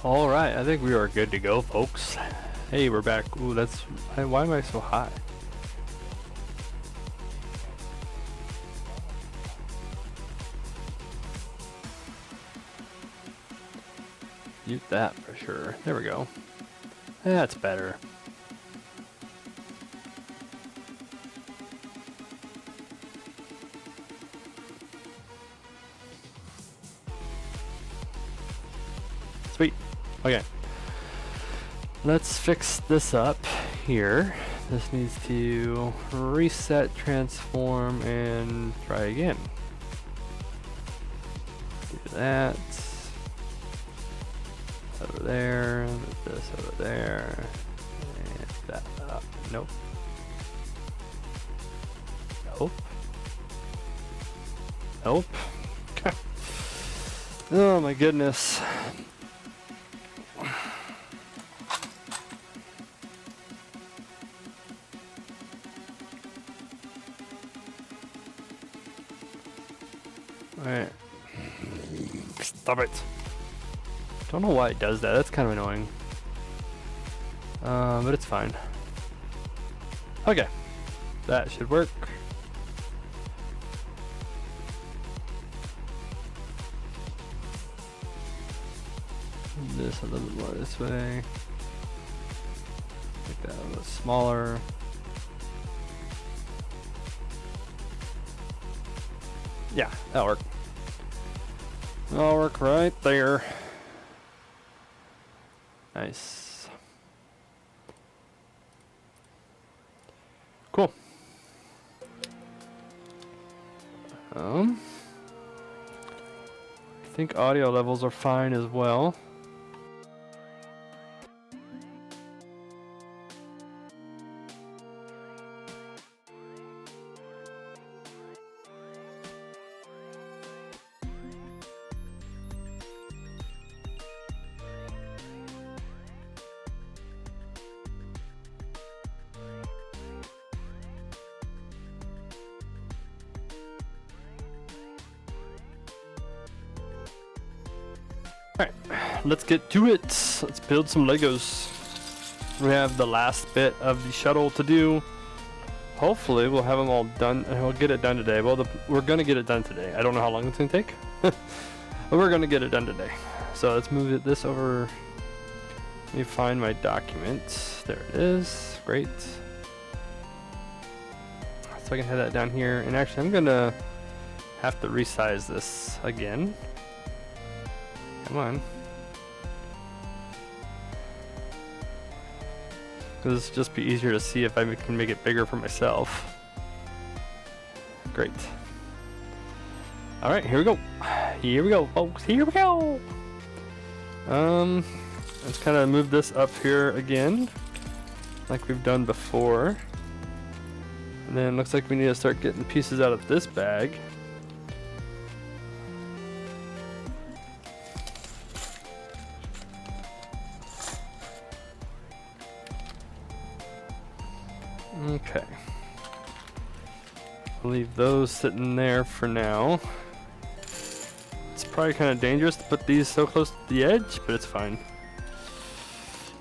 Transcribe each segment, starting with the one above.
Alright, I think we are good to go, folks. Hey, we're back. Ooh, that's... why am I so high? Mute that for sure. There we go. That's better. Sweet. Okay. Let's fix this up here. This needs to reset, transform, and try again. Do that. Over there, move this over there, and that up. Nope. Nope. Nope. Oh my goodness. Alright. Stop it. Don't know why it does that. That's kind of annoying. But it's fine. Okay. That should work. This a little bit more this way. Make that a little smaller. Yeah, that'll work. That'll work right there. Nice. Cool. I think audio levels are fine as well. Alright, let's get to it. Let's build some Legos. We have the last bit of the shuttle to do. Hopefully we'll have them all done and we'll get it done today. Well, we're gonna get it done today. I don't know how long it's gonna take, but we're gonna get it done today. So let's move this over. Let me find my document. There it is. Great. So I can have that down here. And actually I'm gonna have to resize this again. Come on. This will just be easier to see if I can make it bigger for myself. Great. Alright, here we go. Here we go, folks. Here we go. Let's kind of move this up here again, like we've done before. And then looks like we need to start getting pieces out of this bag. Okay. I'll leave those sitting there for now. It's probably kind of dangerous to put these so close to the edge, but it's fine.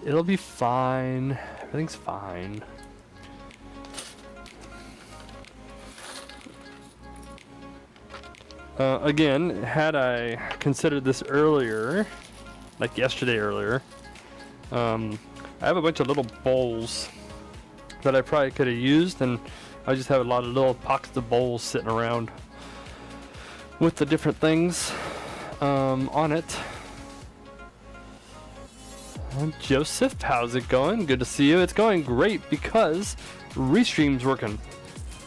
It'll be fine. Everything's fine. Again, had I considered this earlier, like yesterday earlier, I have a bunch of little bowls that I probably could have used, and I just have a lot of little pockets of bowls sitting around with the different things on it. Joseph, how's it going? Good to see you. It's going great because Restream's working.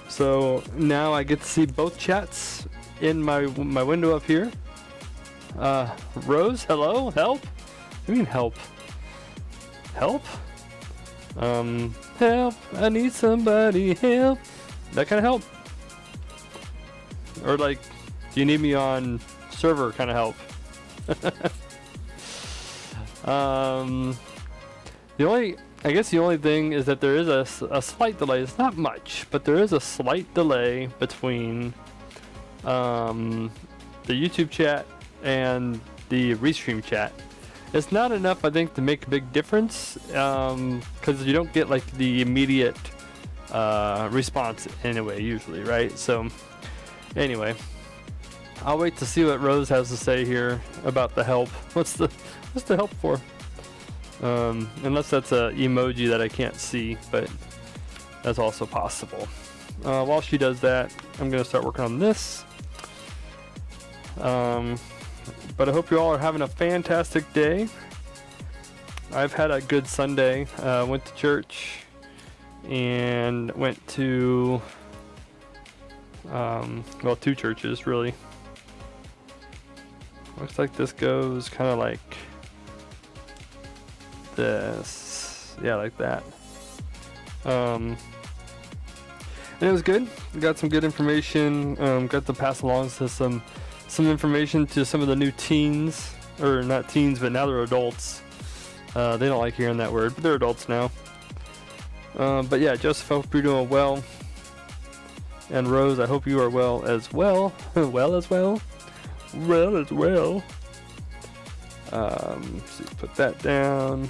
So now I get to see both chats in my window up here. Rose, hello? Help? What do you mean help? Help? Help, I need somebody help. That kind of help? Or like, do you need me on server kind of help? The only thing is that there is a slight delay. It's not much, but there is a slight delay between the YouTube chat and the Restream chat. It's not enough, I think, to make a big difference, because you don't get like the immediate response anyway, usually, right? So anyway, I'll wait to see what Rose has to say here about the help. What's the help for? Unless that's a emoji that I can't see, but that's also possible. While she does that, I'm gonna start working on this. But I hope you all are having a fantastic day. I've had a good Sunday. Went to church and went to well, 2 churches really. Looks like this goes kind of like this, yeah, like that. And it was good. Got some good information. Got to pass along to some information to some of the new teens, or not teens, but now they're adults. They don't like hearing that word, but they're adults now. But yeah, Joseph, I hope you're doing well. And Rose, I hope you are well as well. Well as well. So put that down.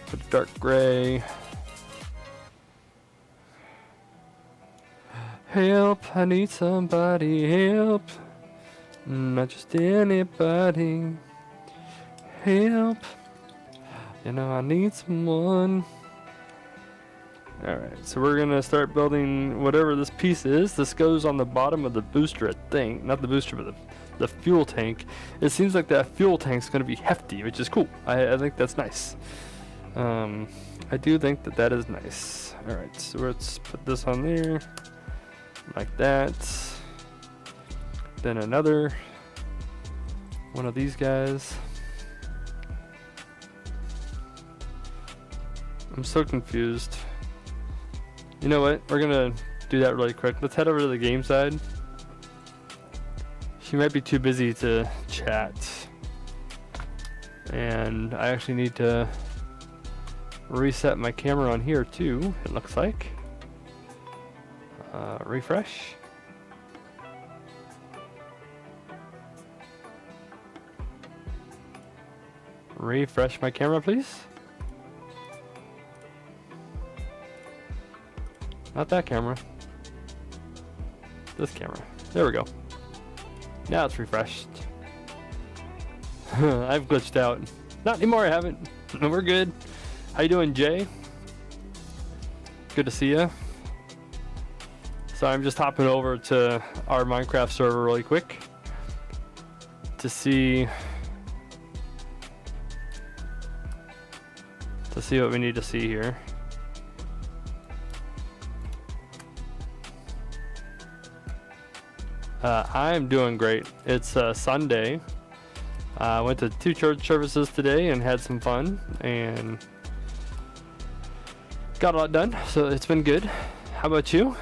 Put a dark gray. Help, I need somebody, help. Not just anybody. Help. You know, I need someone. Alright, so we're gonna start building whatever this piece is. This goes on the bottom of the booster, I think. Not the booster, but the fuel tank. It seems like that fuel tank's gonna be hefty, which is cool. I think that's nice. I do think that is nice. Alright, so let's put this on there. Like that. Then another one of these guys. I'm so confused. You know what? We're gonna do that really quick. Let's head over to the game side. She might be too busy to chat. And I actually need to reset my camera on here too, it looks like. Refresh. Refresh my camera, please. Not that camera. This camera. There we go. Now it's refreshed. I've glitched out. Not anymore, I haven't. We're good. How you doing, Jay? Good to see ya. So I'm just hopping over to our Minecraft server really quick to see what we need to see here. I'm doing great. It's Sunday. I went to 2 church services today and had some fun and got a lot done, so it's been good. How about you?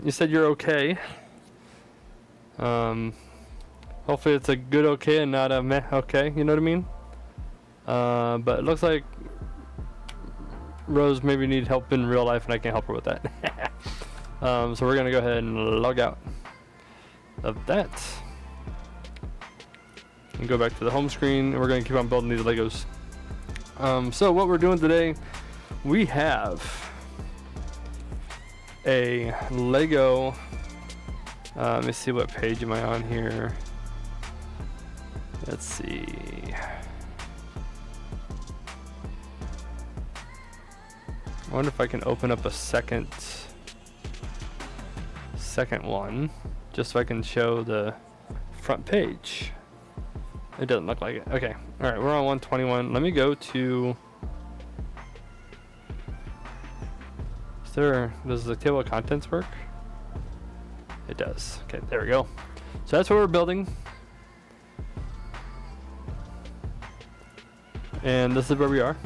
You said you're okay. Hopefully it's a good okay and not a meh okay, you know what I mean? But it looks like Rose maybe needs help in real life and I can't help her with that. So we're gonna go ahead and log out of that and go back to the home screen, and we're going to keep on building these Legos. So what we're doing today, we have a Lego, let me see what page am I on here. Let's see. I wonder if I can open up a second one, just so I can show the front page. It doesn't look like it. Okay, all right, we're on 121. Let me go to, does the table of contents work? It does. Okay, there we go. So that's what we're building. And this is where we are.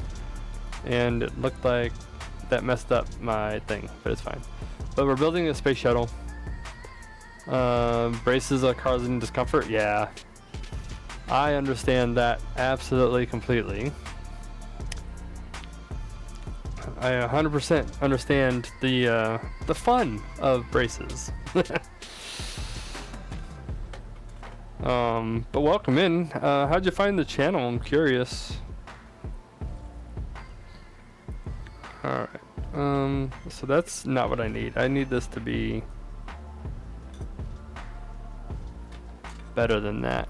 And it looked like that messed up my thing, but it's fine. But we're building a space shuttle. Braces are causing discomfort. Yeah, I understand that absolutely completely. I 100% understand the fun of braces. But welcome in. How'd you find the channel? I'm curious. Alright. So that's not what I need. I need this to be better than that.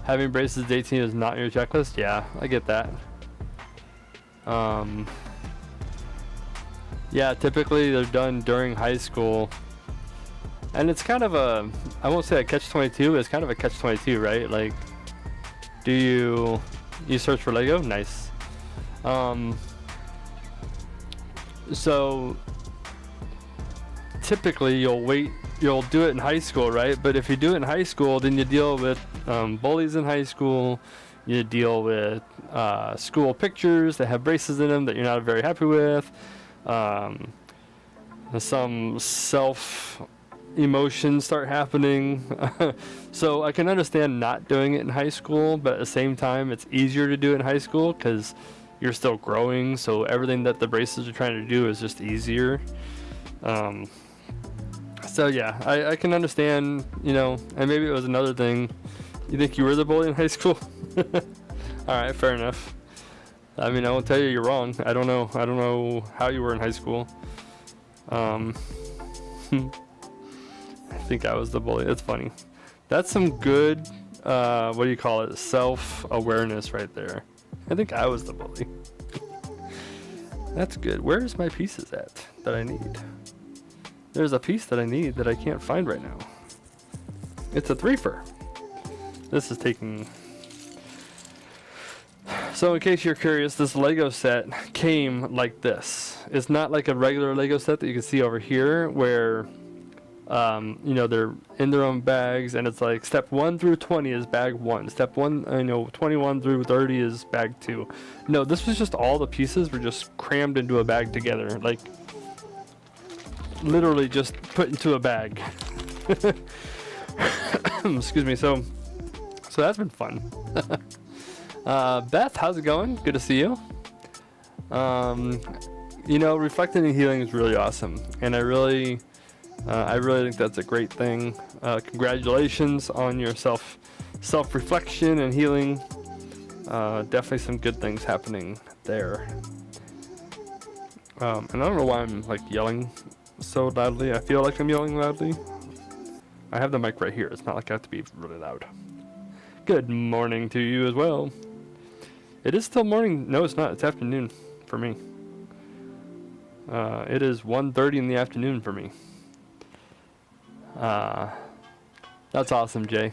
Having braces at 18 is not your checklist? Yeah, I get that. Yeah, typically they're done during high school. And it's kind of a, I won't say a catch-22, but it's kind of a catch-22, right? Like, do you search for Lego? Nice. So typically you'll do it in high school, right? But if you do it in high school, then you deal with bullies in high school. You deal with school pictures that have braces in them that you're not very happy with. Some emotions start happening. So I can understand not doing it in high school, but at the same time it's easier to do it in high school because you're still growing, so everything that the braces are trying to do is just easier. So yeah, I can understand, you know, and maybe it was another thing. You think you were the bully in high school? Alright, fair enough. I mean, I won't tell you you're wrong. I don't know how you were in high school. I think I was the bully. That's funny. That's some good, what do you call it? Self-awareness right there. I think I was the bully. That's good. Where's my pieces at that I need? There's a piece that I need that I can't find right now. It's a 3-fer. This is taking... So in case you're curious, this Lego set came like this. It's not like a regular Lego set that you can see over here where you know, they're in their own bags, and it's like step 1 through 20 is bag 1. Step 21 through 30 is bag 2. No, this was just all the pieces were just crammed into a bag together, like literally just put into a bag. Excuse me. So that's been fun. Beth, how's it going? Good to see you. You know, reflecting and healing is really awesome, and I really think that's a great thing. Congratulations on your self-reflection and healing. Definitely some good things happening there. And I don't know why I'm like yelling so loudly. I feel like I'm yelling loudly. I have the mic right here. It's not like I have to be really loud. Good morning to you as well. It is still morning. No, it's not. It's afternoon for me. It is 1:30 in the afternoon for me. That's awesome, Jay.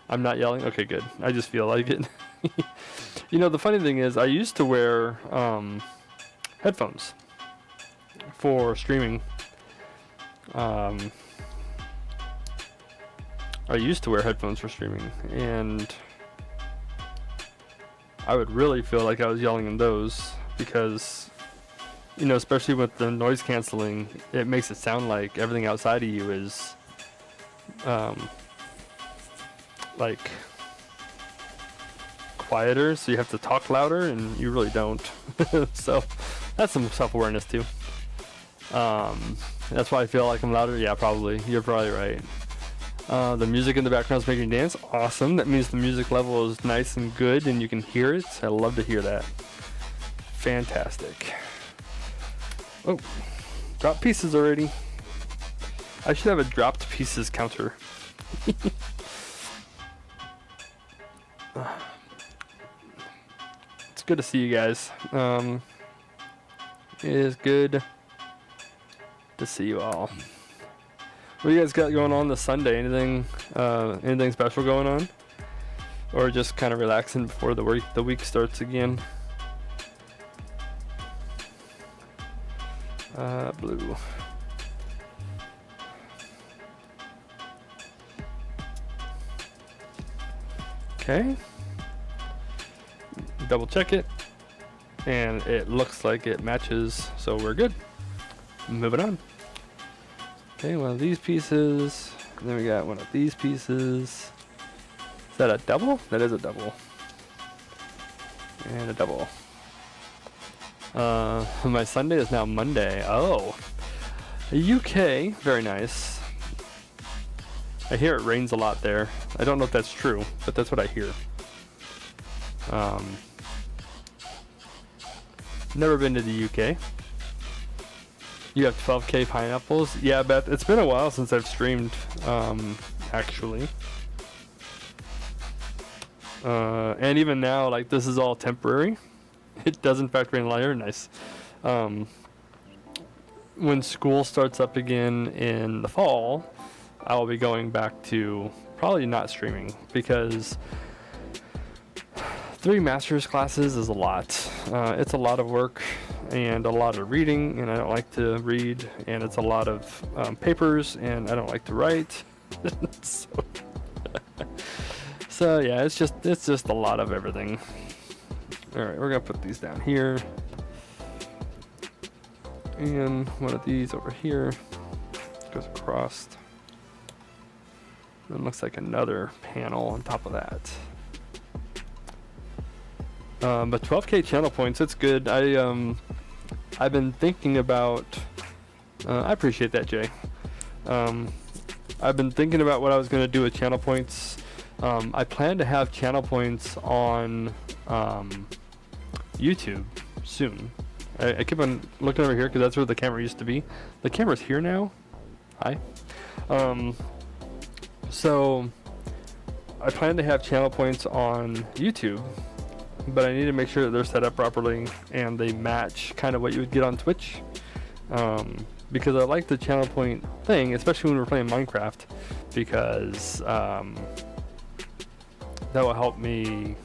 I'm not yelling? Okay, good. I just feel like it. You know, the funny thing is, I used to wear headphones for streaming. I used to wear headphones for streaming, and I would really feel like I was yelling in those because, you know, especially with the noise canceling, it makes it sound like everything outside of you is like quieter, so you have to talk louder, and you really don't. So that's some self-awareness too. That's why I feel like I'm louder. Yeah, probably. You're probably right. The music in the background is making you dance. Awesome. That means the music level is nice and good and you can hear it. I love to hear that. Fantastic. Oh, dropped pieces already. I should have a dropped pieces counter. It's good to see you guys. It is good to see you all. What do you guys got going on this Sunday? Anything special going on? Or just kind of relaxing before the week starts again? Blue. Okay. Double check it. And it looks like it matches, so we're good. Moving on. Okay, one of these pieces. And then we got one of these pieces. Is that a double? That is a double. And a double. My Sunday is now Monday. Oh. UK. Very nice. I hear it rains a lot there. I don't know if that's true, but that's what I hear. Never been to the UK. You have 12K pineapples? Yeah, Beth, it's been a while since I've streamed, actually. And even now, like, this is all temporary. It doesn't factor in later. Nice. When school starts up again in the fall, I will be going back to probably not streaming, because 3 master's classes is a lot. It's a lot of work and a lot of reading, and I don't like to read, and it's a lot of papers, and I don't like to write. So yeah, it's just a lot of everything. All right, we're gonna put these down here, and one of these over here goes across. Then looks like another panel on top of that. But 12K channel points, it's good. I've been thinking about. I appreciate that, Jay. I've been thinking about what I was gonna do with channel points. I plan to have channel points on YouTube soon. I keep on looking over here because that's where the camera used to be. The camera's here now. Hi. So I plan to have channel points on YouTube, but I need to make sure that they're set up properly and they match kind of what you would get on Twitch. Because I like the channel point thing, especially when we're playing Minecraft, because that will help me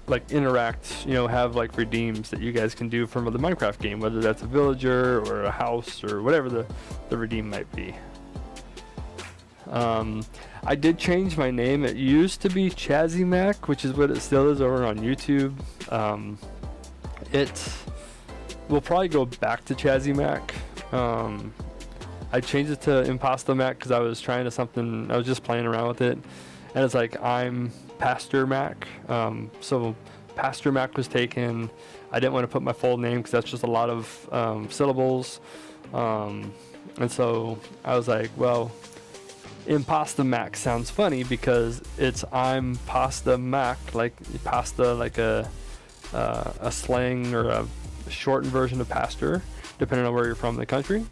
like interact, you know, have like redeems that you guys can do from the Minecraft game, whether that's a villager or a house or whatever the redeem might be. I did change my name. It used to be ChazzyMac, which is what it still is over on YouTube. It will probably go back to ChazzyMac. I changed it to Impasta Mac because I was trying to something. I was just playing around with it, and it's like I'm Pastor Mac. So Pastor Mac was taken. I didn't want to put my full name because that's just a lot of syllables, and so I was like, well, Impasta Mac sounds funny because it's I'm Pasta Mac, like pasta, like a slang or a shortened version of pastor, depending on where you're from in the country,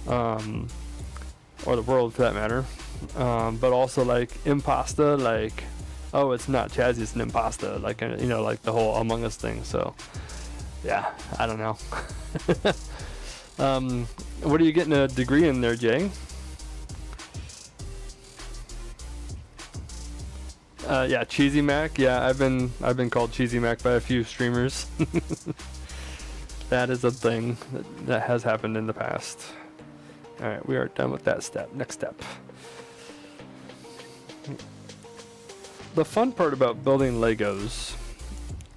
or the world for that matter. But also like Impasta, like, oh, it's not Chazzy, it's an Impasta, like, you know, like the whole Among Us thing. So yeah, I don't know. What are you getting a degree in there, Jay? Yeah, Cheesy Mac. Yeah, I've been called Cheesy Mac by a few streamers. That is a thing that has happened in the past. All right, we are done with that step. Next step. The fun part about building Legos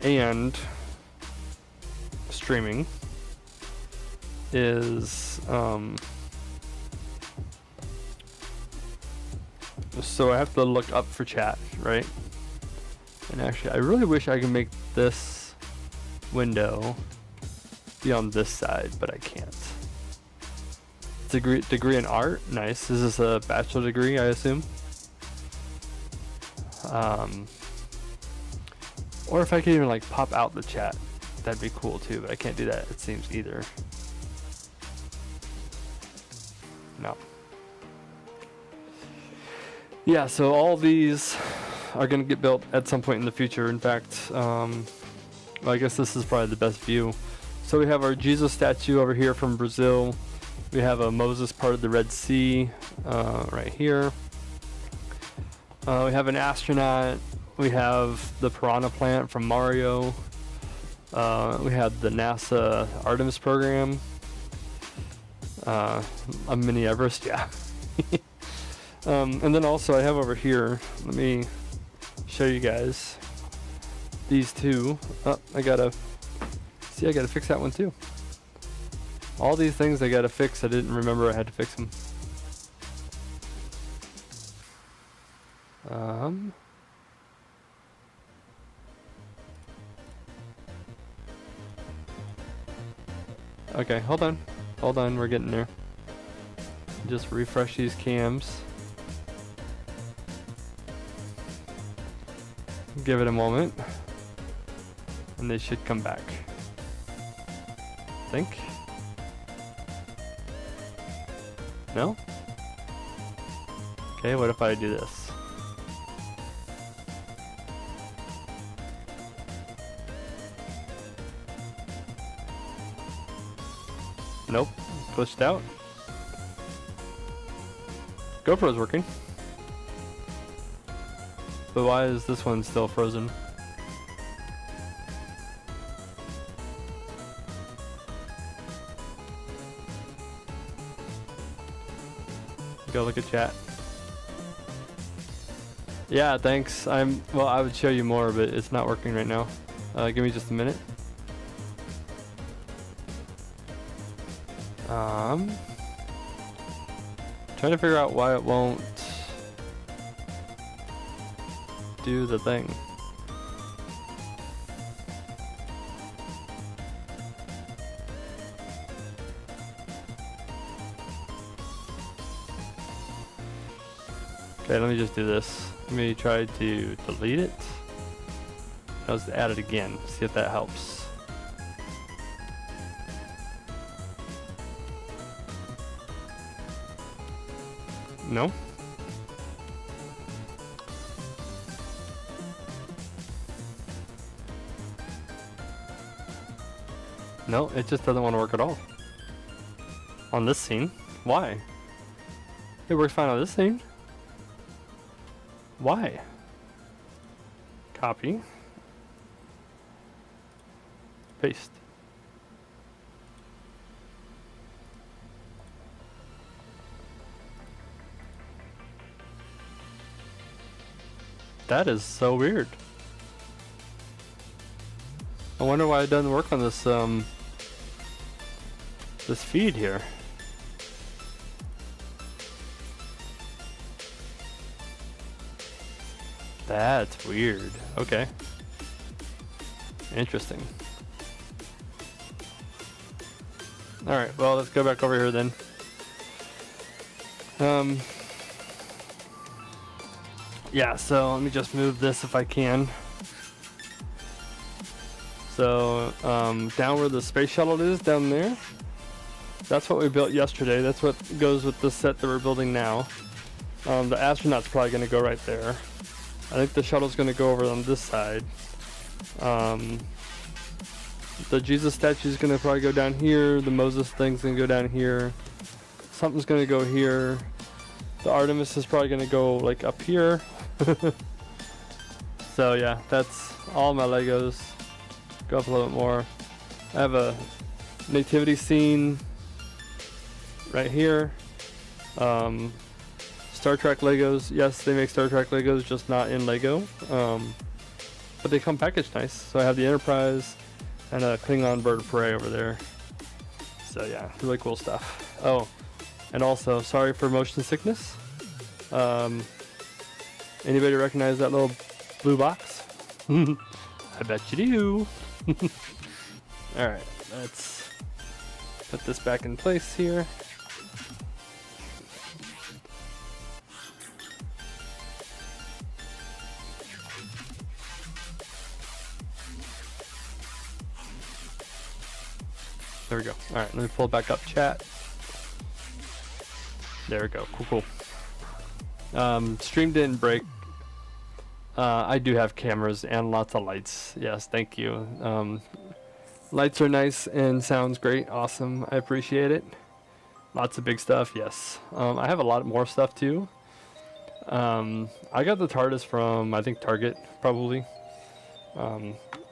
and streaming is so I have to look up for chat, right? And actually, I really wish I could make this window be on this side, but I can't. Degree in art, nice. Is this a bachelor degree, I assume? Or if I could even like pop out the chat, that'd be cool too, but I can't do that, it seems, either. No. Yeah, so all these are going to get built at some point in the future. In fact, well, I guess this is probably the best view. So we have our Jesus statue over here from Brazil. We have a Moses part of the Red Sea right here. We have an astronaut. We have the piranha plant from Mario. We have the NASA Artemis program. A mini Everest, yeah. And then also I have over here, let me show you guys these two. Oh, I gotta fix that one too. All these things I gotta fix, I didn't remember I had to fix them. Okay, hold on. Hold on, we're getting there. Just refresh these cams. Give it a moment. And they should come back. Think? No? Okay, what if I do this? Nope, pushed out. GoPro's working. But why is this one still frozen? Go look at chat. Yeah, thanks. Well, I would show you more, but it's not working right now. Give me just a minute. Trying to figure out why it won't do the thing. Okay, let me just do this. Let me try to delete it. Let's add it again. See if that helps. No? No, it just doesn't want to work at all. On this scene? Why? It works fine on this scene. Why? Copy. Paste. That is so weird. I wonder why it doesn't work on this this feed here. That's weird. Okay. Interesting. Alright, well, let's go back over here then. Yeah, so let me just move this if I can. So, down where the space shuttle is, down there, that's what we built yesterday. That's what goes with the set that we're building now. The astronaut's probably going to go right there. I think the shuttle's going to go over on this side. The Jesus statue is going to probably go down here. The Moses thing's going to go down here. Something's going to go here. The Artemis is probably going to go like up here. So yeah, that's all my Legos. Go up a little bit more. I have a nativity scene right here. Star Trek Legos. Yes, they make Star Trek Legos, just not in Lego. But they come packaged nice. So I have the Enterprise and a Klingon bird of prey over there. So yeah, really cool stuff. Oh, and also, sorry for motion sickness. Anybody recognize that little blue box? I bet you do. Alright, let's put this back in place here. There we go. Alright, let me pull back up chat. There we go. Cool, cool. Stream didn't break. I do have cameras and lots of lights. Yes, thank you. Lights are nice and sounds great. Awesome. I appreciate it. Lots of big stuff. Yes. I have a lot more stuff too. I got the TARDIS from, I think, Target, probably.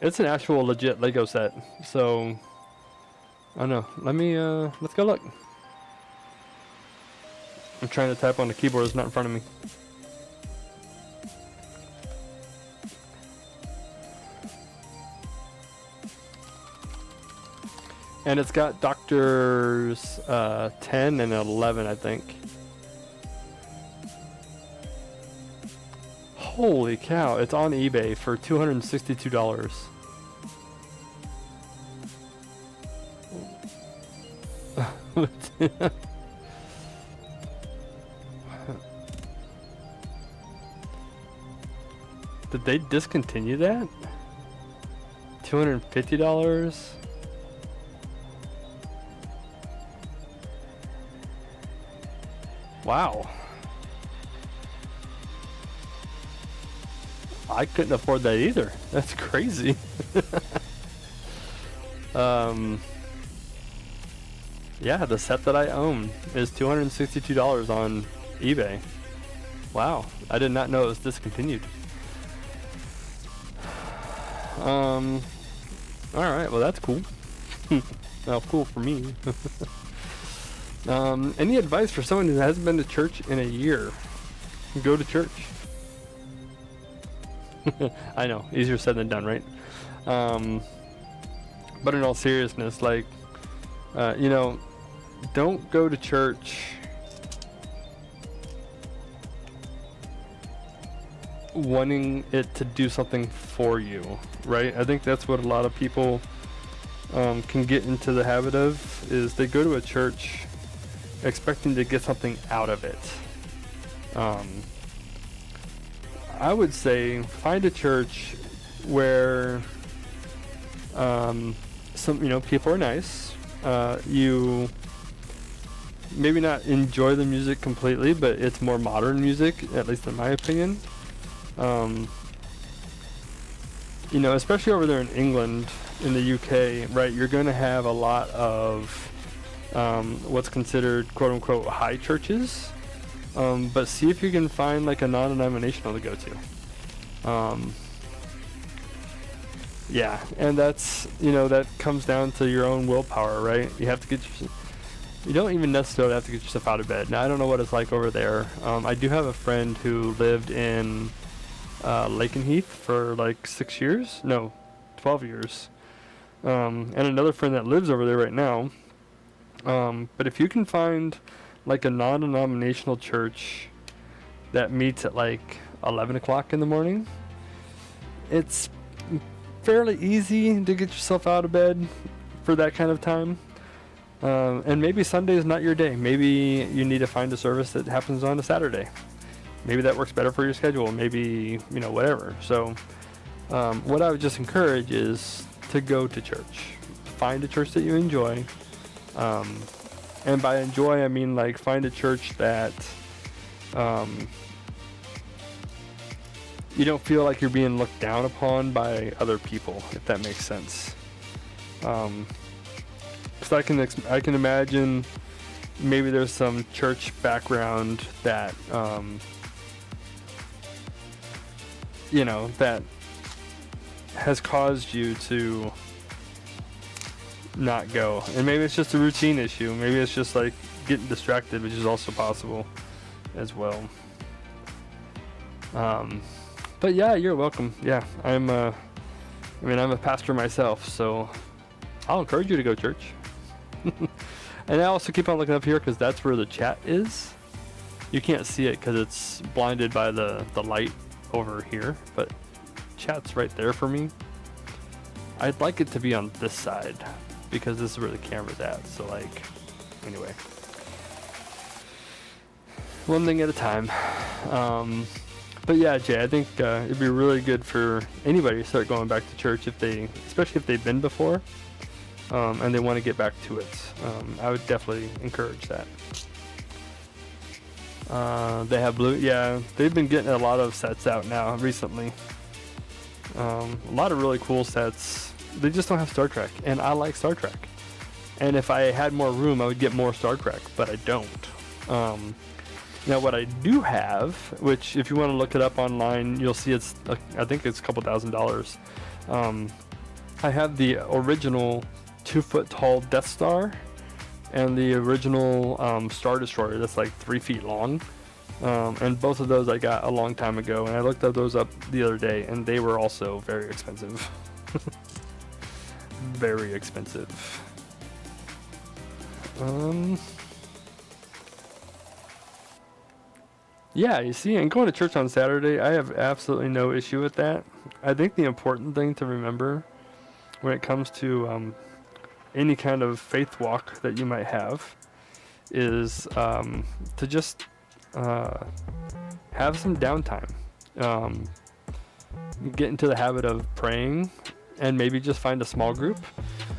It's an actual legit Lego set. So, I don't know. Let me, let's go look. I'm trying to type on the keyboard. It's not in front of me. And it's got Doctors 10 and 11, I think. Holy cow, it's on eBay for $262. Did they discontinue that? $250? Wow. I couldn't afford that either. That's crazy. Yeah, the set that I own is $262 on eBay. Wow, I did not know it was discontinued. Alright, well that's cool. Well, cool for me. Any advice for someone who hasn't been to church in a year? Go to church. I know, easier said than done, right? But in all seriousness, like, you know, don't go to church wanting it to do something for you, right? I think that's what a lot of people can get into the habit of, is they go to a church expecting to get something out of it. I would say find a church where people are nice. You maybe not enjoy the music completely, but it's more modern music, at least in my opinion. Especially over there in England, in the UK, right, you're going to have a lot of what's considered quote-unquote high churches, but see if you can find like a non-denominational to go to. Yeah, and that's, that comes down to your own willpower, right? You have to you don't even necessarily have to get yourself out of bed. Now, I don't know what it's like over there. I do have a friend who lived in Lakenheath for like 12 years. And another friend that lives over there right now. But if you can find like a non-denominational church that meets at like 11 o'clock in the morning, it's fairly easy to get yourself out of bed for that kind of time. And maybe Sunday is not your day. Maybe you need to find a service that happens on a Saturday. Maybe that works better for your schedule. Maybe, whatever. So what I would just encourage is to go to church. Find a church that you enjoy. And by enjoy, I mean like find a church that you don't feel like you're being looked down upon by other people, if that makes sense. Because I can imagine maybe there's some church background that that has caused you to not go, and maybe it's just a routine issue. Maybe it's just like getting distracted, which is also possible as well. But yeah, you're welcome. Yeah, I'm a pastor myself, so I'll encourage you to go to church. And I also keep on looking up here because that's where the chat is. You can't see it because it's blinded by the light over here, but chat's right there for me. I'd like it to be on this side because this is where the camera's at. So like, anyway, one thing at a time. But yeah, Jay, I think it'd be really good for anybody to start going back to church especially if they've been before, and they want to get back to it. I would definitely encourage that. They have blue, yeah, they've been getting a lot of sets out now recently. A lot of really cool sets. They just don't have Star Trek, and I like Star Trek. And if I had more room, I would get more Star Trek, but I don't. Now what I do have, which if you want to look it up online, you'll see it's, I think it's a couple $1,000s. I have the original 2-foot tall Death Star and the original Star Destroyer that's like 3 feet long. And both of those I got a long time ago, and I looked those up the other day, and they were also very expensive. Very expensive. Yeah, you see, and going to church on Saturday, I have absolutely no issue with that. I think the important thing to remember when it comes to any kind of faith walk that you might have is to just have some downtime. Get into the habit of praying, and maybe just find a small group.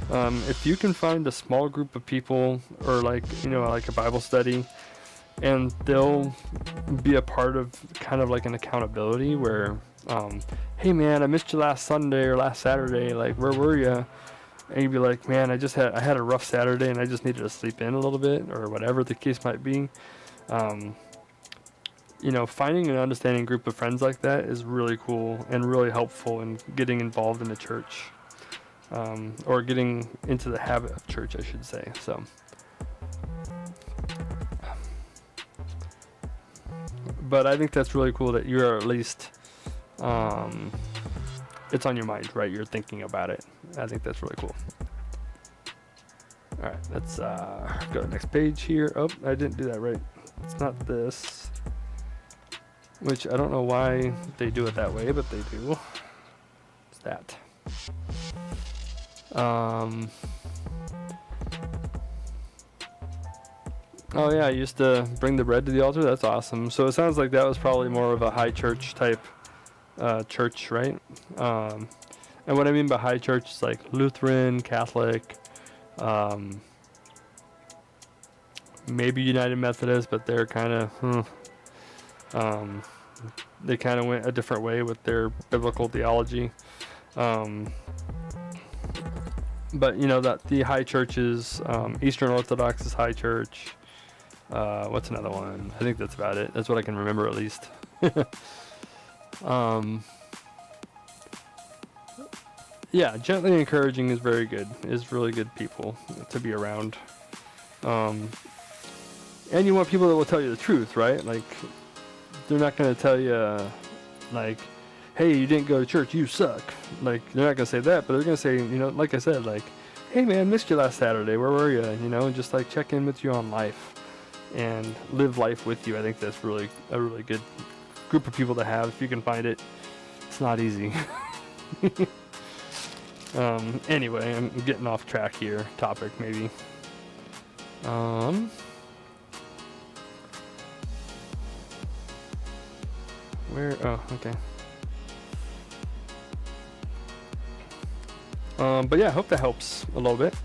If you can find a small group of people, or like, you know, like a Bible study, and they'll be a part of kind of like an accountability where, hey man, I missed you last Sunday or last Saturday, like where were you? And you'd be like, man, I had a rough Saturday and I just needed to sleep in a little bit, or whatever the case might be. You know, finding an understanding group of friends like that is really cool and really helpful in getting involved in the church, or getting into the habit of church, I should say. So, but I think that's really cool that you're at least, it's on your mind, right? You're thinking about it. I think that's really cool. All right, let's go to the next page here. Oh, I didn't do that right. It's not this. Which I don't know why they do it that way, but they do. It's that. Oh yeah, I used to bring the bread to the altar. That's awesome. So it sounds like that was probably more of a high church type church, right? And what I mean by high church is like Lutheran, Catholic, maybe United Methodist, but they're kind of they kind of went a different way with their biblical theology. But you know that the high churches, Eastern Orthodox is high church. What's another one? I think that's about it. That's what I can remember at least. Yeah, gently encouraging is very good. Is really good people to be around. And you want people that will tell you the truth, right? Like, they're not going to tell you, like, hey, you didn't go to church, you suck. Like, they're not going to say that, but they're going to say, you know, like I said, like, hey man, missed you last Saturday, where were you? You know, and just like check in with you on life and live life with you. I think that's really a really good group of people to have if you can find it. It's not easy. Anyway, I'm getting off track here. Topic maybe. Where? Oh, okay. But yeah, I hope that helps a little bit.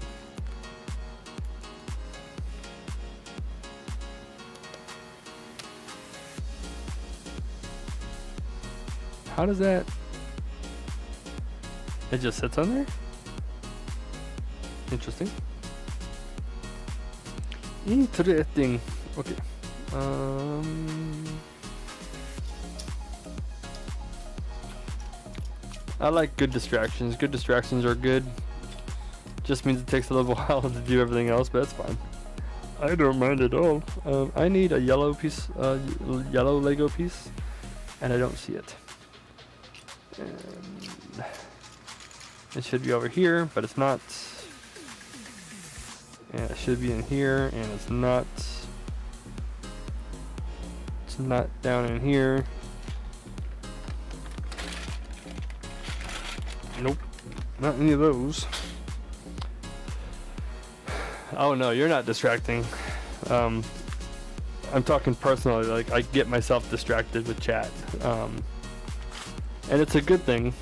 How does that? It just sits on there? Interesting. Interesting. Okay. I like good distractions. Good distractions are good. Just means it takes a little while to do everything else, but that's fine. I don't mind at all. I need a yellow piece, yellow Lego piece, and I don't see it. And it should be over here, but it's not. And it should be in here, and it's not. It's not down in here. Nope, not any of those. Oh no, you're not distracting. I'm talking personally, like I get myself distracted with chat. And it's a good thing.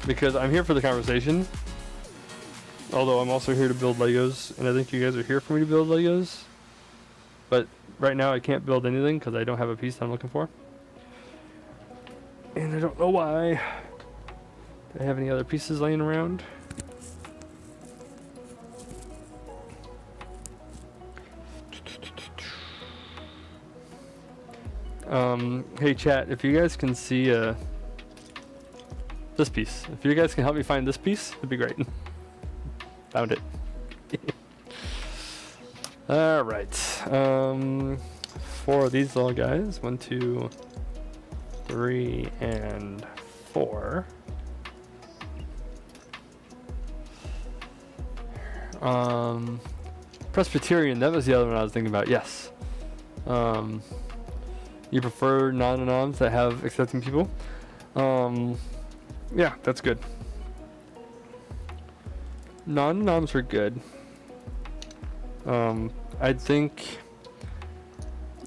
Because I'm here for the conversation. Although I'm also here to build Legos, and I think you guys are here for me to build Legos. But right now I can't build anything because I don't have a piece that I'm looking for. And I don't know why. Do I have any other pieces laying around? Hey chat, if you guys can see this piece, if you guys can help me find this piece, it'd be great. Found it. All right. 4 of these little guys. 1, 2, 3, and 4. Presbyterian, that was the other one I was thinking about. Yes. You prefer non-anoms that have accepting people? Yeah, that's good. Non-noms are good. I think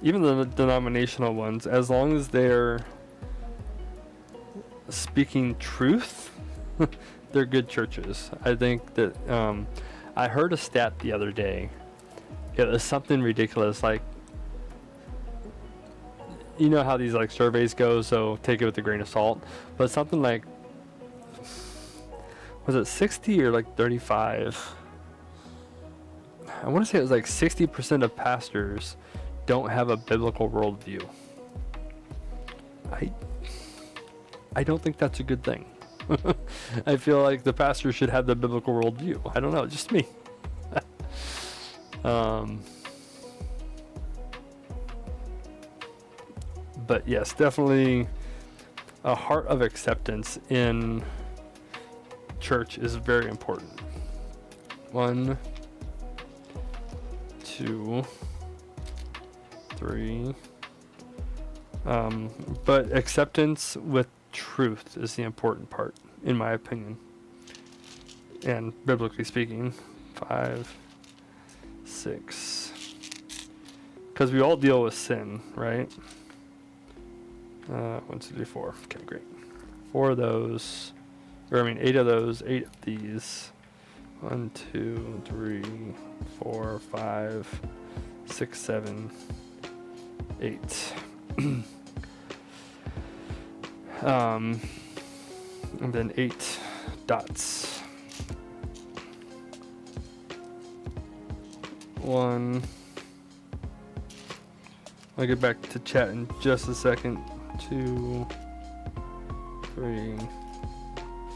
even the denominational ones, as long as they're speaking truth, they're good churches. I think that I heard a stat the other day. It was something ridiculous, like, you know how these like surveys go, so take it with a grain of salt, but something like, was it 60 or like 35? I want to say it was like 60% of pastors don't have a biblical worldview. I don't think that's a good thing. I feel like the pastor should have the biblical worldview. I don't know, just me. But yes, definitely a heart of acceptance in church is very important. 1, 2, 3. But acceptance with truth is the important part, in my opinion. And biblically speaking, 5, 6. Because we all deal with sin, right? 1, 2, 3, 4. Okay, great. 4 of those, or I mean 8 of those, 8 of these. 1, 2, 3, 4, 5, 6, 7, 8. And then 8 dots. 1. I'll get back to chat in just a second. 2, 3,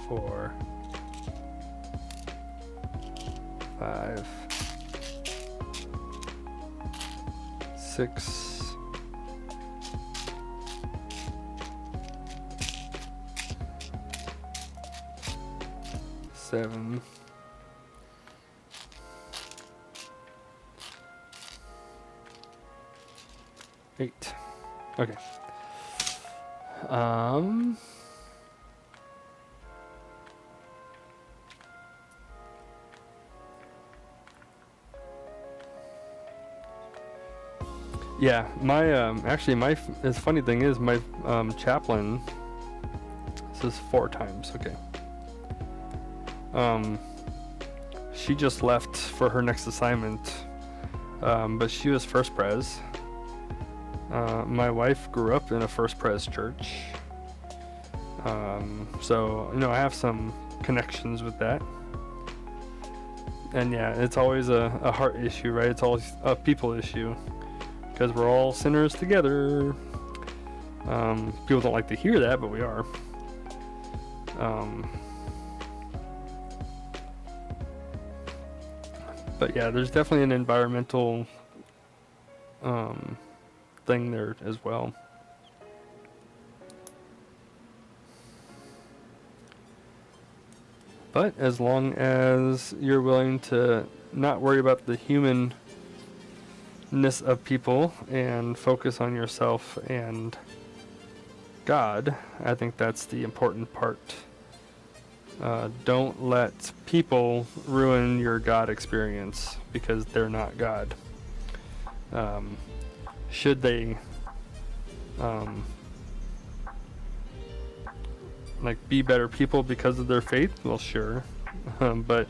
4, 5, 6, 7, 8. Okay. Yeah, my actually the funny thing is my chaplain says 4 times. Okay. She just left for her next assignment, but she was First Pres. My wife grew up in a First Pres church, so you know I have some connections with that. And yeah, it's always a heart issue, right? It's always a people issue, because we're all sinners together. People don't like to hear that, but we are. But yeah, there's definitely an environmental thing there as well. But as long as you're willing to not worry about the humanness of people and focus on yourself and God, I think that's the important part. Don't let people ruin your God experience, because they're not God. Should they like be better people because of their faith? Well, sure. But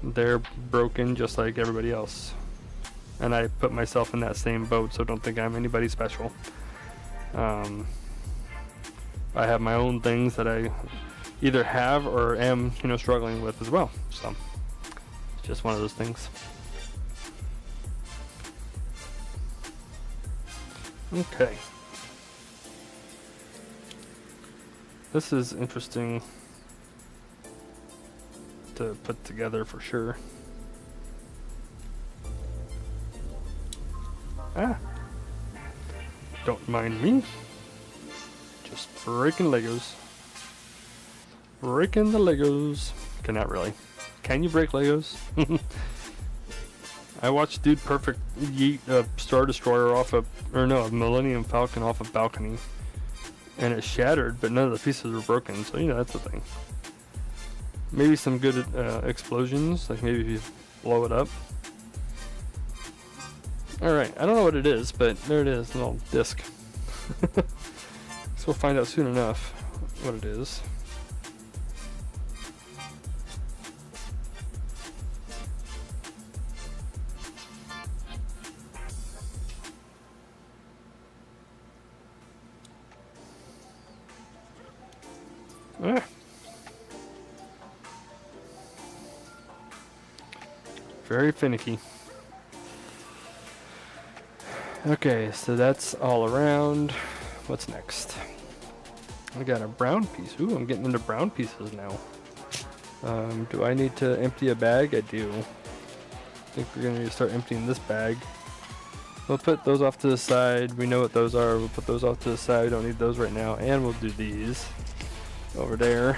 they're broken just like everybody else. And I put myself in that same boat, so don't think I'm anybody special. I have my own things that I either have or am, struggling with as well. So it's just one of those things. Okay. This is interesting to put together for sure. Don't mind me. Just breaking Legos. Breaking the Legos. Okay, not really. Can you break Legos? I watched Dude Perfect yeet a Star Destroyer off a Millennium Falcon off a balcony. And it shattered, but none of the pieces were broken, so that's the thing. Maybe some good explosions, like maybe if you blow it up. Alright, I don't know what it is, but there it is, a little disc. So we'll find out soon enough what it is. Ah. Very finicky. Okay, so that's all around. What's next? I got a brown piece. Ooh, I'm getting into brown pieces now. Do I need to empty a bag? I do. I think we're gonna need to start emptying this bag. We'll put those off to the side. We know what those are. We'll put those off to the side. We don't need those right now. And we'll do these over there.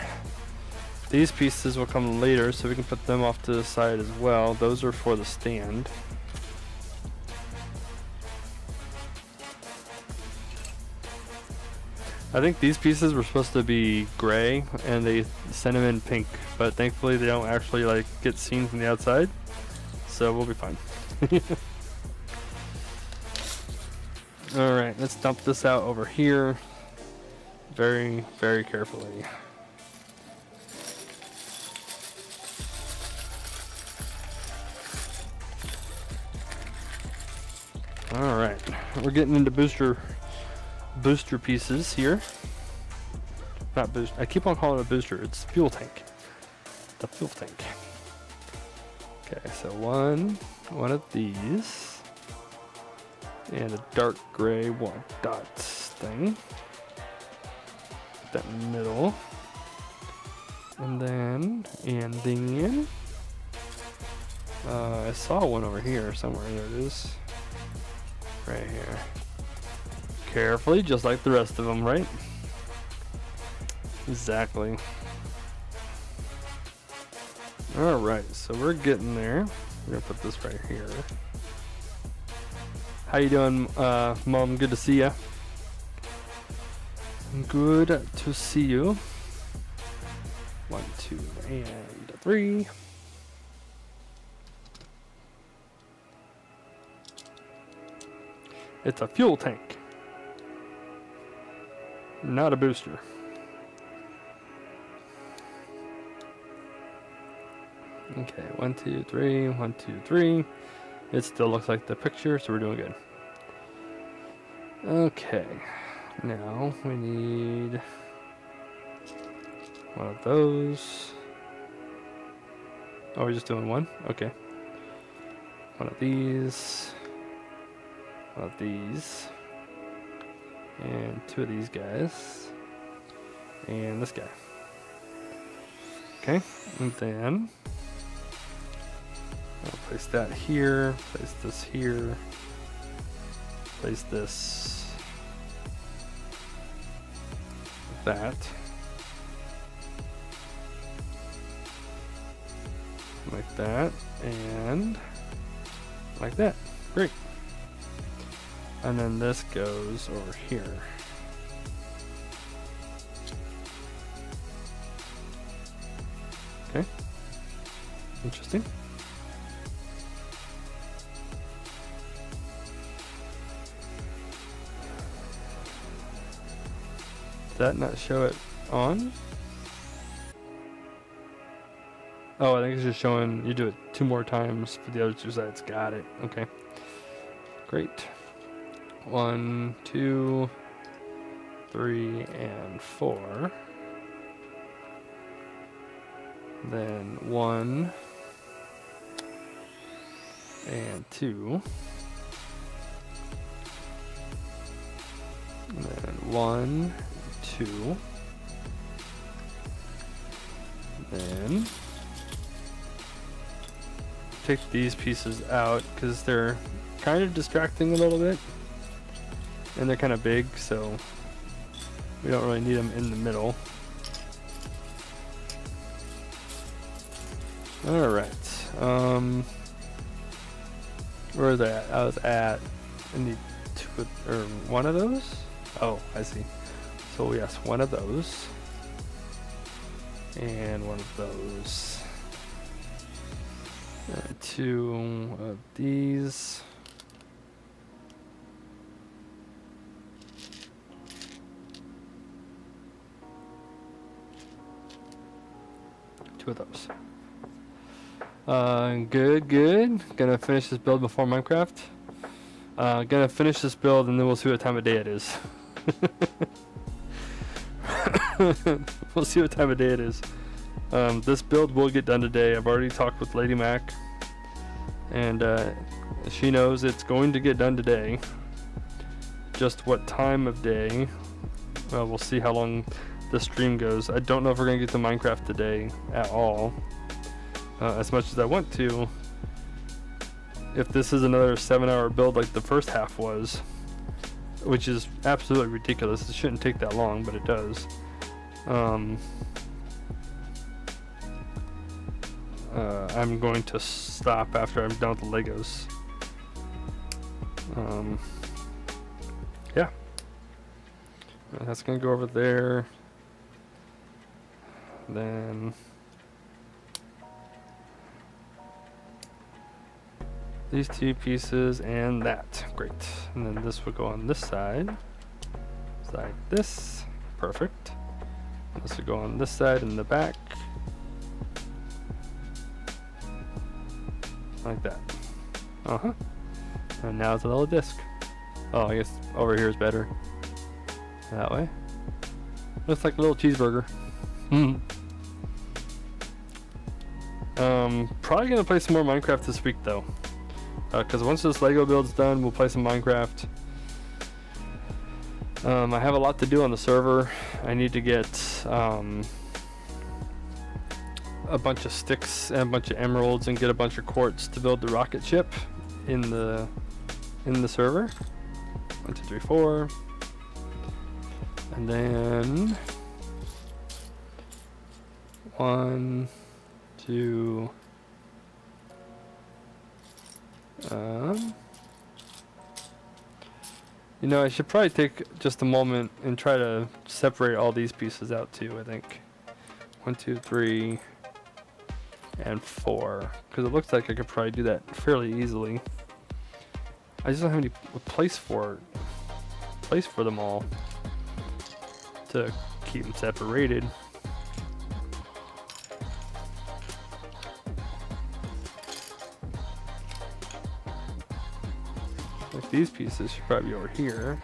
These pieces will come later, so we can put them off to the side as well. Those are for the stand. I think these pieces were supposed to be gray, and they sent them in pink, but thankfully they don't actually like get seen from the outside, so we'll be fine. Alright, let's dump this out over here very, very carefully. Alright, we're getting into booster pieces here. Not boost. I keep on calling it a booster. It's fuel tank. The fuel tank. Okay, so one of these, and a dark gray one dots thing. Put that in the middle, and then I saw one over here somewhere. There it is. Right here. Carefully, just like the rest of them, right? Exactly. Alright, so we're getting there. We're gonna put this right here. How you doing, Mom? Good to see ya. Good to see you. 1, 2, and 3. It's a fuel tank, not a booster. Okay, 1, 2, 3, 1, 2, 3. It still looks like the picture, so we're doing good. Okay, now we need one of those. Oh, we're just doing one? Okay. One of these. One of these. And 2 of these guys. And this guy. Okay, and then I'll place that here, place this here, place this like that, like that, and like that. Great. And then this goes over here. Okay. Interesting. Did that not show it on? Oh, I think it's just showing you do it 2 more times for the other 2 sides. Got it. Okay. Great. 1, 2, 3, and 4. Then 1 and 2. And then 1, 2. Then take these pieces out because they're kind of distracting a little bit. And they're kind of big, so we don't really need them in the middle. Alright. Where is that? I was at. I need 2 or 1 of those? Oh, I see. So yes, 1 of those. and one of those. 2 of these. Two of those. Good. Gonna finish this build before Minecraft. Gonna finish this build and then we'll see what time of day it is. We'll see what time of day it is. This build will get done today. I've already talked with Lady Mac, and she knows it's going to get done today. Just what time of day? Well, we'll see how long the stream goes. I don't know if we're gonna get to Minecraft today at all. As much as I want to. If this is another 7-hour build like the first half was, which is absolutely ridiculous. It shouldn't take that long, but it does. I'm going to stop after I'm done with the Legos. Yeah. That's gonna go over there. Then these 2 pieces and that. Great. And then this will go on this side. It's like this. Perfect. And this will go on this side in the back. Like that. And now it's a little disc. Oh, I guess over here is better. That way. Looks like a little cheeseburger. Probably gonna play some more Minecraft this week though. Because once this Lego build's done, we'll play some Minecraft. I have a lot to do on the server. I need to get a bunch of sticks and a bunch of emeralds and get a bunch of quartz to build the rocket ship in the server. 1, 2, 3, 4. And then 1, 2. You know, I should probably take just a moment and try to separate all these pieces out too, I think. 1, 2, 3, and 4. Because it looks like I could probably do that fairly easily. I just don't have any place for them all to keep them separated. Like these pieces should probably be over here.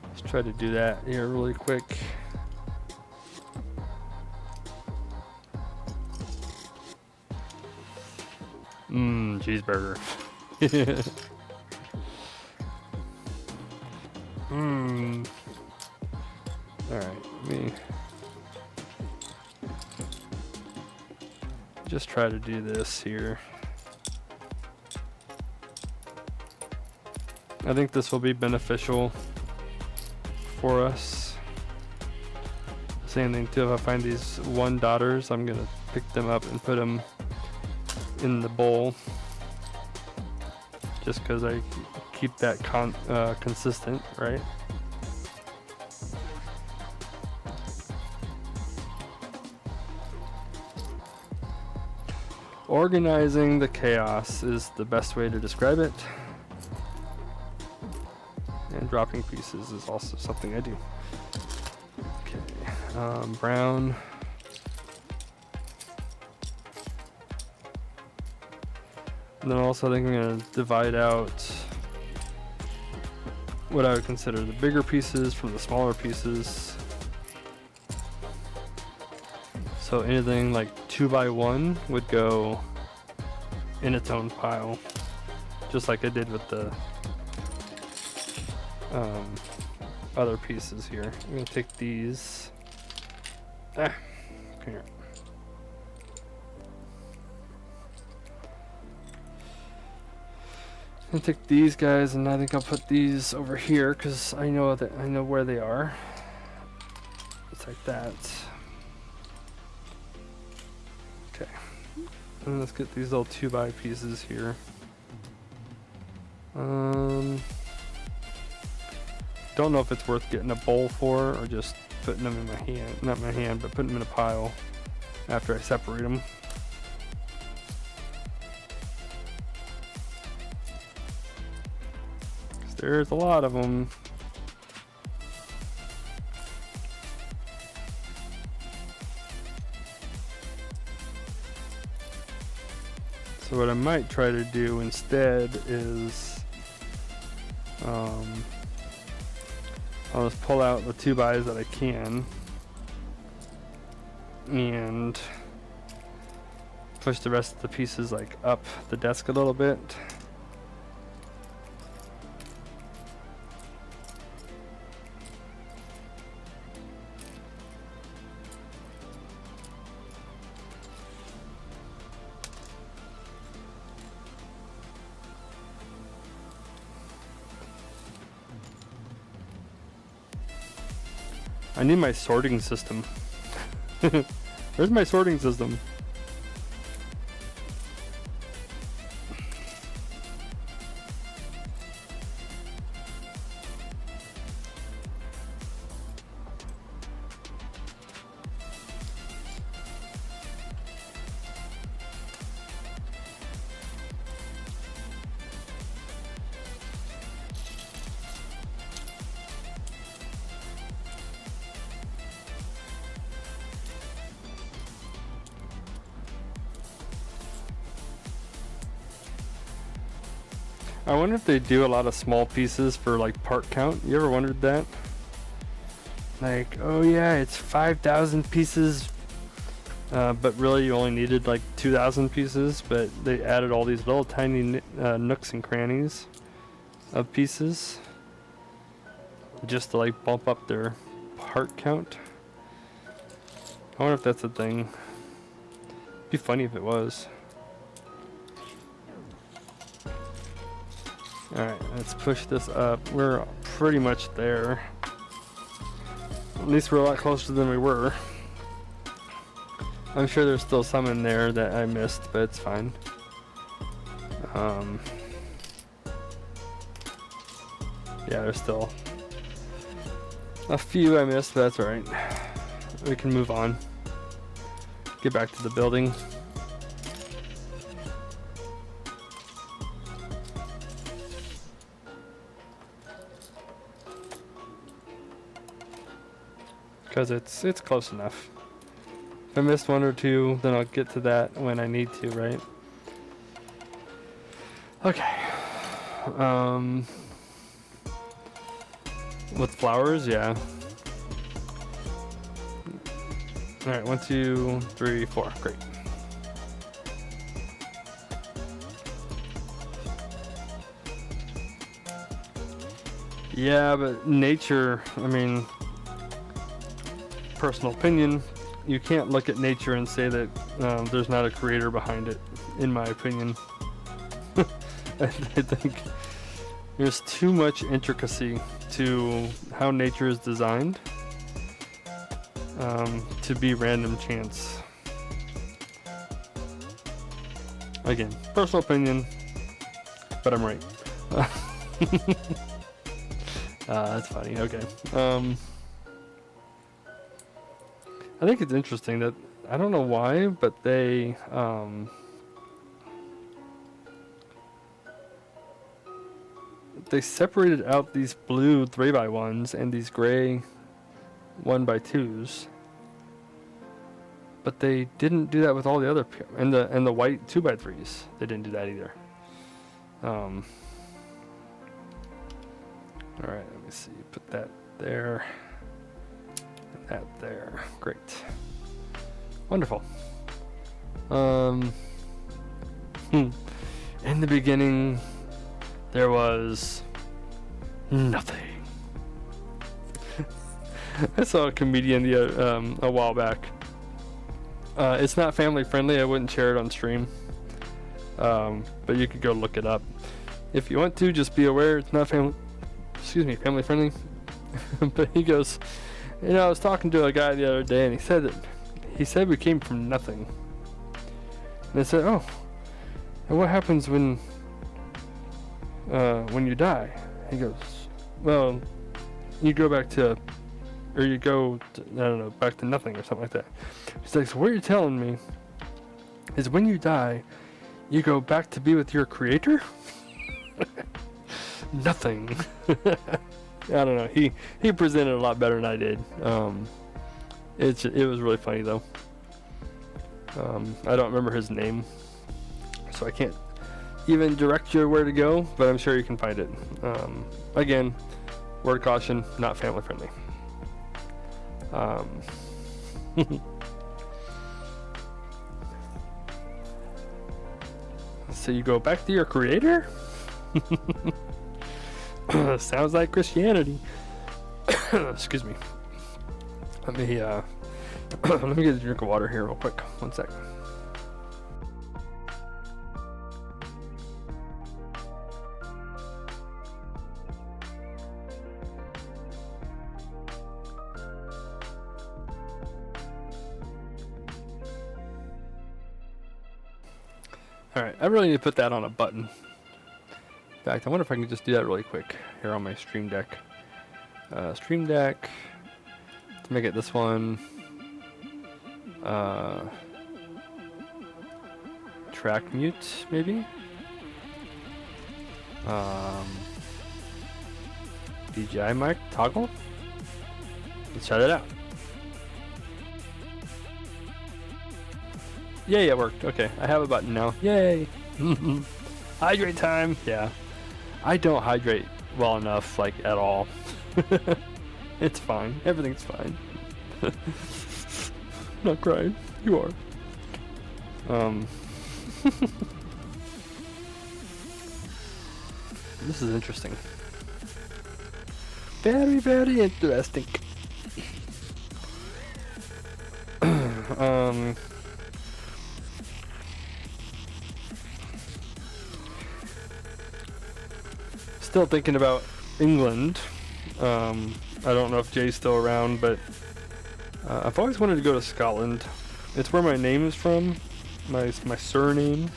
Let's try to do that here really quick. Cheeseburger. Alright, let me just try to do this here. I think this will be beneficial for us. Same thing too, if I find these 1 daughters, I'm gonna pick them up and put them in the bowl. Just because I keep that consistent, right? Organizing the chaos is the best way to describe it. And dropping pieces is also something I do. Okay, brown. And then also I think I'm going to divide out what I would consider the bigger pieces from the smaller pieces. So anything like 2 by 1 would go in its own pile, just like I did with the other pieces here. I'm going to take these. Come here. I'm gonna take these guys, and I think I'll put these over here because I know where they are. It's like that. Okay, and let's get these little 2 by pieces here. don't know if it's worth getting a bowl for or just putting them in my hand, not my hand, but putting them in a pile after I separate them. There's a lot of them. So what I might try to do instead is I'll just pull out the 2x that I can and push the rest of the pieces like up the desk a little bit. I need my sorting system. Where's my sorting system? I wonder if they do a lot of small pieces for like part count. You ever wondered that? Like, oh yeah, it's 5,000 pieces, but really you only needed like 2,000 pieces, but they added all these little tiny nooks and crannies of pieces just to like bump up their part count. I wonder if that's a thing. It'd be funny if it was. Alright, let's push this up. We're pretty much there. At least we're a lot closer than we were. I'm sure there's still some in there that I missed, but it's fine. Yeah, there's still a few I missed, but that's alright. We can move on. Get back to the building. Because it's close enough. If I missed one or two, then I'll get to that when I need to, right? Okay. With flowers, yeah. Alright, 1, 2, 3, 4. Great. Yeah, but nature, I mean, personal opinion, you can't look at nature and say that there's not a creator behind it, in my opinion. I think there's too much intricacy to how nature is designed to be random chance. Again, personal opinion, but I'm right. That's funny. Okay. I think it's interesting that, I don't know why, but they separated out these blue 3x1s and these gray 1x2s, but they didn't do that with all the other, and the white 2x3s. They didn't do that either. All right, let me see. Put that there. That there. Great. Wonderful. In the beginning there was nothing. I saw a comedian a while back. It's not family friendly. I wouldn't share it on stream, but you could go look it up if you want to. Just be aware it's not family friendly. But he goes, you know, I was talking to a guy the other day, and he said we came from nothing. And I said, oh, and what happens when you die? He goes, well, you go back to, or you go to, I don't know, back to nothing or something like that. He's like, so what you're telling me is when you die, you go back to be with your creator? Nothing. I don't know. He presented a lot better than I did. It was really funny though. I don't remember his name, so I can't even direct you where to go, but I'm sure you can find it. Again, word caution, not family friendly. So you go back to your creator? Sounds like Christianity. Excuse me. Let me let me get a drink of water here real quick. One sec. Alright, I really need to put that on a button. In fact, I wonder if I can just do that really quick here on my Stream Deck. Stream Deck. Let's make it this one. Track mute, maybe? DJI mic toggle? Let's try that out. Yay, it worked. Okay, I have a button now. Yay! Hydrate time! Yeah. I don't hydrate well enough, like, at all. It's fine. Everything's fine. Not crying. You are. This is interesting. Very, very interesting. Still thinking about England. I don't know if Jay's still around, but I've always wanted to go to Scotland. It's where my name is from. My surname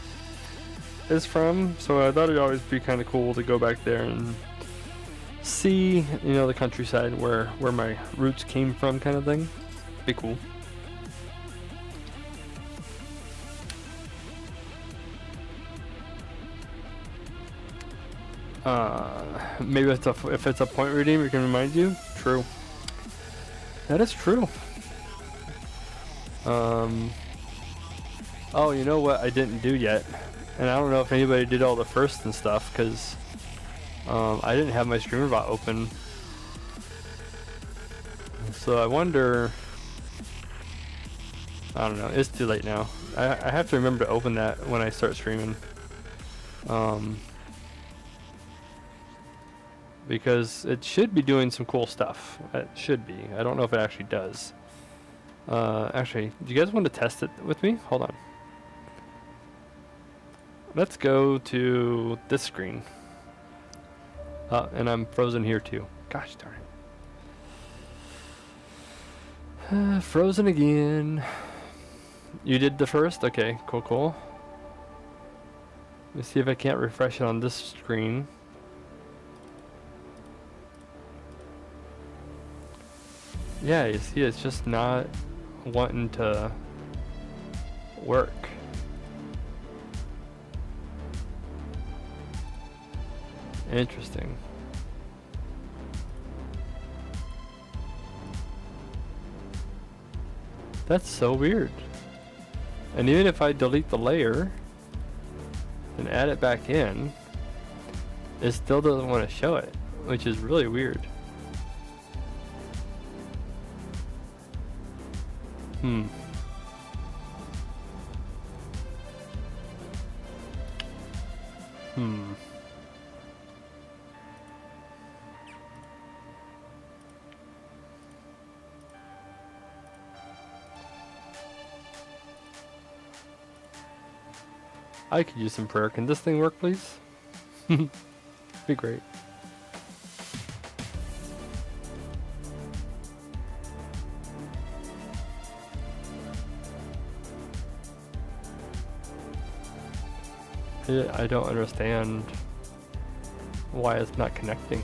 is from, so I thought it'd always be kind of cool to go back there and see, you know, the countryside where my roots came from, kind of thing. Be cool. Maybe if it's a point redeem, it can remind you. True. That is true. Oh, you know what I didn't do yet, and I don't know if anybody did all the firsts and stuff, because I didn't have my streamer bot open. So I wonder. I don't know. It's too late now. I have to remember to open that when I start streaming. Because it should be doing some cool stuff. It should be. I don't know if it actually does. Actually, do you guys want to test it with me? Hold on. Let's go to this screen. And I'm frozen here too. Gosh darn it. Frozen again. You did the first? Okay, cool, cool. Let me see if I can't refresh it on this screen. Yeah, you see, it's just not wanting to work. Interesting. That's so weird. And even if I delete the layer and add it back in, it still doesn't want to show it, which is really weird. I could use some prayer. Can this thing work, please? Be great. I don't understand why it's not connecting.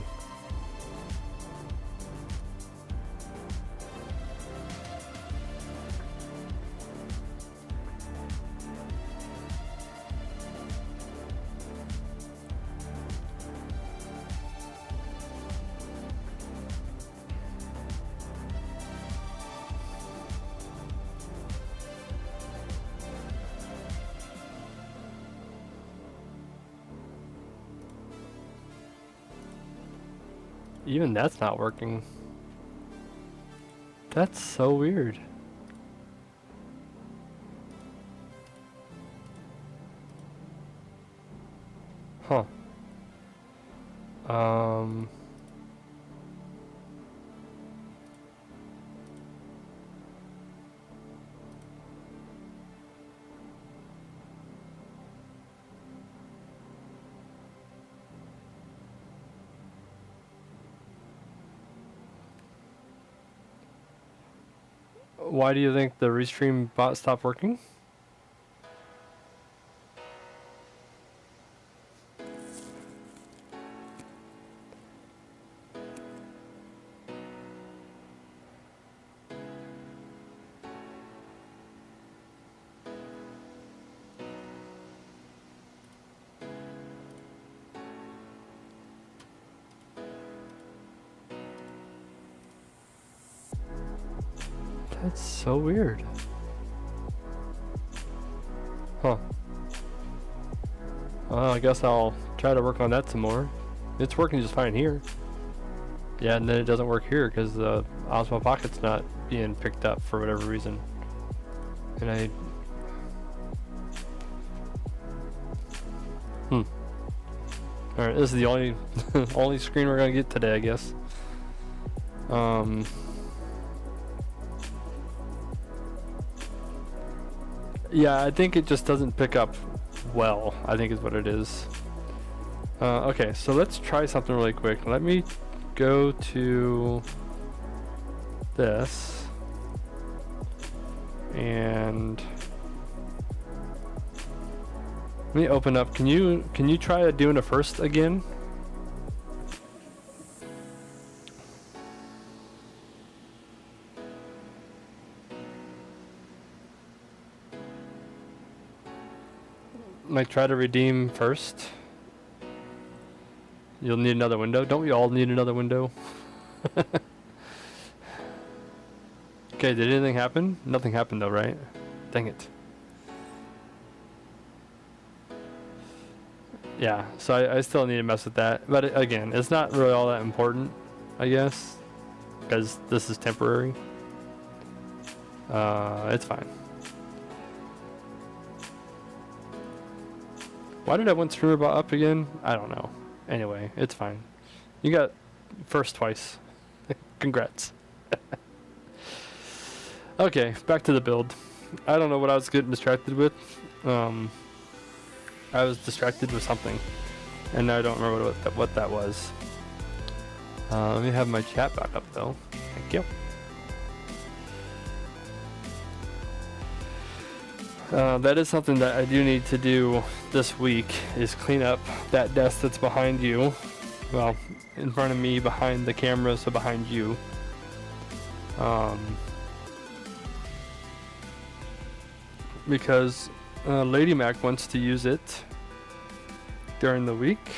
Even that's not working. That's so weird. Huh. Why do you think the restream bot stopped working? That's so weird. Huh. I guess I'll try to work on that some more. It's working just fine here. Yeah, and then it doesn't work here because the Osmo Pocket's not being picked up for whatever reason. And I... Alright, this is the only only screen we're gonna get today, I guess. Yeah, I think it just doesn't pick up well, I think is what it is. Okay, so let's try something really quick. Let me go to this and let me open up. Can you try doing a first again? Like try to redeem first. You'll need another window. Don't we all need another window? Okay, did anything happen? Nothing happened though, right? Dang it. Yeah, so I still need to mess with that. But again, it's not really all that important, I guess. Because this is temporary. It's fine. Why did I want streamer bot up again? I don't know. Anyway, it's fine. You got first twice. Congrats. Okay, back to the build. I don't know what I was getting distracted with. I was distracted with something, and I don't remember what that was. Let me have my chat back up though. Thank you. That is something that I do need to do this week, is clean up that desk that's behind you. Well, in front of me, behind the camera, so behind you. Because Lady Mac wants to use it during the week,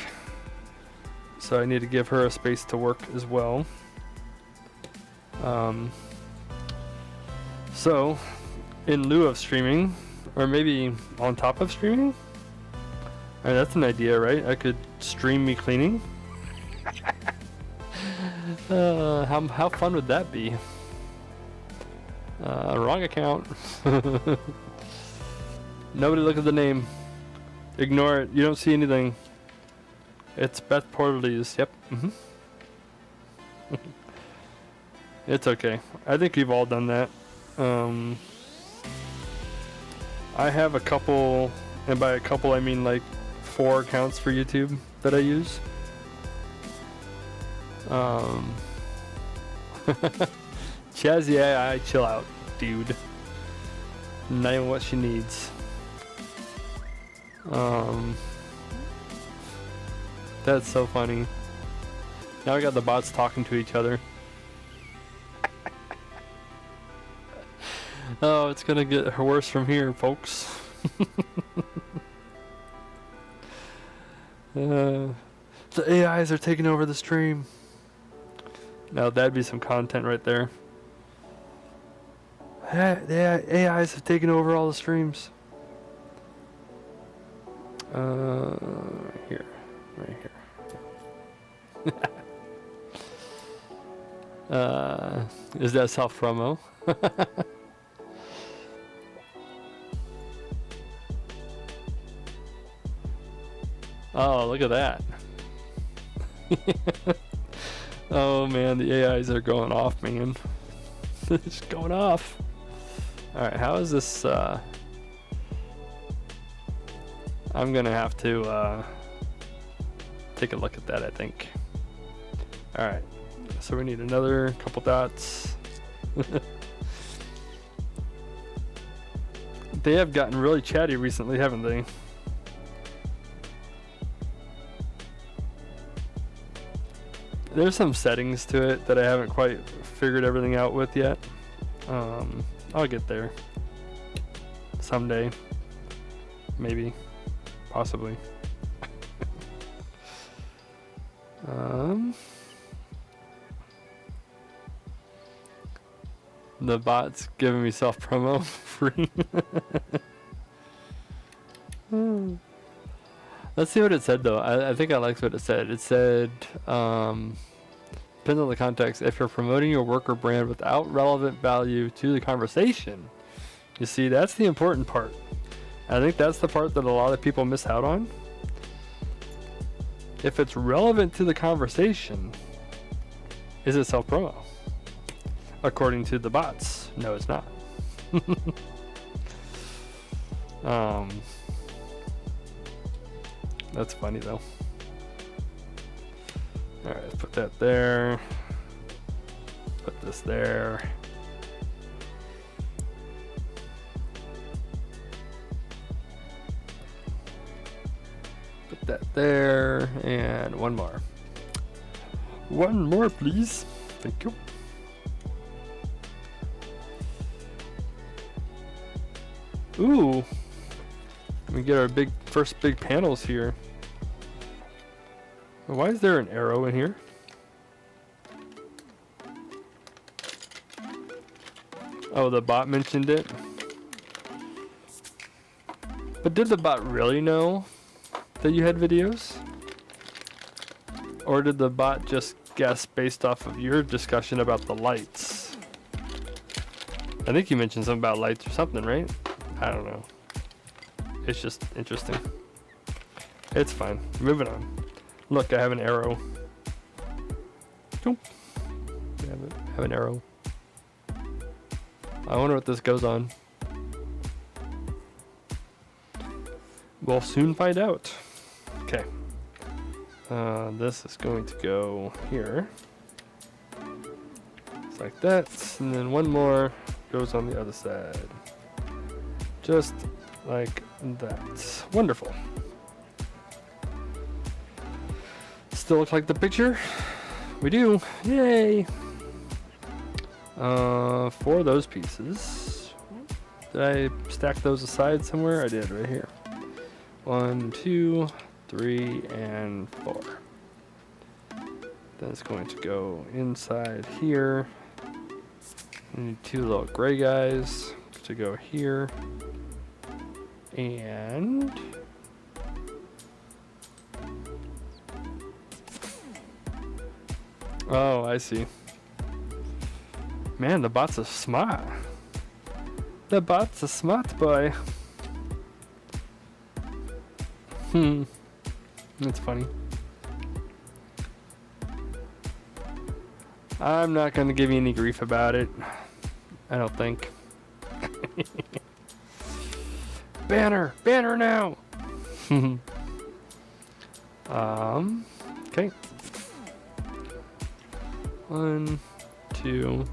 so I need to give her a space to work as well. So, in lieu of streaming, or maybe on top of streaming? Alright, that's an idea, right? I could stream me cleaning. How fun would that be? Wrong account. Nobody look at the name. Ignore it. You don't see anything. It's Beth Portalees. Yep. It's okay. I think we've all done that. I have a couple, and by a couple I mean like 4 accounts for YouTube that I use. Chazzy AI, chill out, dude. Not even what she needs. That's so funny. Now we got the bots talking to each other. Oh, it's gonna get worse from here, folks. The AIs are taking over the stream. Now that'd be some content right there. The AIs have taken over all the streams. Here, right here. Is that self promo? Oh, look at that. Oh man, the AIs are going off, man. It's going off. Alright, how is this? I'm gonna have to take a look at that, I think. Alright, so we need another couple dots. They have gotten really chatty recently, haven't they? There's some settings to it that I haven't quite figured everything out with yet. I'll get there someday, maybe, possibly. The bot's giving me self promo free. Let's see what it said though. I think I liked what it said. It said, depends on the context, if you're promoting your work or brand without relevant value to the conversation. You see, that's the important part. I think that's the part that a lot of people miss out on. If it's relevant to the conversation, is it self-promo? According to the bots, no, it's not. That's funny though. Alright, let's put that there. Put this there. Put that there. And one more. One more, please. Thank you. Ooh. We get our first big panels here. Why is there an arrow in here? Oh, the bot mentioned it. But did the bot really know that you had videos? Or did the bot just guess based off of your discussion about the lights? I think you mentioned something about lights or something, right? I don't know. It's just interesting. It's fine. Moving on. Look, I have an arrow. Nope. I have an arrow. I wonder what this goes on. We'll soon find out. Okay. This is going to go here. It's like that. And then one more goes on the other side. Just like that. Wonderful. Still look like the picture? We do. Yay! For those pieces, did I stack those aside somewhere? I did, right here. 1, 2, 3, and 4. Then it's going to go inside here. We need 2 little gray guys to go here. And oh, I see. Man, the bot's a smart. The bot's a smart boy. That's funny. I'm not going to give you any grief about it. I don't think. Banner! Banner now! Okay. 1, 2.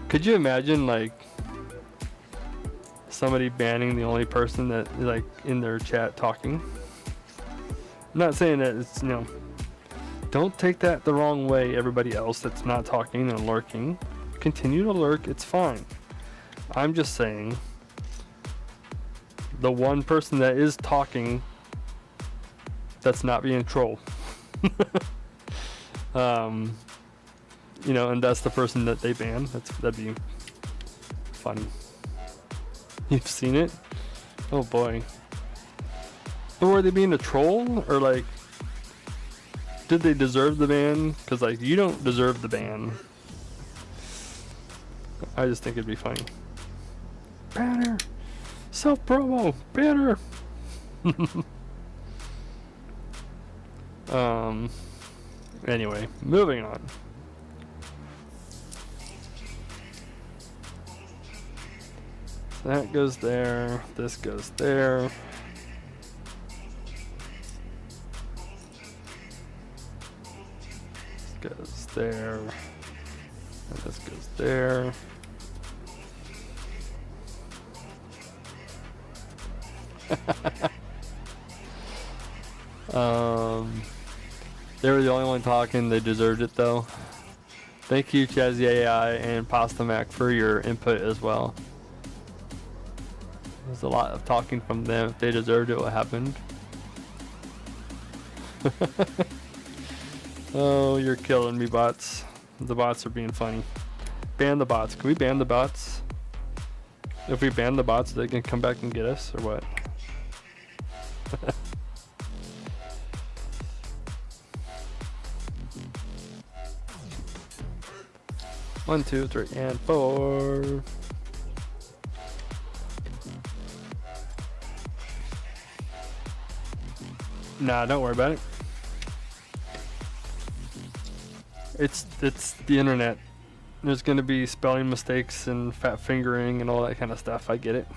Could you imagine, like, somebody banning the only person that, like, in their chat talking? I'm not saying that it's, you know, don't take that the wrong way, everybody else that's not talking and lurking. Continue to lurk, it's fine. I'm just saying, the one person that is talking that's not being trolled. You know, and that's the person that they ban. That'd be funny. You've seen it? Oh boy. But were they being a troll? Or like, did they deserve the ban? Because like, you don't deserve the ban. I just think it'd be funny. Banner! Self-promo! Banner! Anyway, moving on. So that goes there, this goes there. This goes there, and this goes there. They were the only one talking. They deserved it though. Thank you, Chazzy AI and Pasta Mac, for your input as well. There's a lot of talking from them. If they deserved it, what happened? Oh, you're killing me, bots. The bots are being funny. Ban the bots. Can we ban the bots? If we ban the bots, they can come back and get us, or what? 1, 2, 3, and 4. Nah, don't worry about it. It's the internet. There's gonna be spelling mistakes and fat fingering and all that kind of stuff. I get it.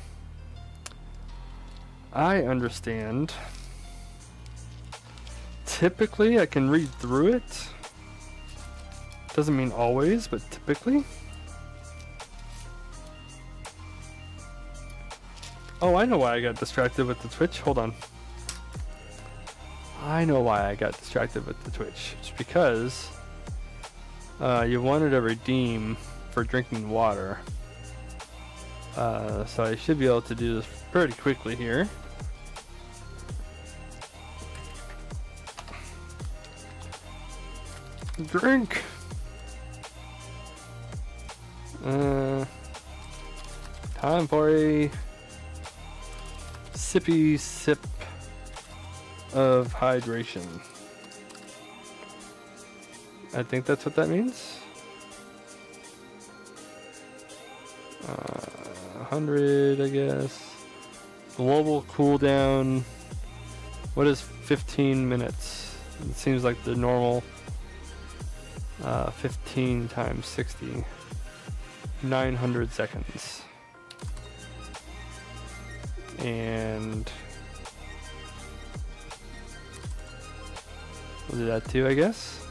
I understand. Typically, I can read through it. Doesn't mean always, but typically. Oh, I know why I got distracted with the Twitch. Hold on. I know why I got distracted with the Twitch. It's because you wanted to redeem for drinking water. So I should be able to do this pretty quickly here. Drink! Time for a sippy sip of hydration. I think that's what that means. 100, I guess. Global cooldown. What is 15 minutes? It seems like the normal 15 times 60. 900 seconds. And we'll do that too, I guess.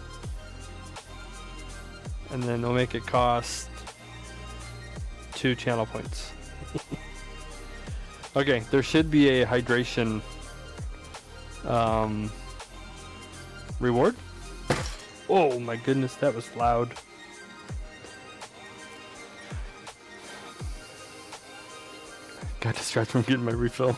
And then we'll make it cost 2 channel points. Okay, there should be a hydration reward. Oh my goodness, that was loud. Got distracted from getting my refill.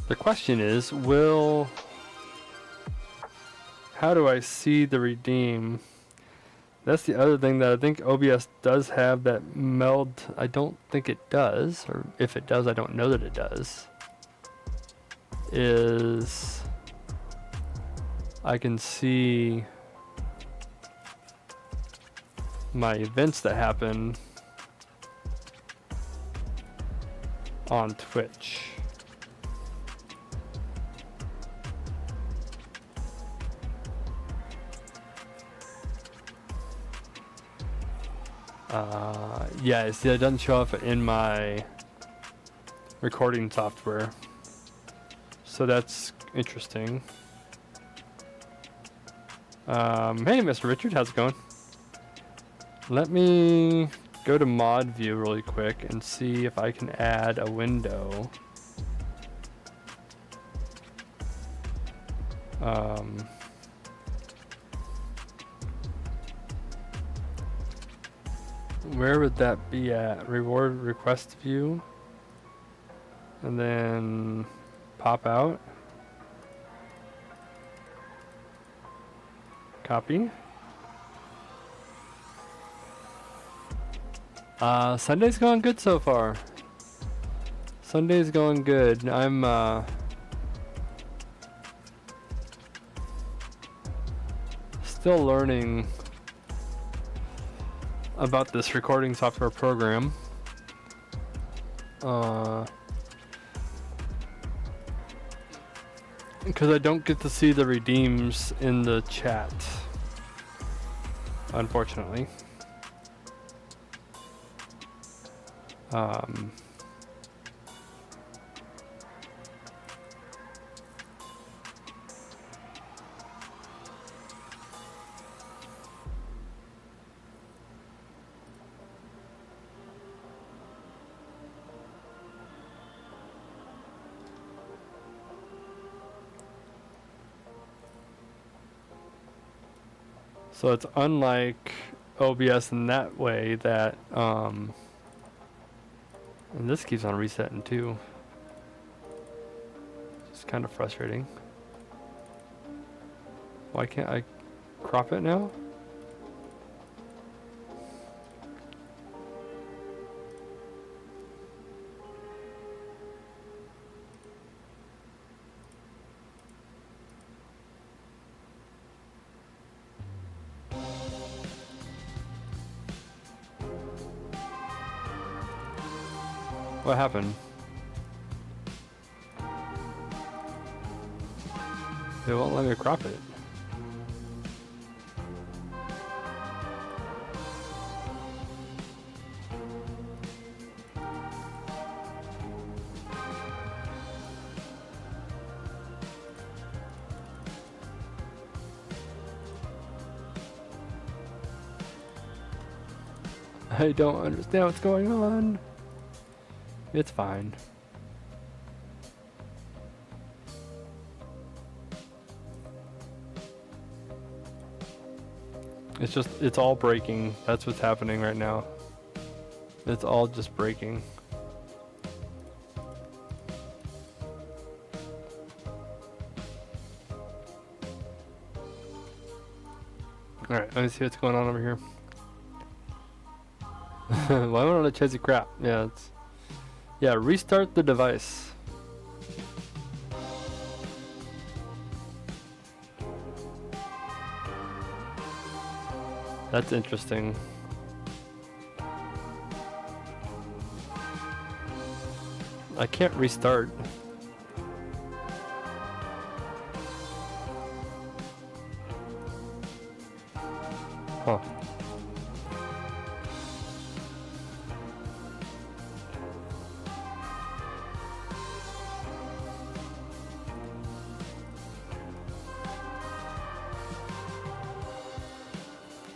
The question is, how do I see the redeem? That's the other thing that I think OBS does have, that meld. I don't think it does, or if it does, I don't know that it does. Is I can see my events that happen on Twitch. Yeah, see, it doesn't show up in my recording software, so that's interesting. Hey, Mr. Richard, how's it going? Let me go to mod view really quick and see if I can add a window. Where would that be at? Reward request view, and then pop out. Copy. Sunday's going good so far. Sunday's going good. I'm Still learning about this recording software program. Because I don't get to see the redeems in the chat, unfortunately. So it's unlike OBS in that way that, and this keeps on resetting too. It's kind of frustrating. Why can't I crop it now? What happened? They won't let me crop it. I don't understand what's going on. It's fine. It's just, it's all breaking. That's what's happening right now. It's all just breaking. Alright, let me see what's going on over here. Why won't I chase crap? Yeah, it's... Yeah, restart the device. That's interesting. I can't restart. Huh.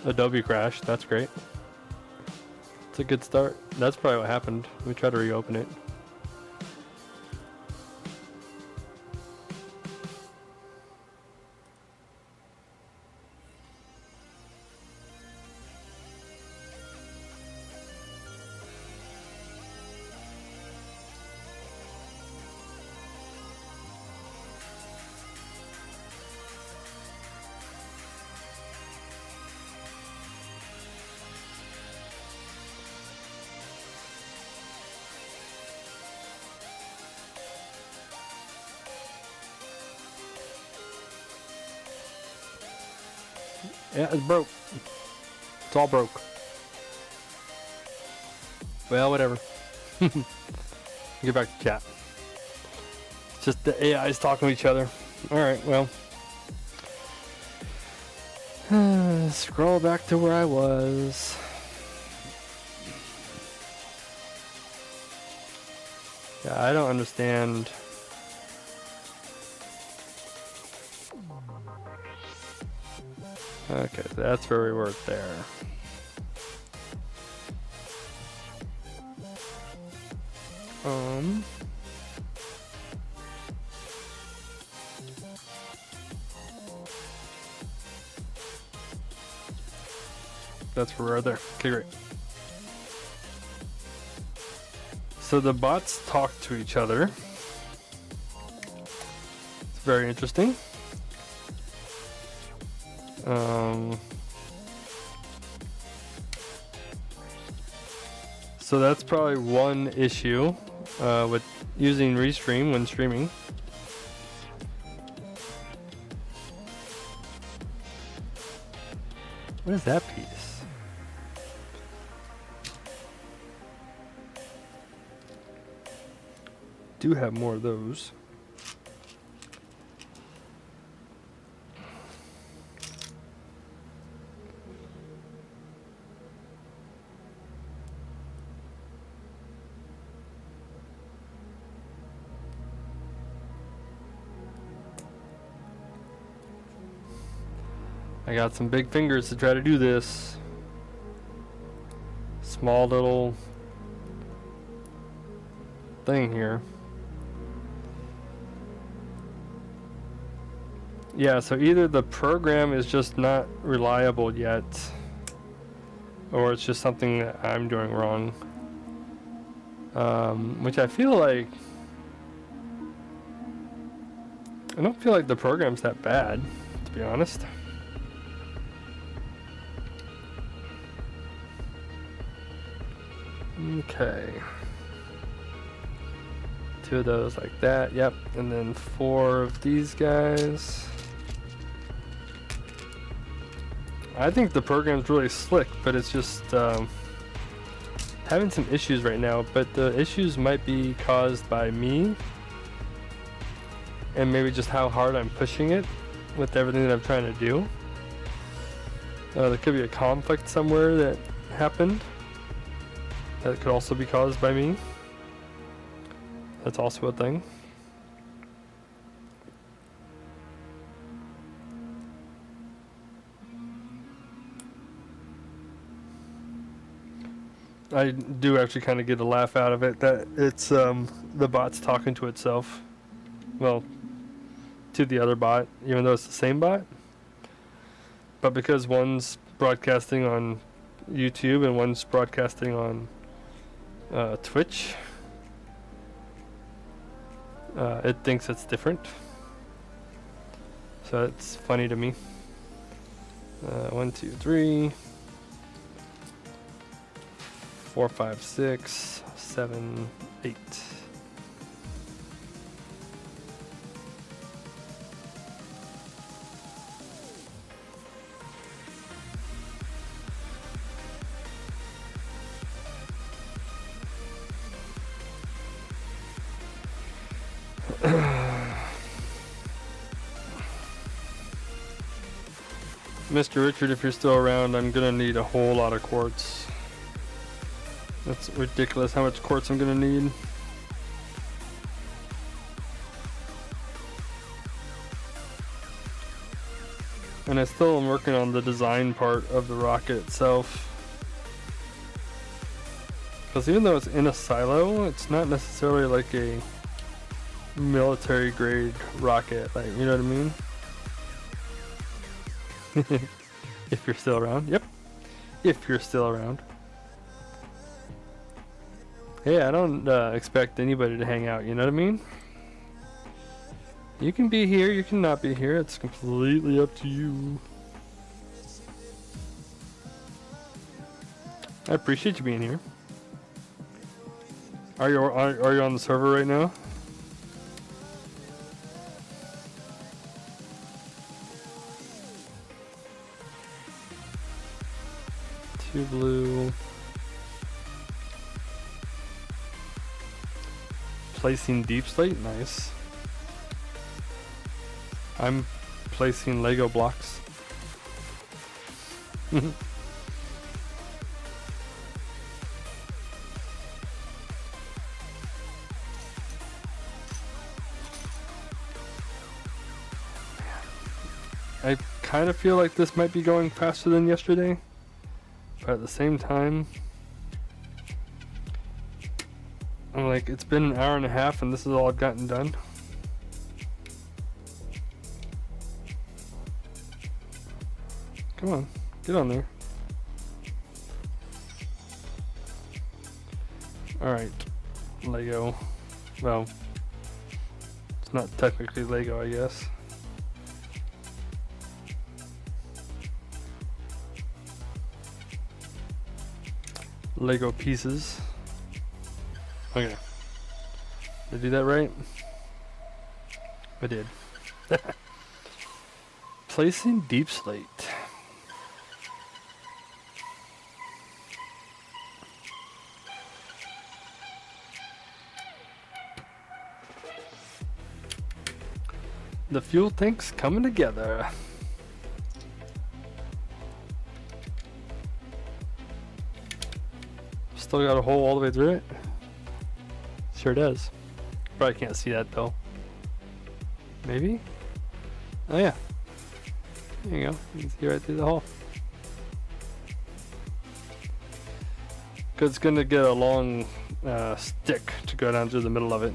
Adobe crashed. That's great. It's a good start. That's probably what happened. Let me try to reopen it. Yeah, it's broke. It's all broke. Well, whatever. Get back to chat. It's just the AIs talking to each other. Alright, well. Scroll back to where I was. Yeah, I don't understand. Okay, so that's where we were there. That's where we're there. Okay, great. So the bots talk to each other. It's very interesting. So that's probably one issue with using Restream when streaming. What is that piece? Do have more of those. I got some big fingers to try to do this. Small little thing here. Yeah, so either the program is just not reliable yet, or it's just something that I'm doing wrong. Which I feel like... I don't feel like the program's that bad, to be honest. Okay. 2 of those like that, yep. And then 4 of these guys. I think the program's really slick, but it's just having some issues right now. But the issues might be caused by me, and maybe just how hard I'm pushing it with everything that I'm trying to do. There could be a conflict somewhere that happened. That could also be caused by me. That's also a thing. I do actually kind of get a laugh out of it that it's the bot's talking to itself. Well, to the other bot, even though it's the same bot. But because one's broadcasting on YouTube and one's broadcasting on Twitch, it thinks it's different. So it's funny to me. 1, 2, 3, 4, 5, 6, 7, 8. Mr. Richard, if you're still around, I'm gonna need a whole lot of quartz. That's ridiculous how much quartz I'm gonna need. And I still am working on the design part of the rocket itself. Because even though it's in a silo, it's not necessarily like a military grade rocket, like, you know what I mean? If you're still around. Yep. If you're still around. Hey, I don't expect anybody to hang out, you know what I mean? You can be here, you can not be here. It's completely up to you. I appreciate you being here. Are you on the server right now? Blue. Placing deep slate, nice. I'm placing Lego blocks. I kind of feel like this might be going faster than yesterday. But at the same time, I'm like, it's been an hour and a half and this is all I've gotten done. Come on, get on there. Alright, Lego. Well, it's not technically Lego, I guess. Lego pieces. Okay. Did I do that right? I did. Placing deep slate. The fuel tank's coming together. Still got a hole all the way through it? Sure does. Probably can't see that though. Maybe? Oh yeah. There you go. You can see right through the hole. Cause it's gonna get a long stick to go down through the middle of it.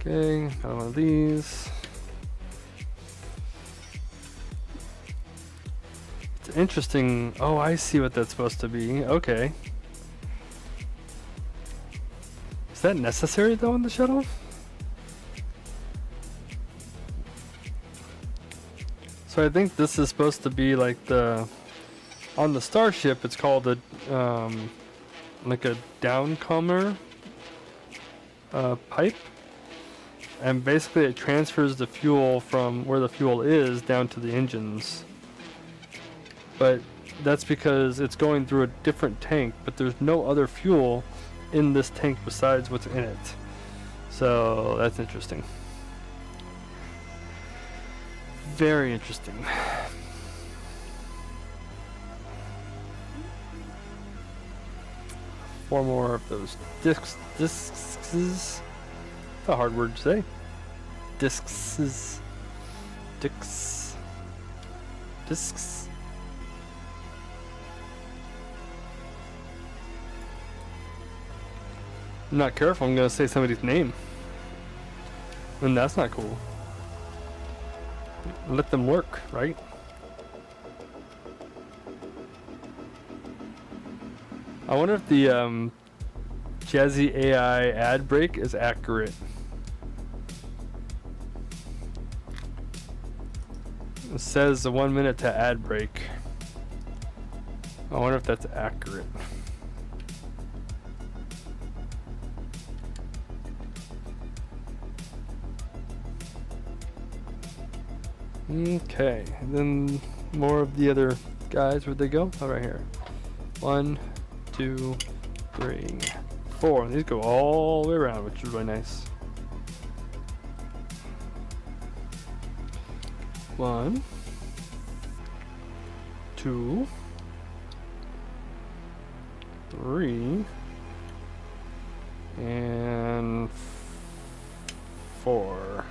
Okay, got one of these. It's interesting. Oh, I see what that's supposed to be. Okay. Is that necessary though in the shuttle? So I think this is supposed to be like the, on the starship it's called a, like a downcomer pipe. And basically it transfers the fuel from where the fuel is down to the engines. But that's because it's going through a different tank, but there's no other fuel in this tank besides what's in it. So that's interesting. Very interesting. Four more of those discs. It's a hard word to say. Discs. I'm not careful, I'm gonna say somebody's name. And that's not cool. Let them work, right? I wonder if the Jazzy AI ad break is accurate. It says 1 minute to ad break. I wonder if that's accurate. Okay, and then more of the other guys, where'd they go? Oh, right here. 1, 2, 3, 4. These go all the way around, which is really nice. 1, 2, 3, and 4.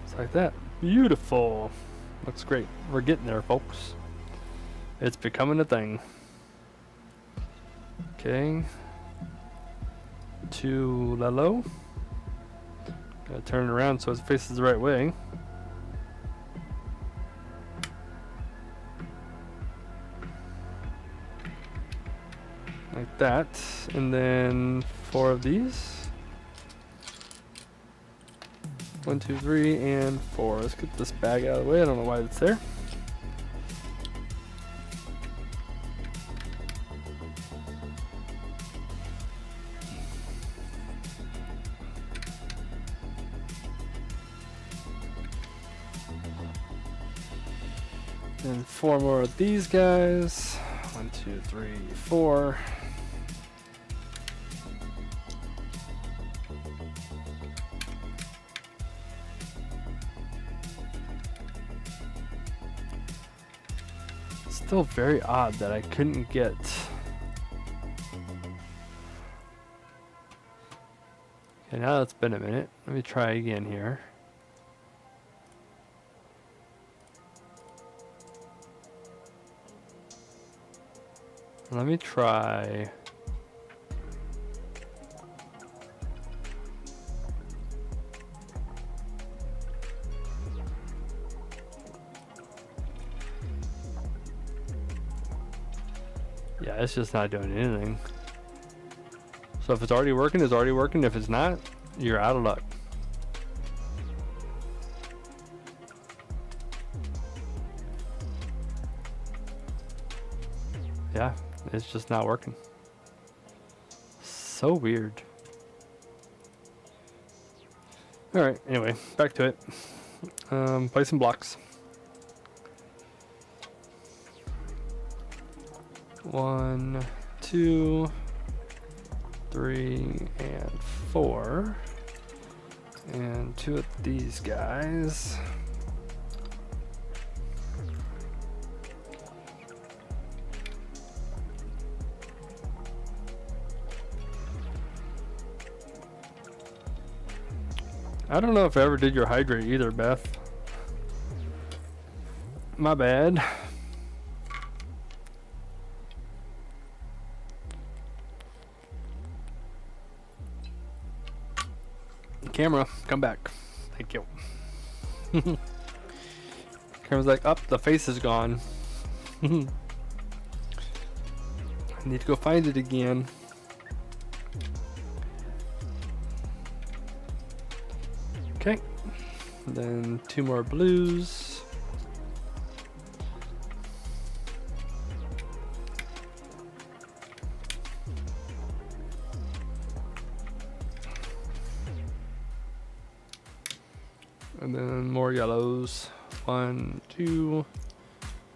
It's like that. Beautiful. Looks great. We're getting there, folks. It's becoming a thing. Okay. To Lelo. Gotta turn it around so it faces the right way. Like that. And then 4 of these. 1, 2, 3, and 4. Let's get this bag out of the way. I don't know why it's there. And 4 more of these guys. 1, 2, 3, 4. Still very odd that I couldn't get. Okay, now it's been a minute. Let me try again here. Let me try. Yeah, it's just not doing anything. So if it's already working, it's already working. If it's not, you're out of luck. Yeah, it's just not working. So weird. Alright, anyway, back to it. Play some blocks. 1, 2, 3, and 4 and 2 of these guys. I don't know if I ever did your hydrate either, Beth. My bad. Camera, come back. Thank you. Camera's like, up, the face is gone. I need to go find it again. Okay. Then 2 more blues. And then more yellows. 1, 2,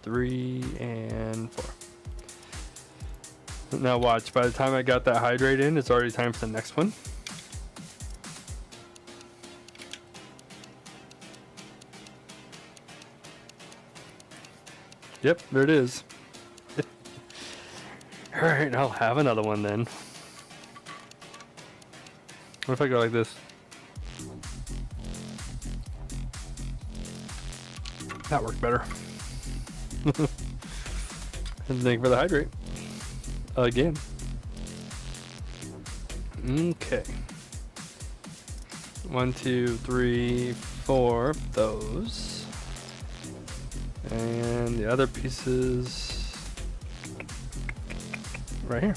3, and 4. Now watch, by the time I got that hydrate in, it's already time for the next one. Yep, there it is. Alright, I'll have another one then. What if I go like this? That worked better. And thank you for the hydrate. Again. Okay. 1, 2, 3, 4 of those. And the other pieces right here.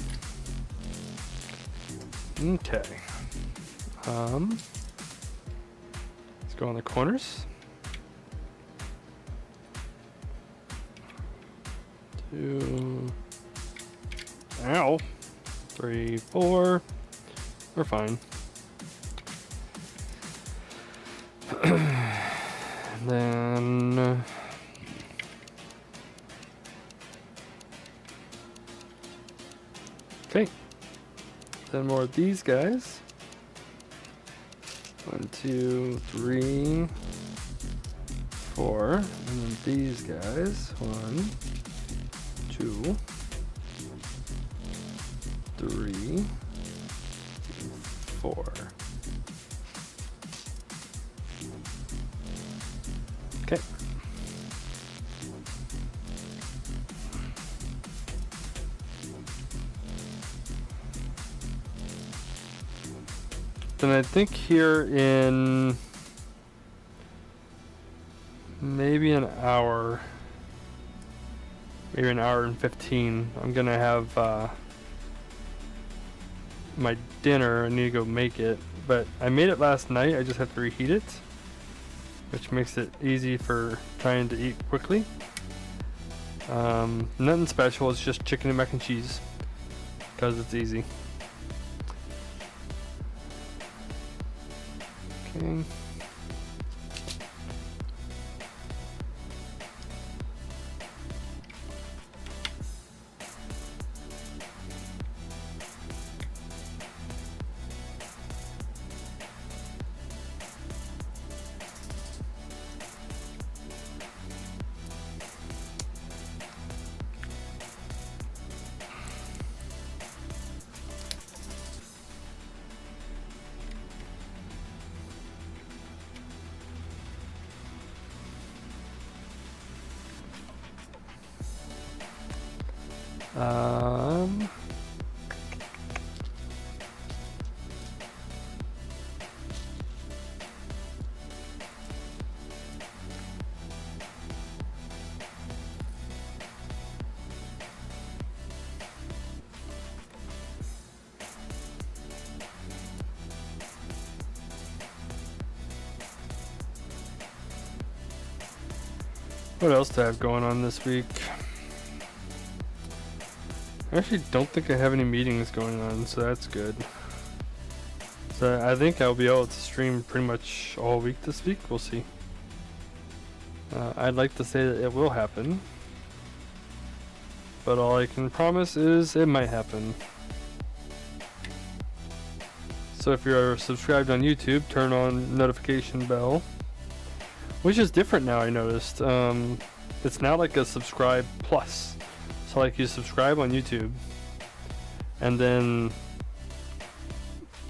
Okay. Let's go on the corners. 2. Ow. 3, 4. We're fine. And then okay. Then more of these guys. 1, 2, 3, 4. And then these guys. 1, 2, 3, 4. Okay. Then I think here in maybe an hour, maybe an hour and 15, I'm gonna have my dinner. I need to go make it, but I made it last night. I just have to reheat it, which makes it easy for trying to eat quickly. Nothing special, it's just chicken and mac and cheese because it's easy. Okay. What else do I have going on this week? I actually don't think I have any meetings going on, so that's good. So I think I'll be able to stream pretty much all week this week. We'll see. I'd like to say that it will happen, but all I can promise is it might happen. So if you're subscribed on YouTube, turn on notification bell, which is different now. I noticed it's now like a subscribe plus. So like you subscribe on YouTube, and then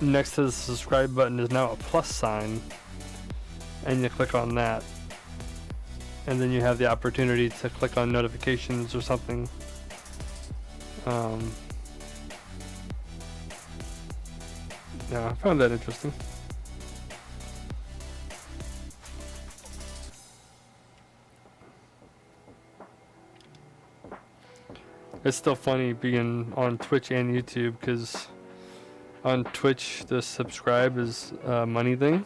next to the subscribe button is now a plus sign, and you click on that, and then you have the opportunity to click on notifications or something. Yeah, I found that interesting. It's still funny being on Twitch and YouTube, because on Twitch the subscribe is a money thing.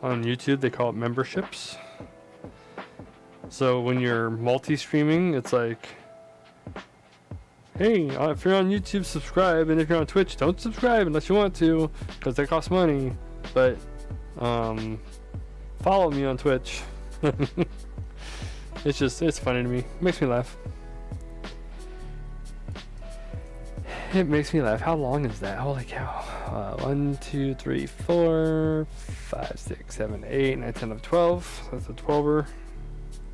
On YouTube they call it memberships. So when you're multi-streaming, it's like, hey, if you're on YouTube, subscribe, and if you're on Twitch, don't subscribe unless you want to, because they cost money. But follow me on Twitch. It's funny to me. It makes me laugh. It makes me laugh. How long is that? Holy cow. 1, 2, 3, 4, 5, 6, 7, 8, 9, 10, 11, 12. So that's a 12er.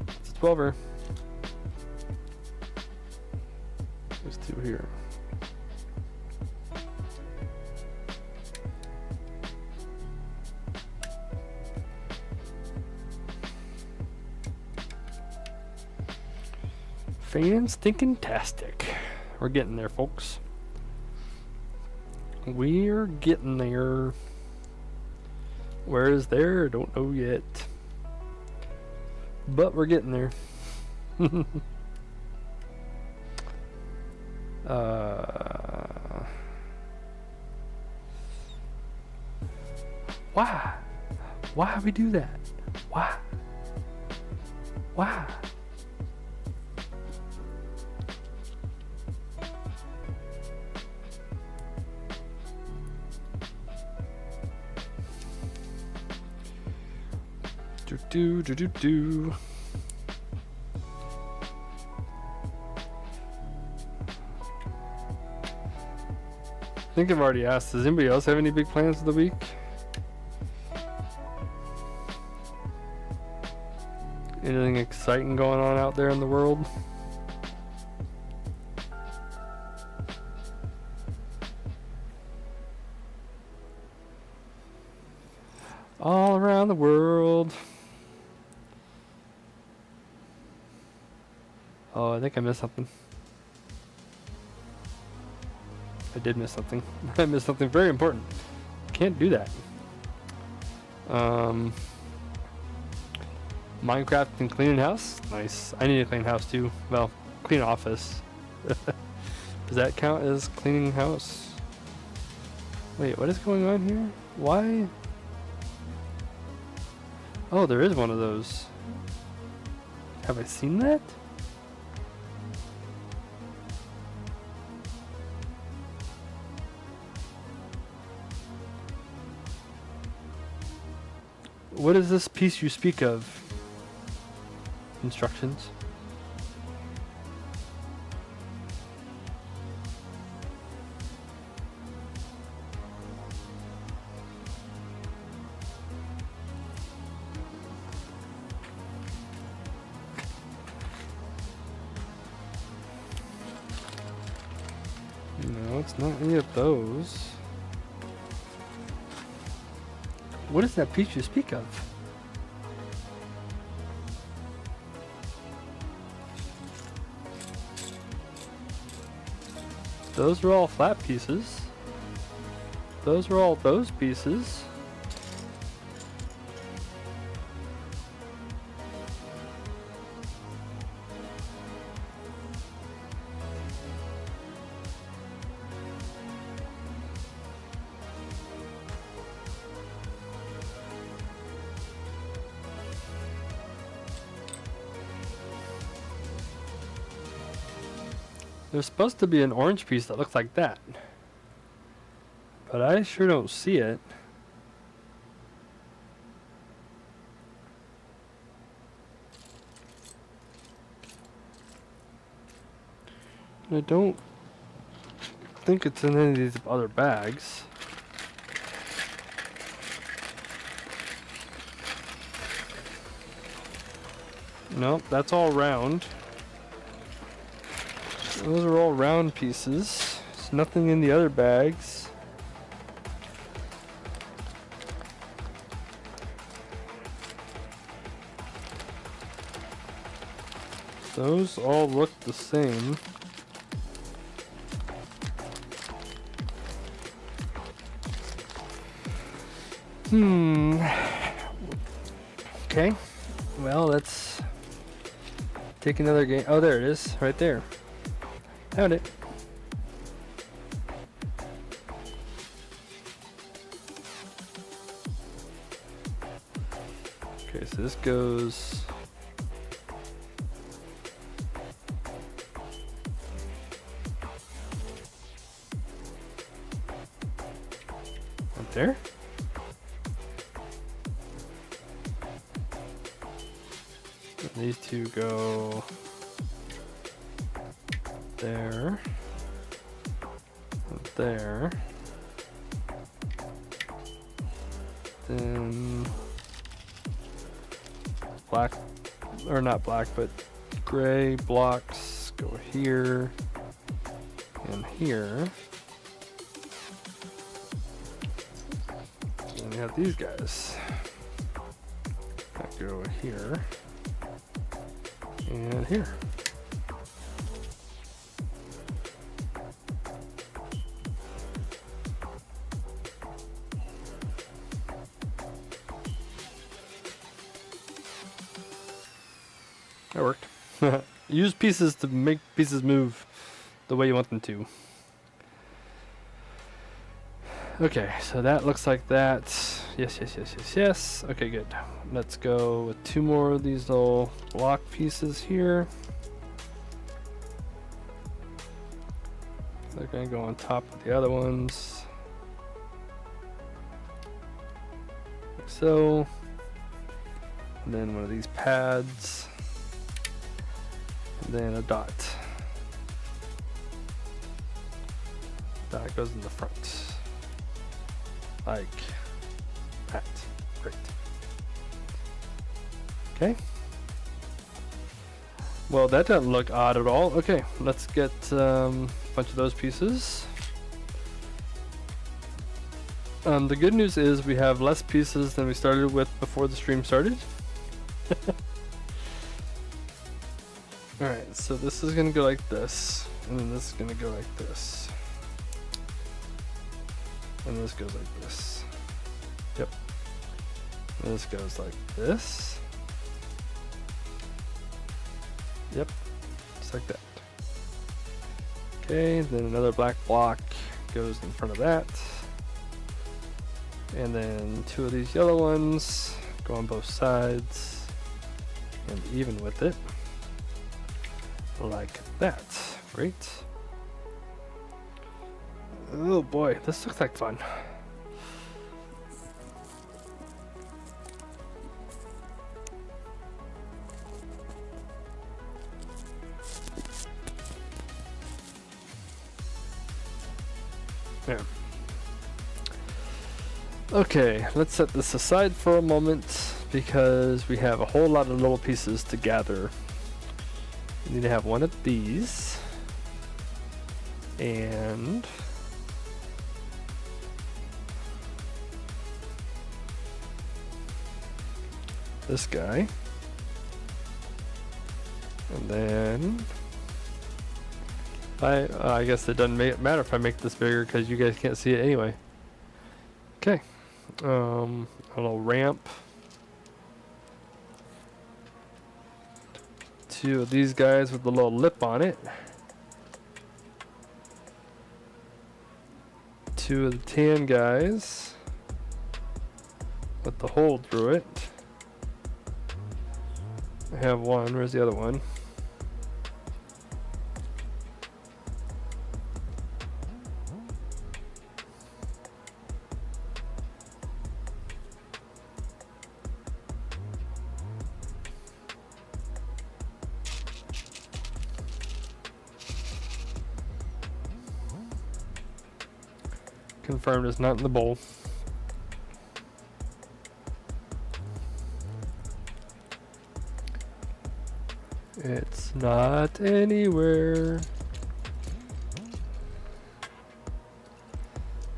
That's a 12er. There's 2 here. Fan-stinkin-tastic. We're getting there, folks. We're getting there. Where is there? Don't know yet. But we're getting there. Why? Why we do that? Why? Why? Do. I think I've already asked. Does anybody else have any big plans for the week? Anything exciting going on out there in the world? All around the world. Oh, I think I missed something. I did miss something. I missed something very important. Can't do that. Minecraft and cleaning house? Nice. I need to clean house too. Well, clean office. Does that count as cleaning house? Wait, what is going on here? Why? Oh, there is one of those. Have I seen that? What is this piece you speak of? Instructions. No, it's not any of those. What is that piece you speak of? Those are all flat pieces. Those are all those pieces. There's supposed to be an orange piece that looks like that, but I sure don't see it. I don't think it's in any of these other bags. Nope, that's all round. Those are all round pieces. There's nothing in the other bags. Those all look the same. Okay. Well, let's take another game. Oh, there it is. Right there. Found it. Okay, so this goes... right there. And these two go there, and there, then black, or not black, but gray blocks go here and here. And we have these guys that go here and here. That worked. Use pieces to make pieces move the way you want them to. Okay, so that looks like that. Yes, yes, yes, yes, yes. Okay, good. Let's go with two more of these little block pieces here. They're gonna go on top of the other ones. Like so. And then one of these pads. And then a dot. That goes in the front. Like that. Great. Okay. Well, that doesn't look odd at all. Okay, let's get a bunch of those pieces. The good news is we have less pieces than we started with before the stream started. Alright, so this is gonna go like this, and then this is gonna go like this. And this goes like this. Yep. And this goes like this. Yep. Just like that. Okay, then another black block goes in front of that. And then two of these yellow ones go on both sides. And even with it. Like that. Great. Oh boy, this looks like fun. Yeah. Okay, let's set this aside for a moment because we have a whole lot of little pieces to gather. We need to have one of these. And this guy, and then I guess it doesn't matter if I make this bigger because you guys can't see it anyway. Okay, a little ramp, two of these guys with the little lip on it, two of the tan guys with the hole through it. I have one. Where's the other one? Confirmed it's not in the bowl. It's not anywhere.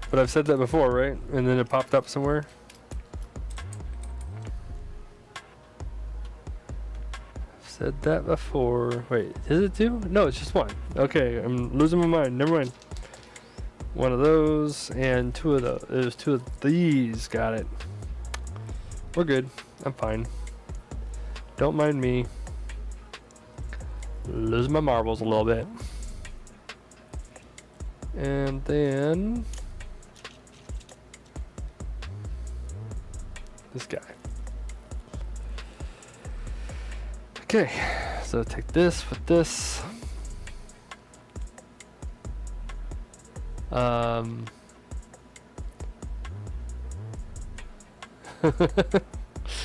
But I've said that before, right? And then it popped up somewhere. Said that before. Wait, is it two? No, it's just one. Okay, I'm losing my mind. Never mind. One of those and two of those. There's two of these. Got it. We're good. I'm fine. Don't mind me. Losing my marbles a little bit. And then this guy. Okay, so take this with this.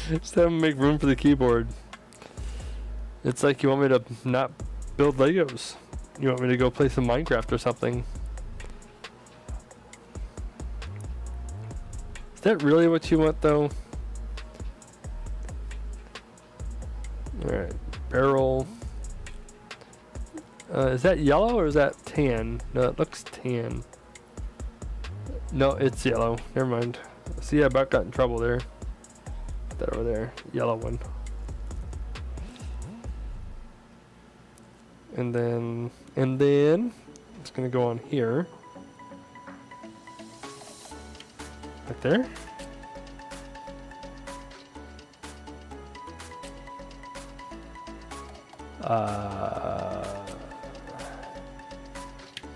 Just have them make room for the keyboard. It's like you want me to not build Legos. You want me to go play some Minecraft or something. Is that really what you want though? Alright, barrel. Is that yellow or is that tan? No, it looks tan. No, it's yellow. Never mind. See, I about got in trouble there. Put that over there. Yellow one. And then it's gonna go on here. Right there.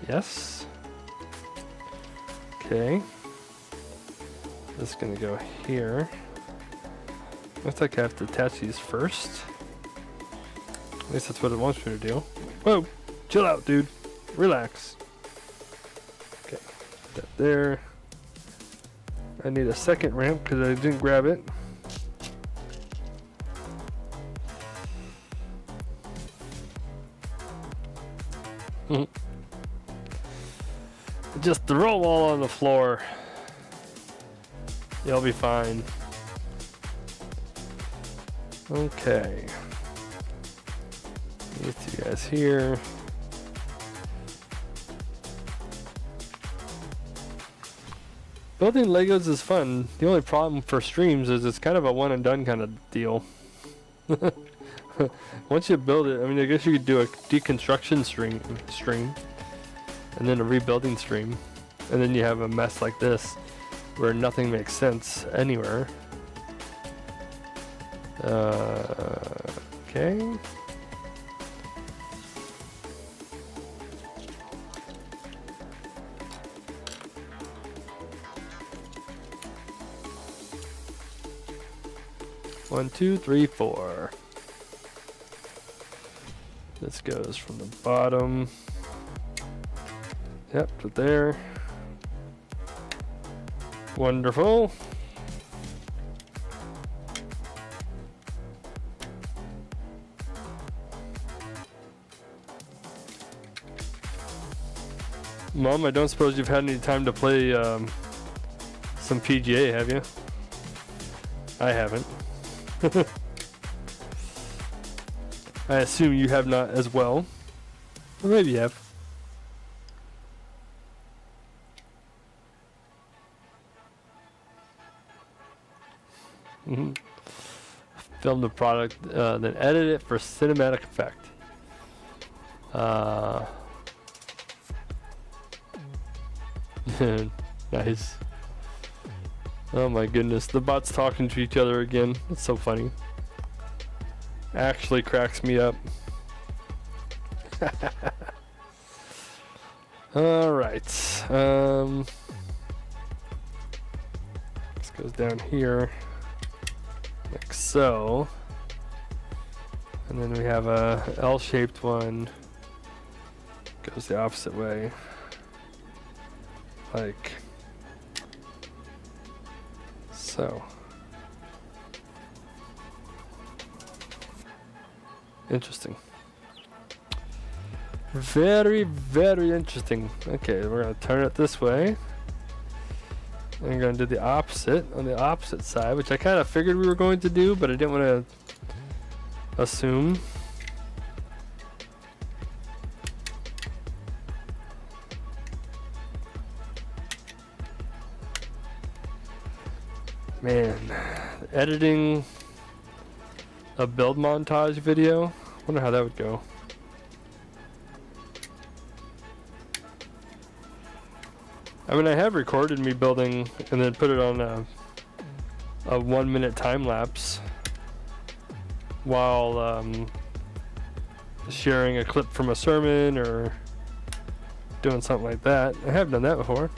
Yes. Okay. This is gonna go here. Looks like I have to attach these first. At least that's what it wants me to do. Whoa! Chill out, dude. Relax. Okay. Put that there. I need a second ramp because I didn't grab it. Just throw them all on the floor. You'll be fine. Okay. These two guys here. Building Legos is fun. The only problem for streams is it's kind of a one and done kind of deal. Once you build it, I mean, I guess you could do a deconstruction stream and then a rebuilding stream, and then you have a mess like this where nothing makes sense anywhere. Okay. One, two, three, four. This goes from the bottom. Yep, to there. Wonderful. Mom, I don't suppose you've had any time to play some PGA, have you? I haven't. I assume you have not as well. Or maybe you have. Film the product, then edit it for cinematic effect. Nice. Oh my goodness, the bot's talking to each other again. It's so funny. Actually cracks me up. Alright. This goes down here. Like so. And then we have a L-shaped one. Goes the opposite way. Like so. Interesting. Very, very interesting. Okay, we're gonna turn it this way. And we're gonna do the opposite on the opposite side, which I kind of figured we were going to do, but I didn't want to assume. Man, editing a build montage video. Wonder how that would go. I mean, I have recorded me building and then put it on a 1 minute time lapse while sharing a clip from a sermon or doing something like that. I have done that before.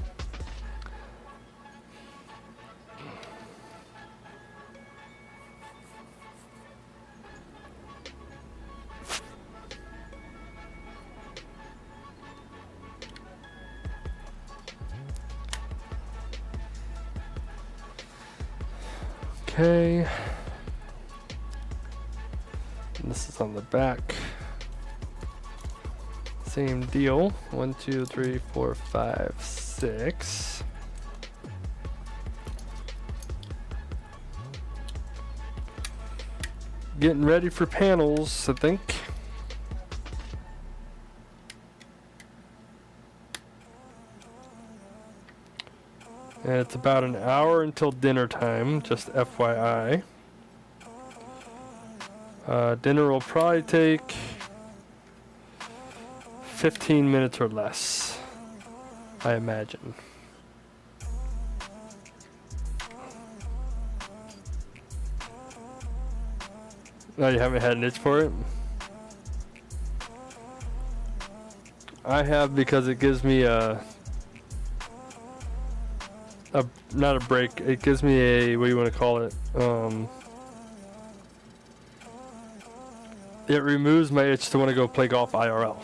Okay. And this is on the back. Same deal. 1, 2, 3, 4, 5, 6. Getting ready for panels, I think. And it's about an hour until dinner time, just FYI. Dinner will probably take 15 minutes or less, I imagine. No, you haven't had an itch for it? I have, because it gives me not a break, it gives me a, what do you want to call it? It removes my itch to want to go play golf IRL.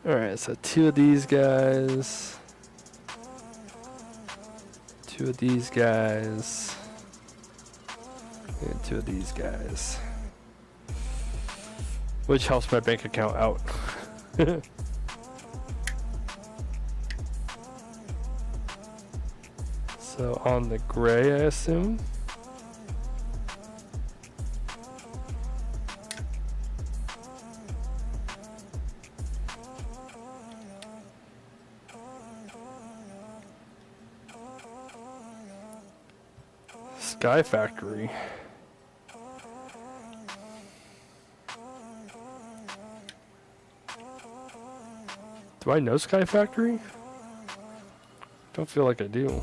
Alright, so 2 of these guys. 2 of these guys. And 2 of these guys. Which helps my bank account out. So on the gray, I assume. Sky Factory. Do I know Sky Factory? Don't feel like I do.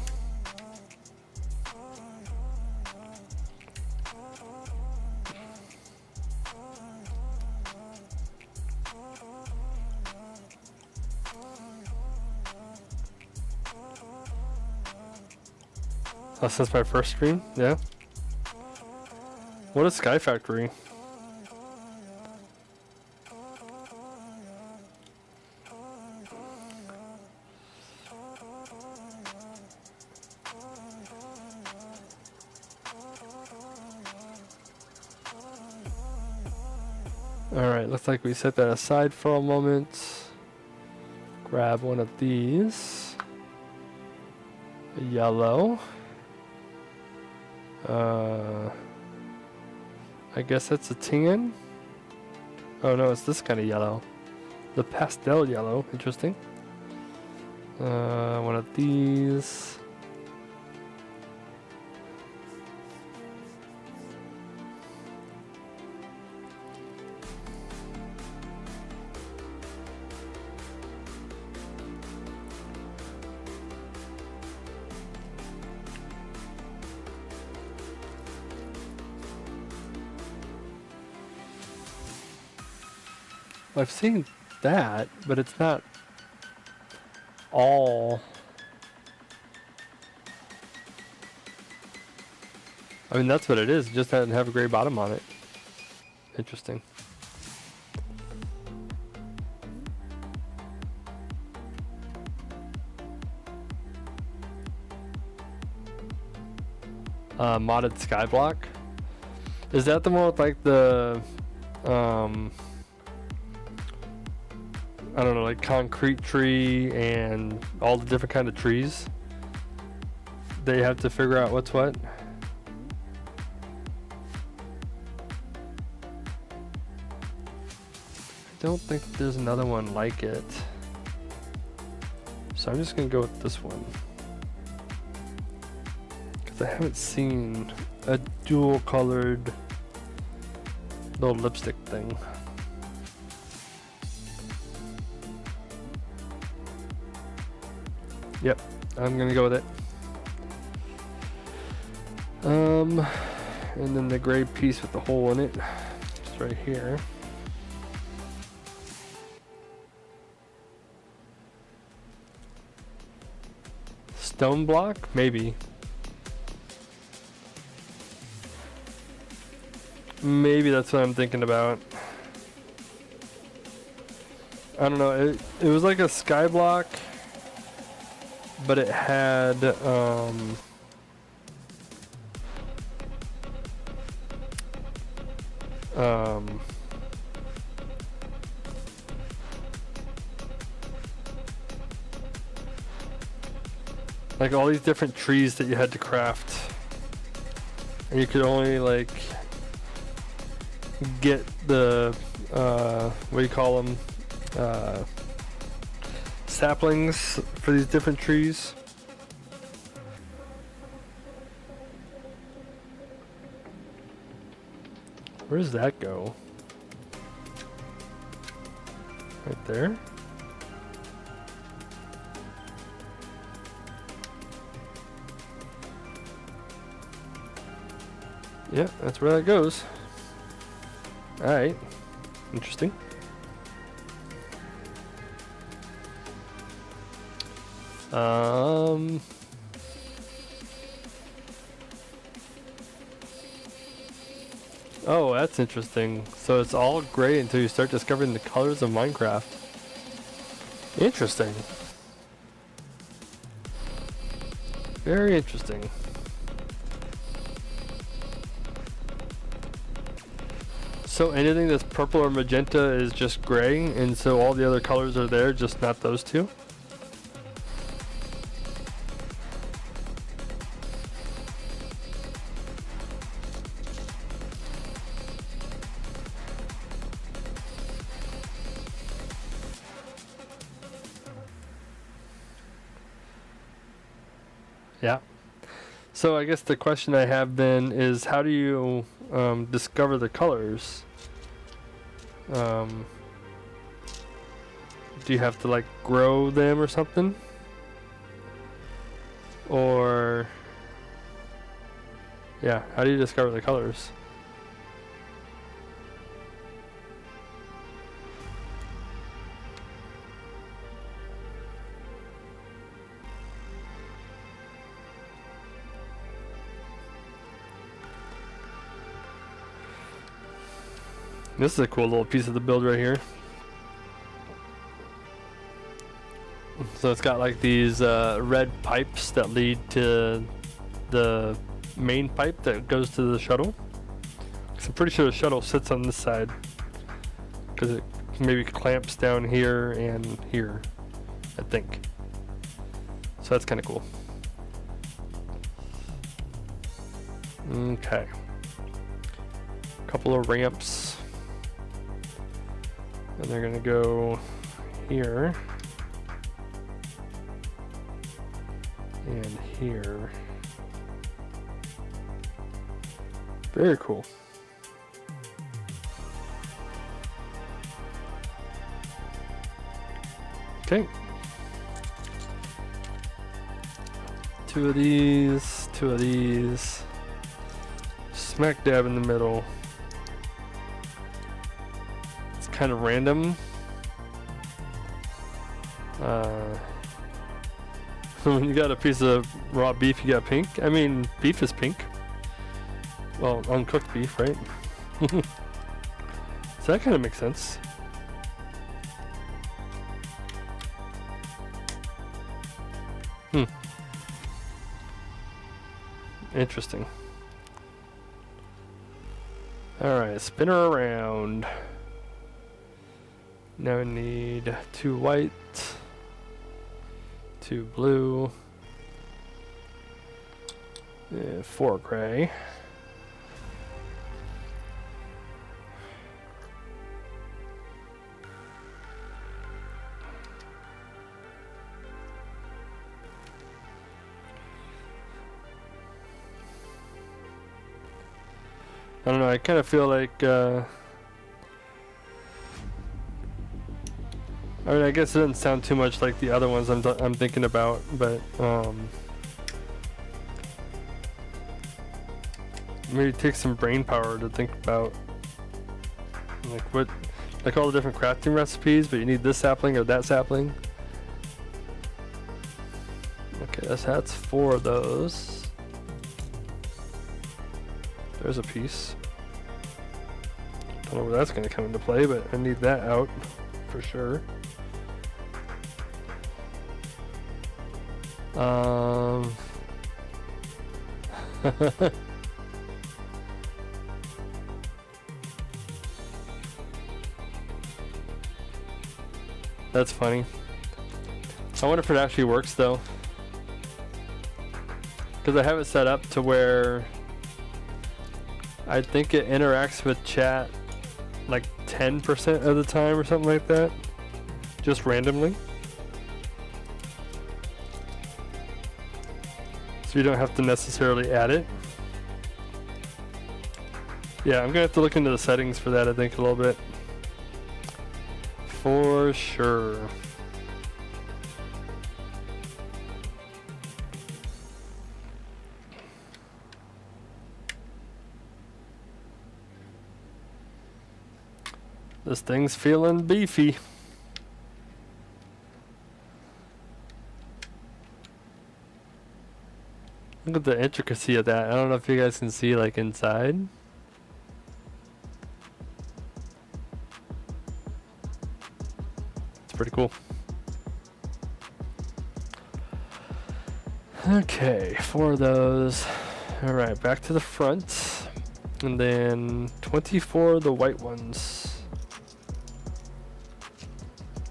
Oh, since my first stream? Yeah. What is Sky Factory? Alright, looks like we set that aside for a moment. Grab one of these. A yellow. I guess that's a tan. Oh no, it's this kind of yellow. The pastel yellow, interesting. One of these. I've seen that, but it's not all. I mean, that's what it is. It just doesn't have a gray bottom on it. Interesting. Modded skyblock. Is that the one with like the I don't know, like concrete tree and all the different kind of trees? They have to figure out what's what. I don't think there's another one like it. So I'm just gonna go with this one. I haven't seen a dual colored little lipstick thing. Yep, I'm gonna go with it. And then the gray piece with the hole in it, just right here. Stone block, maybe. Maybe that's what I'm thinking about. I don't know. It was like a sky block, but it had like all these different trees that you had to craft, and you could only like get the what do you call them, saplings for these different trees. Where does that go? Right there? Yeah, that's where that goes. Alright. Interesting. Oh, that's interesting. So it's all gray until you start discovering the colors of Minecraft. Interesting. Very interesting. So anything that's purple or magenta is just gray, and so all the other colors are there, just not those two? Yeah. So I guess the question I have then is, how do you discover the colors? Do you have to like grow them or something? Or yeah, how do you discover the colors? This is a cool little piece of the build right here. So it's got like these red pipes that lead to the main pipe that goes to the shuttle. So I'm pretty sure the shuttle sits on this side, because it maybe clamps down here and here, I think. So that's kind of cool. Okay. Couple of ramps. And they're gonna go here. And here. Very cool. Okay. Two of these, smack dab in the middle. It's kind of random. When you got a piece of raw beef, you got pink. I mean, beef is pink. Well, uncooked beef, right? So that kind of makes sense. Interesting. Alright, spin her around. Now I need 2 white, 2 blue, 4 gray. I don't know, I kind of feel like, I mean, I guess it doesn't sound too much like the other ones I'm thinking about, but, maybe take some brain power to think about, like what, like all the different crafting recipes, but you need this sapling or that sapling. Okay, that's 4 of those. There's a piece. Don't know where that's going to come into play, but I need that out for sure. That's funny. I wonder if it actually works though. Because I have it set up to where I think it interacts with chat like 10% of the time or something like that. Just randomly. So you don't have to necessarily add it. Yeah, I'm gonna have to look into the settings for that, I think, a little bit. For sure. This thing's feeling beefy. Look at the intricacy of that. I don't know if you guys can see like inside. It's pretty cool. Okay, 4 of those. All right, back to the front. And then 24 of the white ones.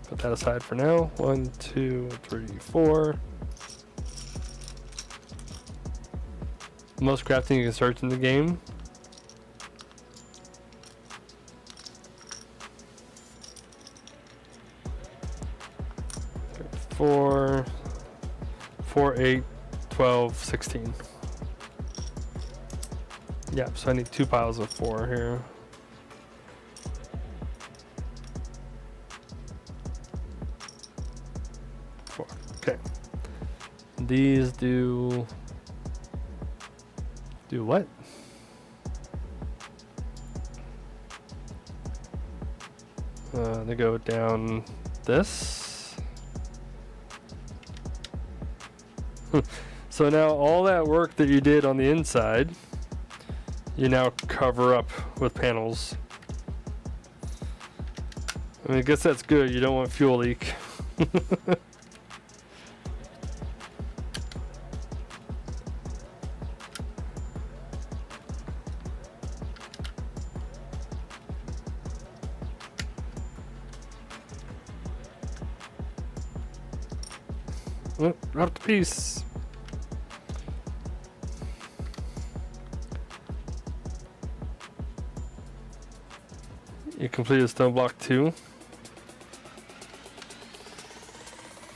Put that aside for now. 1, 2, 3, 4. Most crafting you can search in the game. Four, 8, 12, 16. Yeah, so I need 2 piles of 4 here. Okay. These do what? They go down this. So now all that work that you did on the inside, you now cover up with panels. I mean, I guess that's good. You don't want fuel leak. Oh, dropped the piece. You completed stone block 2.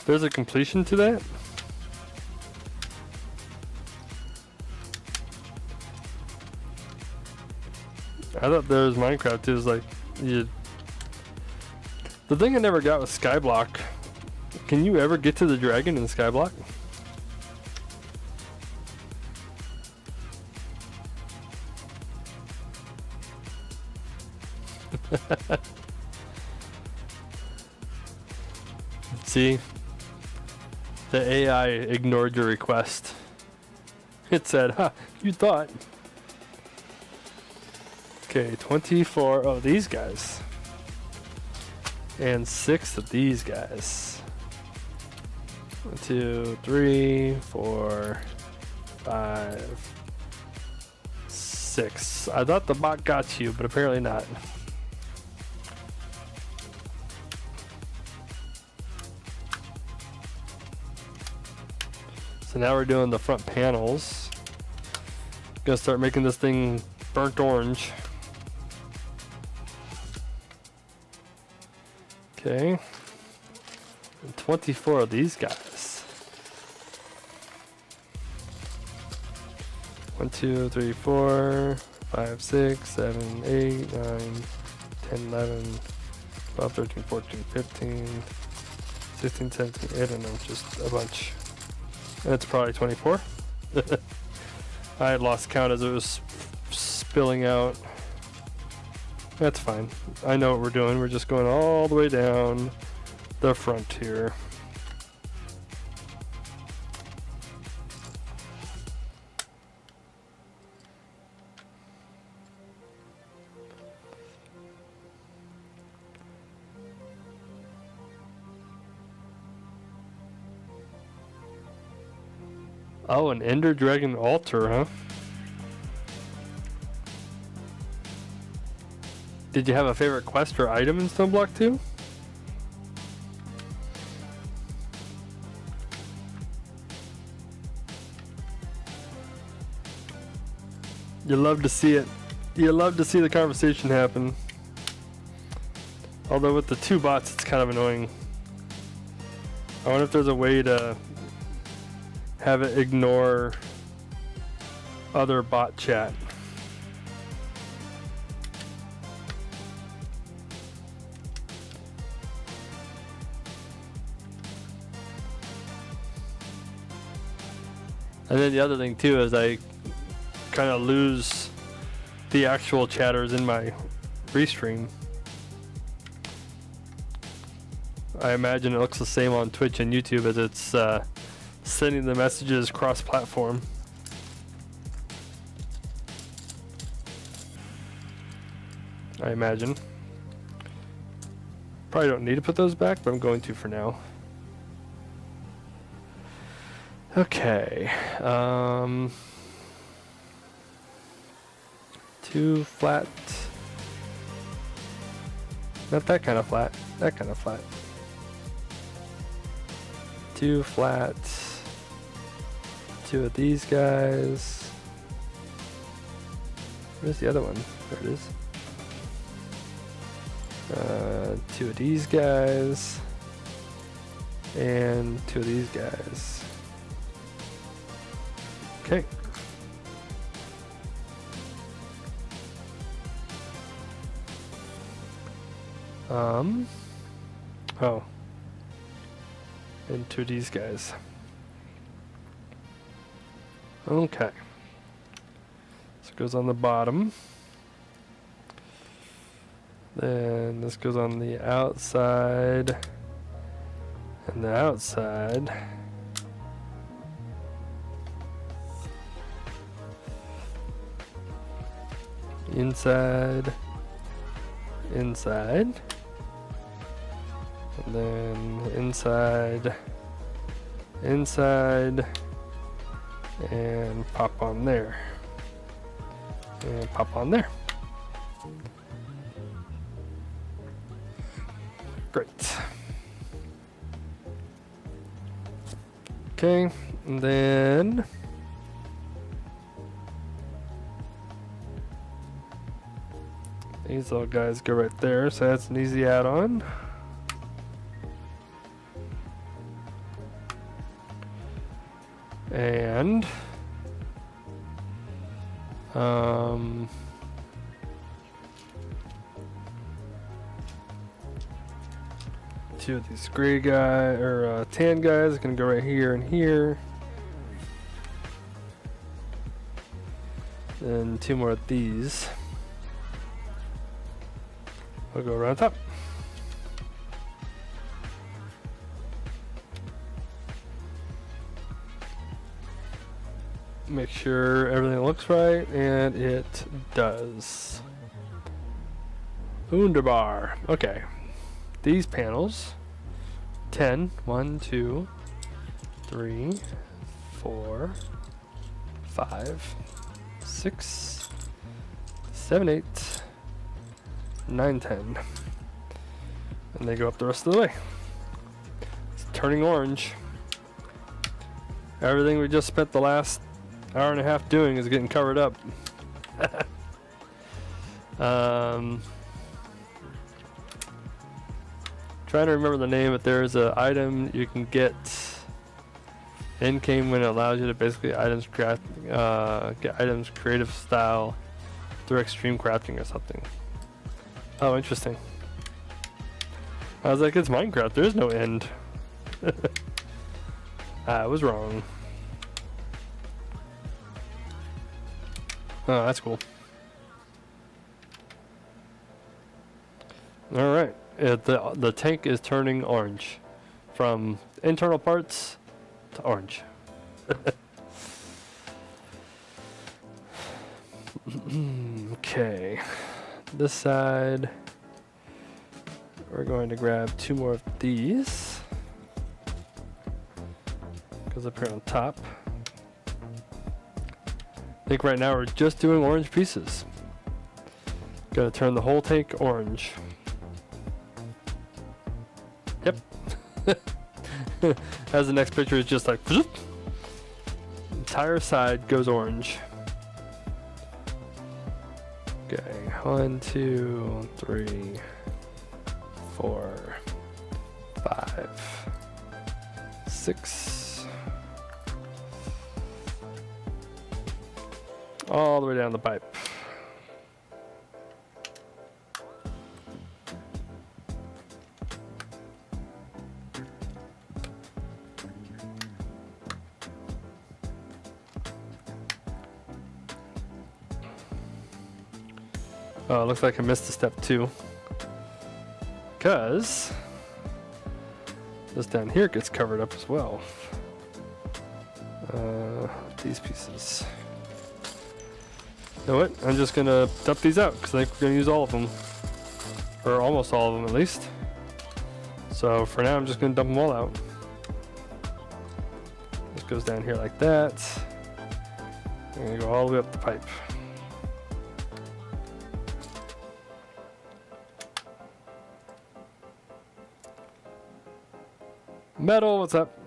There's a completion to that? I thought there was Minecraft. It was like you. The thing I never got was Skyblock. Can you ever get to the dragon in Skyblock? See? The AI ignored your request. It said, "Ha, you thought." Okay, 24 of these guys. And 6 of these guys. 1, 2, 3, 4, 5, 6. I thought the bot got you, but apparently not. So now we're doing the front panels. Gonna start making this thing burnt orange. Okay. And 24 of these guys. 1, 2, 3, 4, 5, 6, 7, 8, 9, 10, 11, 12, 13, 14, 15, 16, 17, I don't know, just a bunch. And it's probably 24. I had lost count as it was spilling out. That's fine. I know what we're doing. We're just going all the way down the front here. Oh, an Ender Dragon altar, huh? Did you have a favorite quest or item in Stoneblock 2? You love to see it. You love to see the conversation happen. Although with the 2 bots, it's kind of annoying. I wonder if there's a way to have it ignore other bot chat. And then the other thing too is I kind of lose the actual chatters in my restream. I imagine it looks the same on Twitch and YouTube as it's sending the messages cross-platform. I imagine. Probably don't need to put those back, but I'm going to for now. Okay. 2 flat. Not that kind of flat. That kind of flat. 2 flat. 2 of these guys. Where's the other one? There it is. 2 of these guys. And 2 of these guys. Okay. Oh. And 2 of these guys. Okay. This goes on the bottom. Then this goes on the outside. And the outside. Inside. Inside. And then inside. Inside. And pop on there. And pop on there. Great. Okay, and then these little guys go right there, so that's an easy add-on. And 2 of these gray guy or tan guys are gonna go right here and here. And 2 more of these. I'll go around top. Make sure everything looks right, and it does. Wunderbar. Okay. These panels. 10. 1, 2, 3, 4, 5, 6, 7, 8, 9, 10. And they go up the rest of the way. It's turning orange. Everything we just spent the last hour and a half doing is getting covered up. Trying to remember the name, but there's an item you can get in game when it allows you to basically items get items, creative style, through extreme crafting or something. Oh, interesting. I was like, it's Minecraft. There is no end. I was wrong. Oh, that's cool. All right. The tank is turning orange, from internal parts to orange. Okay. This side, we're going to grab 2 more of these. Goes up here on top. I think right now we're just doing orange pieces. Gonna turn the whole tank orange. Yep. As the next picture is just like, entire side goes orange. Okay, 1, 2, 3, 4, 5, 6. All the way down the pipe. Oh, it looks like I missed a step 2. Because this down here gets covered up as well. These pieces. You know what? I'm just gonna dump these out because I think we're gonna use all of them, or almost all of them at least. So for now, I'm just gonna dump them all out. This goes down here like that. I'm gonna go all the way up the pipe. Metal, what's up?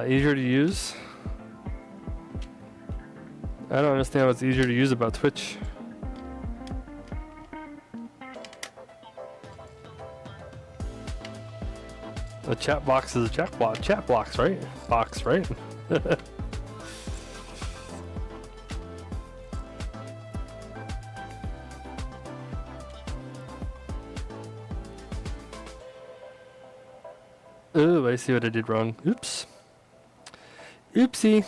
Easier to use. I don't understand what's easier to use about Twitch. A chat box is a chat box, right? Box, right? Oh, I see what I did wrong. Oops. Oopsie.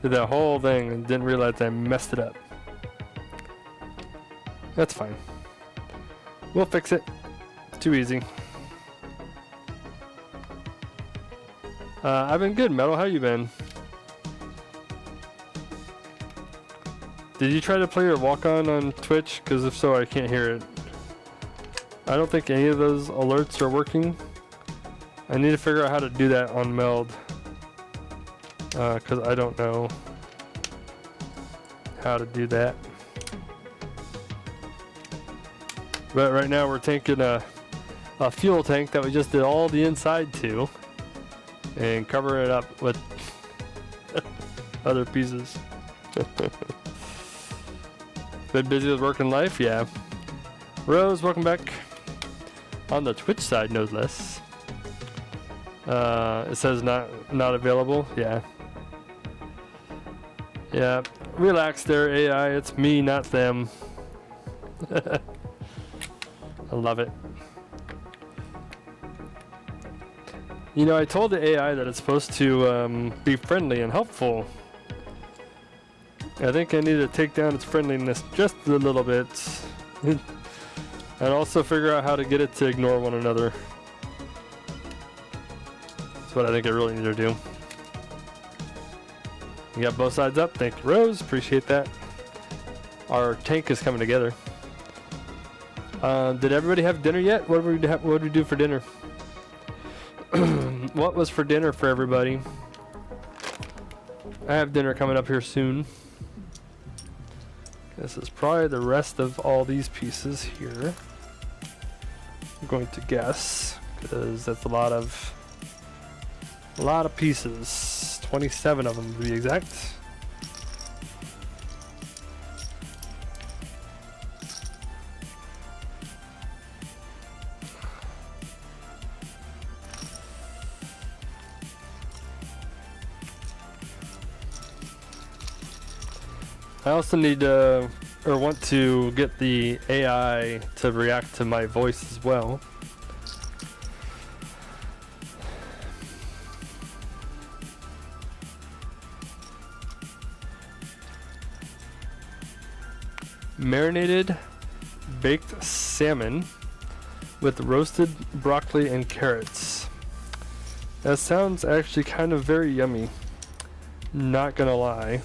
Did that whole thing and didn't realize I messed it up. That's fine. We'll fix it. Too easy. I've been good, Metal. How you been? Did you try to play your walk-on Twitch? Because if so, I can't hear it. I don't think any of those alerts are working. I need to figure out how to do that on Meld. Because I don't know how to do that. But right now we're taking a fuel tank that we just did all the inside to and covering it up with other pieces. Been busy with work and life? Yeah. Rose, welcome back. On the Twitch side, no less. It says not available. Yeah. Yeah. Relax there, AI. It's me, not them. I love it. You know, I told the AI that it's supposed to be friendly and helpful. I think I need to take down its friendliness just a little bit. And also figure out how to get it to ignore one another. That's what I think I really need to do. You got both sides up. Thank you, Rose. Appreciate that. Our tank is coming together. Did everybody have dinner yet? What did we do for dinner? What was for dinner for everybody? I have dinner coming up here soon. This is probably the rest of all these pieces here. I'm going to guess, because that's a lot of pieces. 27 of them to be exact. I also need or want to get the AI to react to my voice as well. Marinated baked salmon with roasted broccoli and carrots. That sounds actually kind of very yummy. Not gonna lie.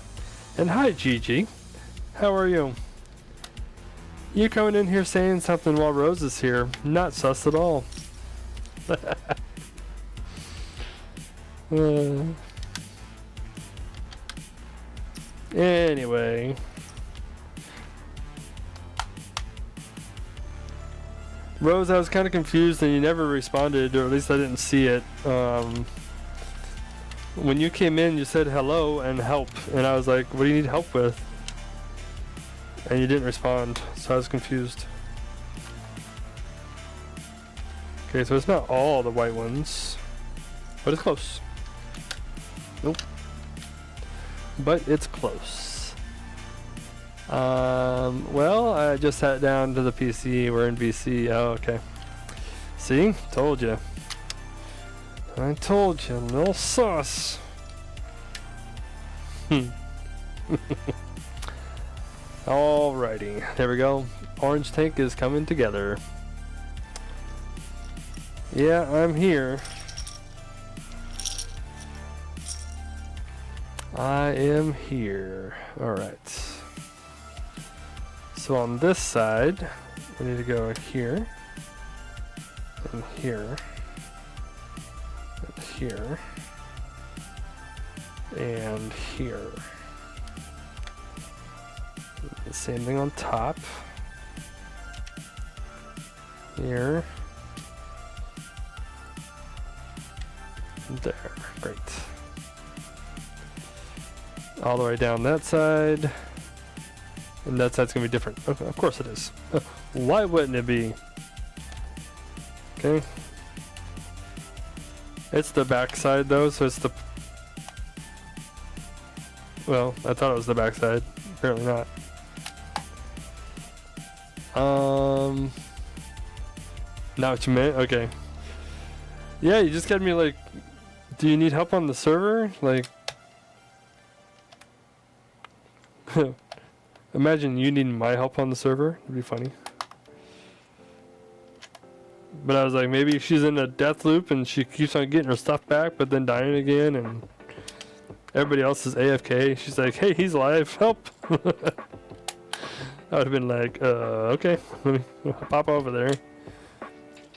And hi Gigi, how are you? You coming in here saying something while Rose is here? Not sus at all. Anyway. Rose, I was kind of confused and you never responded, or at least I didn't see it. When you came in, you said hello and help, and I was like, what do you need help with? And you didn't respond, so I was confused. Okay, so it's not all the white ones, but it's close. Nope. But it's close. Well, I just sat down to the PC. We're in VC. Oh, okay. See? Told you. I told you. No sauce. Alrighty. There we go. Orange tank is coming together. Yeah, I'm here. I am here. Alright. So on this side, we need to go here, and here, and here, and here. The same thing on top. Here. There. Great. All the way down that side. And that side's gonna be different. Okay, of course it is. Why wouldn't it be? Okay. It's the back side though, so it's the... Well, I thought it was the back side. Apparently not. Not what you meant? Okay. Yeah, you just got me like... Do you need help on the server? Like... Imagine you needing my help on the server. It'd be funny. But I was like, maybe she's in a death loop and she keeps on getting her stuff back, but then dying again, and everybody else is AFK. She's like, hey, he's alive. Help. I would have been like, okay, let me pop over there.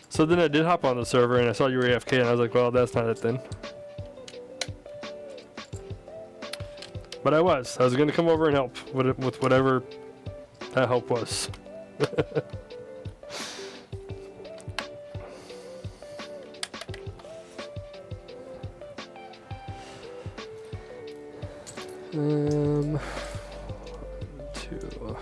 So then I did hop on the server and I saw you were AFK and I was like, well, that's not it then. But I was going to come over and help with whatever that help was. Two.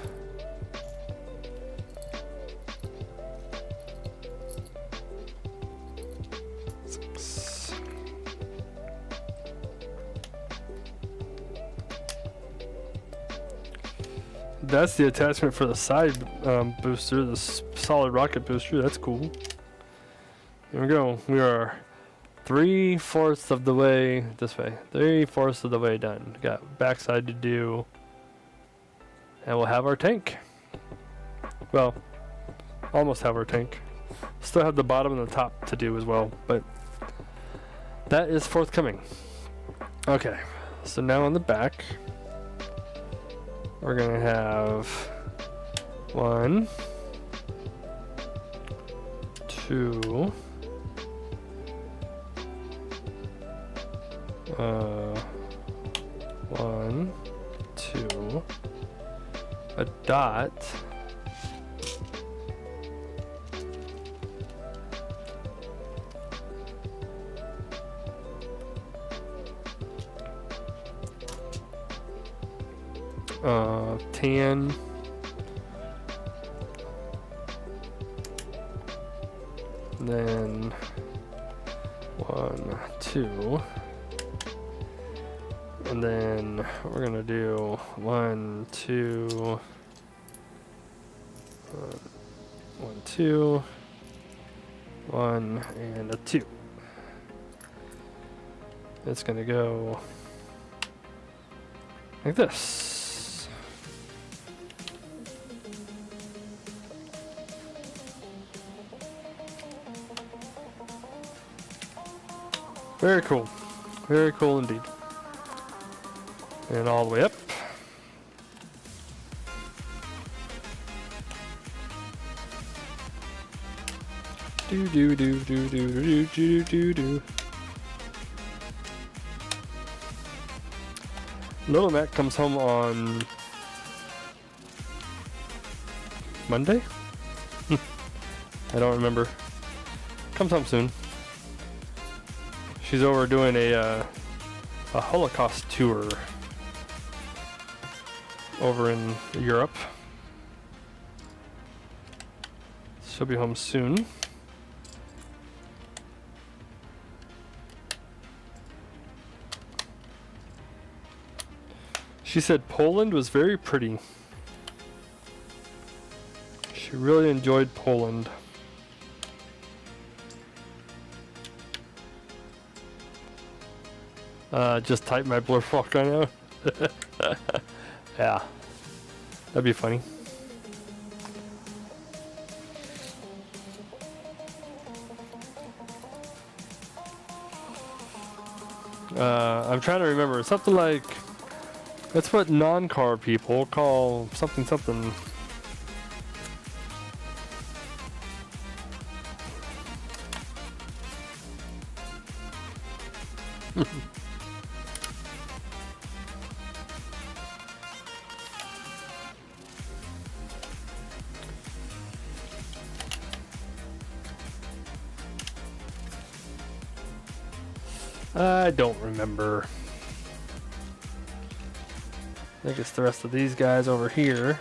That's the attachment for the side booster, the solid rocket booster. That's cool. Here we go. We are 3/4 of the way this way. 3/4 of the way done. Got backside to do, and we'll have our tank. Well, almost have our tank. Still have the bottom and the top to do as well, but that is forthcoming. Okay, so now on the back. We're gonna have 1, 2, 1, 2, a dot, tan, then 1, 2, And then we're gonna do 1, 2, 1, 2, 1, and a 2. It's gonna go like this. Very cool. Very cool indeed. And all the way up. Do do do do do do do do do. Little Mac comes home on Monday? I don't remember. Comes home soon. She's over doing a Holocaust tour over in Europe. She'll be home soon. She said Poland was very pretty. She really enjoyed Poland. Just type my blur fuck right now. Yeah, that'd be funny. I'm trying to remember something like that's what non-car people call something something. I don't remember. I think it's the rest of these guys over here.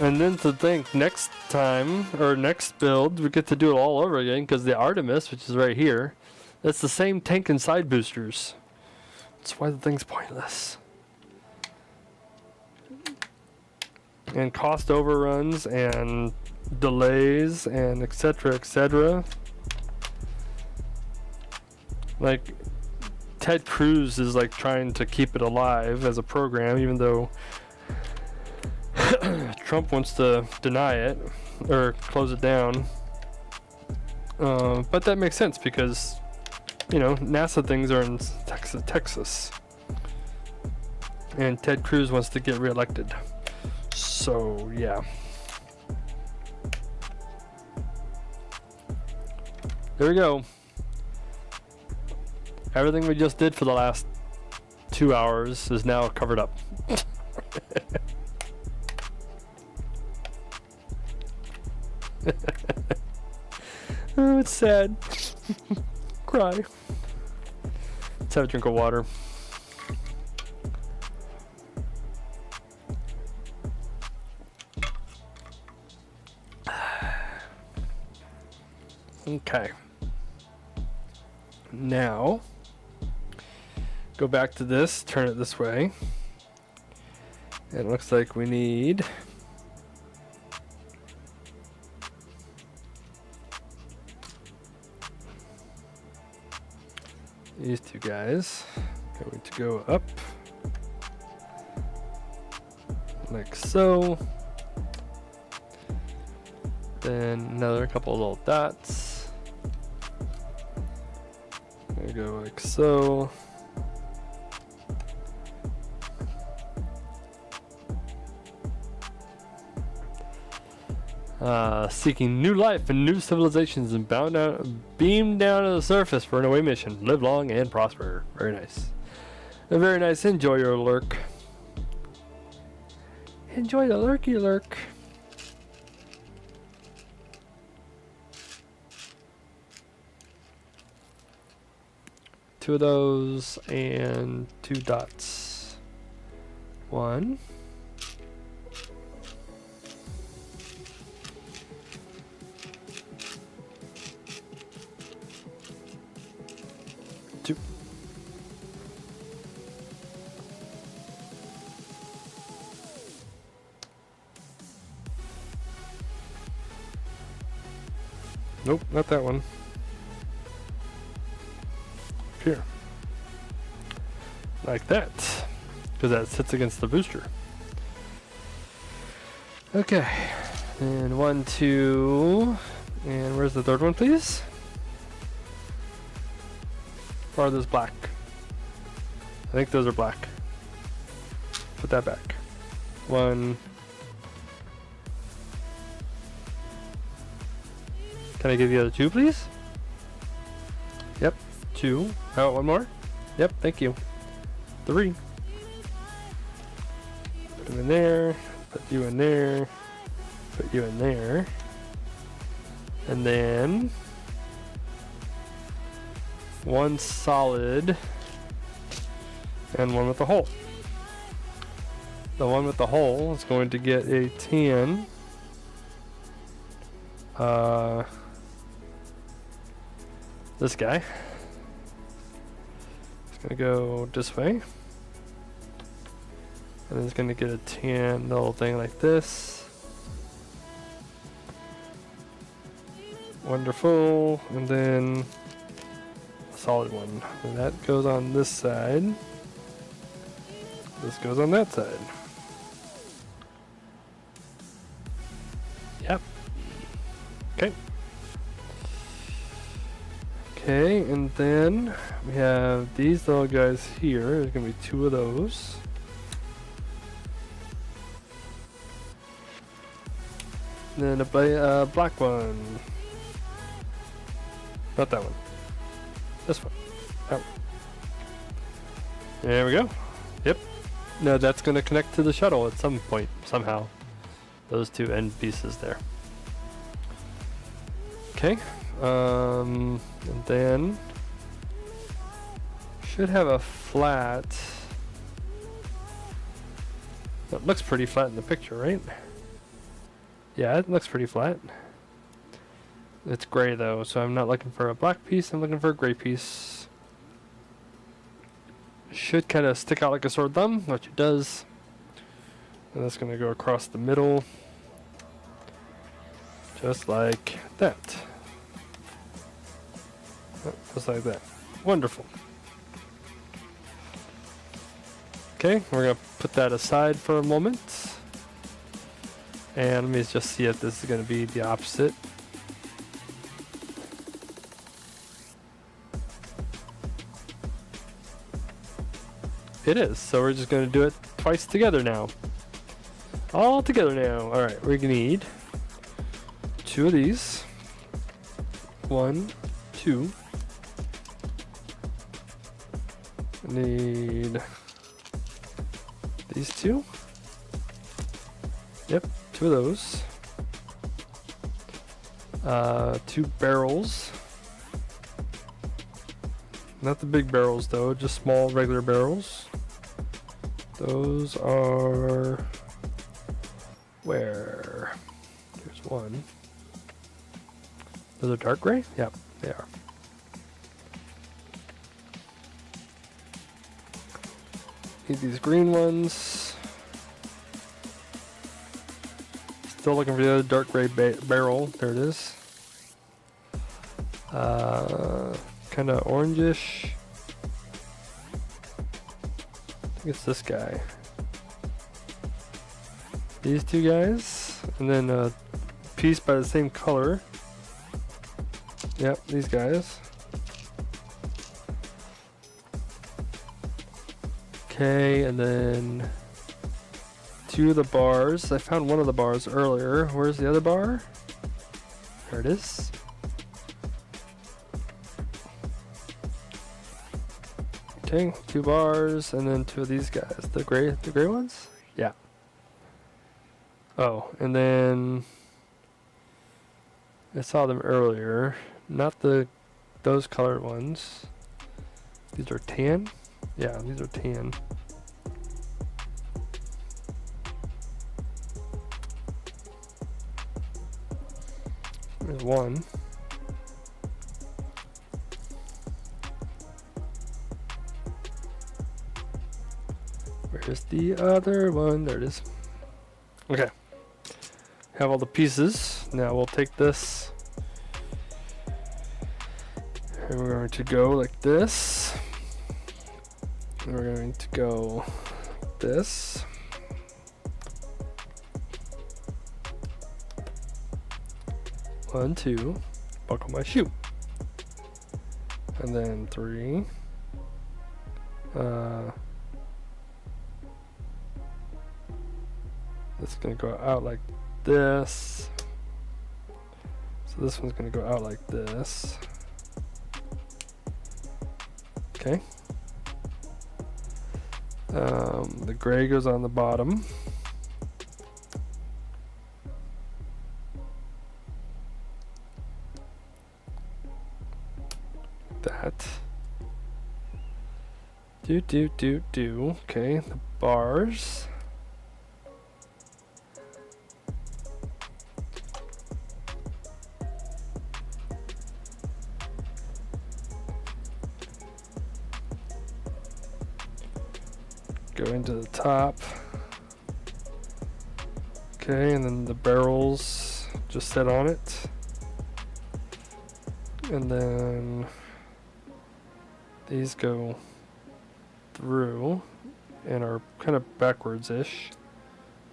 And then to think next time, or next build, we get to do it all over again because the Artemis, which is right here, that's the same tank and side boosters. That's why the thing's pointless. And cost overruns and delays and etc. etc. Like Ted Cruz is like trying to keep it alive as a program, even though Trump wants to deny it or close it down. But that makes sense because, you know, NASA things are in Texas. And Ted Cruz wants to get reelected. So, yeah. There we go. Everything we just did for the last 2 hours is now covered up. Oh, it's sad. Cry. Let's have a drink of water. Okay. Now, go back to this, turn it this way. It looks like we need these two guys. Going to go up like so. Then another couple of little dots. There we go, like so. Seeking new life and new civilizations and beam down to the surface for an away mission. Live long and prosper. Very nice. Very nice. Enjoy your lurk. Enjoy the lurky lurk. Two of those and 2 dots. 1 Nope, not that one. Here. Like that. Because that sits against the booster. Okay. And 1, 2. And where's the third one, please? Or are those black? I think those are black. Put that back. 1. Can I give you the other 2, please? Yep. 2. How about one more? Yep, thank you. 3. Put them in there. Put you in there. Put you in there. And then 1 solid and 1 with a hole. The one with the hole is going to get a tan. This guy. It's gonna go this way. And it's gonna get a tan little thing like this. Wonderful. And then a solid one. And that goes on this side. This goes on that side. Yep. Okay. Okay, and then we have these little guys here. There's gonna be 2 of those. And then a black one. Not that one. This one. That one. There we go. Yep. Now that's gonna connect to the shuttle at some point, somehow. Those 2 end pieces there. Okay. And then should have a flat. That looks pretty flat in the picture, right? Yeah, it looks pretty flat. It's gray though, so I'm not looking for a black piece, I'm looking for a gray piece. Should kind of stick out like a sore thumb, which it does. And that's going to go across the middle. Just like that. Just like that. Wonderful. Okay, we're going to put that aside for a moment. And let me just see if this is going to be the opposite. It is, so we're just going to do it twice together now. All together now. Alright, we're going to need 2 of these. 1, 2. Need these 2. Yep, 2 of those. 2 barrels. Not the big barrels though, just small regular barrels. Those are where? Here's one. Those are dark gray? Yep, they are. Need these green ones. Still looking for the other dark gray barrel. There it is. Kind of orangish. I think it's this guy. These 2 guys, and then a piece by the same color. Yep, these guys. Okay, and then 2 of the bars. I found one of the bars earlier. Where's the other bar? There it is. Okay, 2 bars, and then 2 of these guys. The gray ones? Yeah. Oh, and then I saw them earlier. Not those colored ones. These are tan? Yeah, these are tan. There's one. Where's the other one? There it is. Okay. Have all the pieces. Now we'll take this And we're going to go like this. And we're going to go like this. 1, 2, buckle my shoe. And then 3. This is going to go out like this. So this one's going to go out like this. Okay. The gray goes on the bottom. That. Do. Okay, the bars. Go into the top. Okay, and then the barrels just sit on it. And then these go through and are kind of backwards-ish,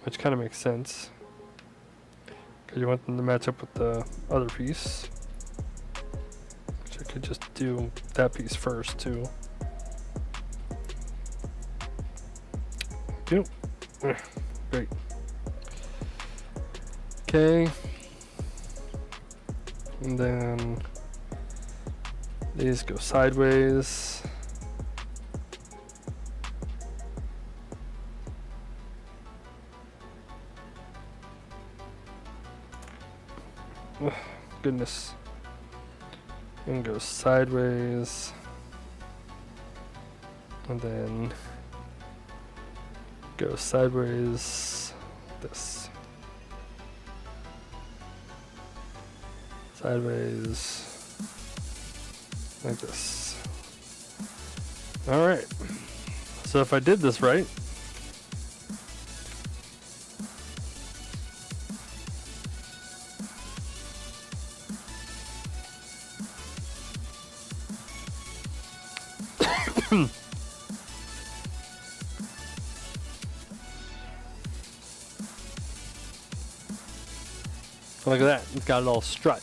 which kind of makes sense because you want them to match up with the other piece, which I could just do that piece first too. Yep. Great. Okay. And then these go sideways. Goodness. And go sideways. And then go sideways. This. Sideways. Like this. Alright. So if I did this right, look at that, it's got a little strut.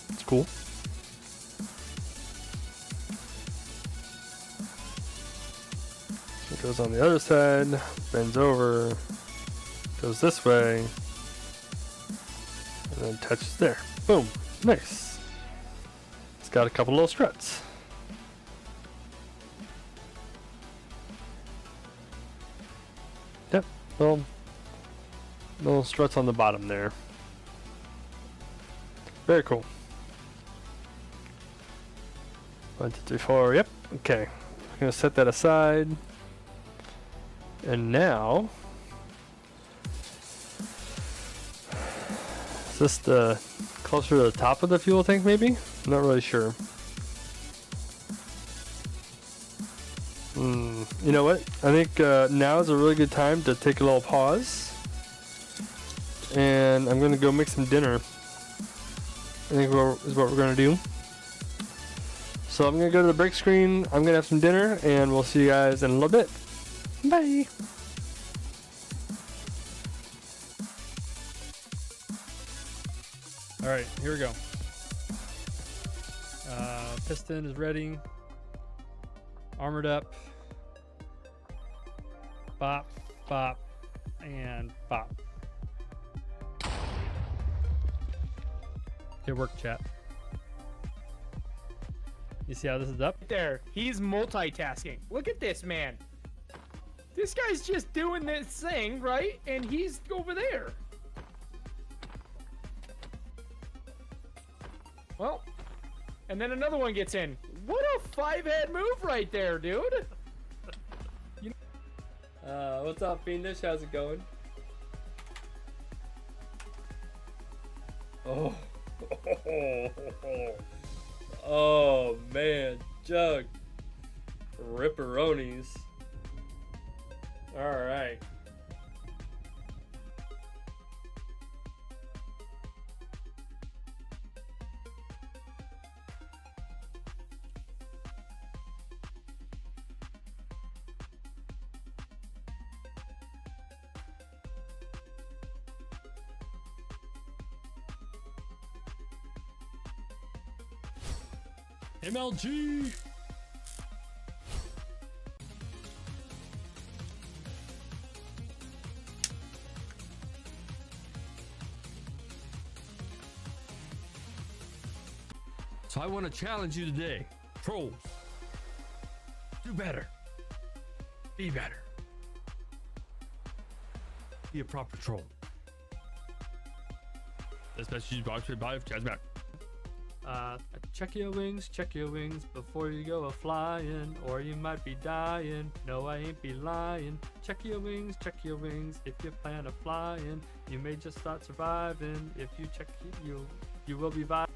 It's cool. It goes on the other side, bends over, goes this way, and then touches there. Boom, nice. It's got a couple little struts. Yep, little struts on the bottom there. Very cool. 1, 2, 3, 4. Yep. Okay. I'm gonna set that aside. And now, is this the closer to the top of the fuel tank? Maybe. I'm not really sure. You know what? I think now is a really good time to take a little pause. And I'm gonna go make some dinner. I think is what we're gonna do. So I'm gonna go to the break screen. I'm gonna have some dinner, and we'll see you guys in a little bit. Bye. All right, here we go. Piston is ready. Armored up. Bop, bop, and bop. Good work, chat. You see how this is up? There, he's multitasking. Look at this man. This guy's just doing this thing, right? And he's over there. Well, and then another one gets in. What a 5-head move right there, dude. What's up, Fiendish? How's it going? Oh. Oh man, Jug. Ripperonis. Alright. MLG. So I want to challenge you today, trolls. Do better. Be better. Be a proper troll. This message is brought to you by Chazmac. Check your wings before you go a-flying, or you might be dying. No, I ain't be lying. Check your wings if you plan a flying. You may just start surviving. If you check, you will be vibing.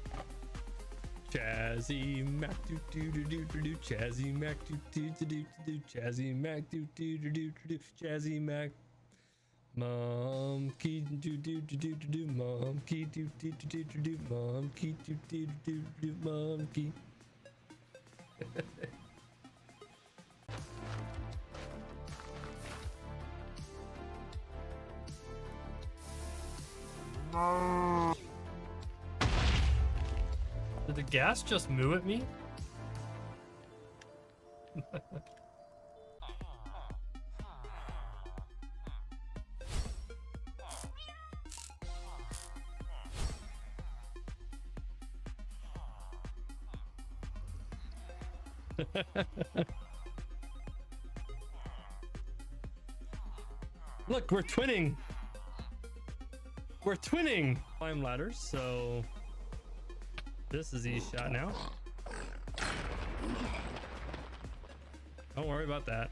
Chazzy Mac do do do do do do. Chazzy Mac do do do do do. Chazzy Mac do do do do do. Chazzy Mac. Mom key do do do do do. Mom key do do do do do. Mom key do do do do. Mom key. Did the gas just moo at me? Look, we're twinning. We're twinning. Climb ladders, so this is easy shot now. Don't worry about that.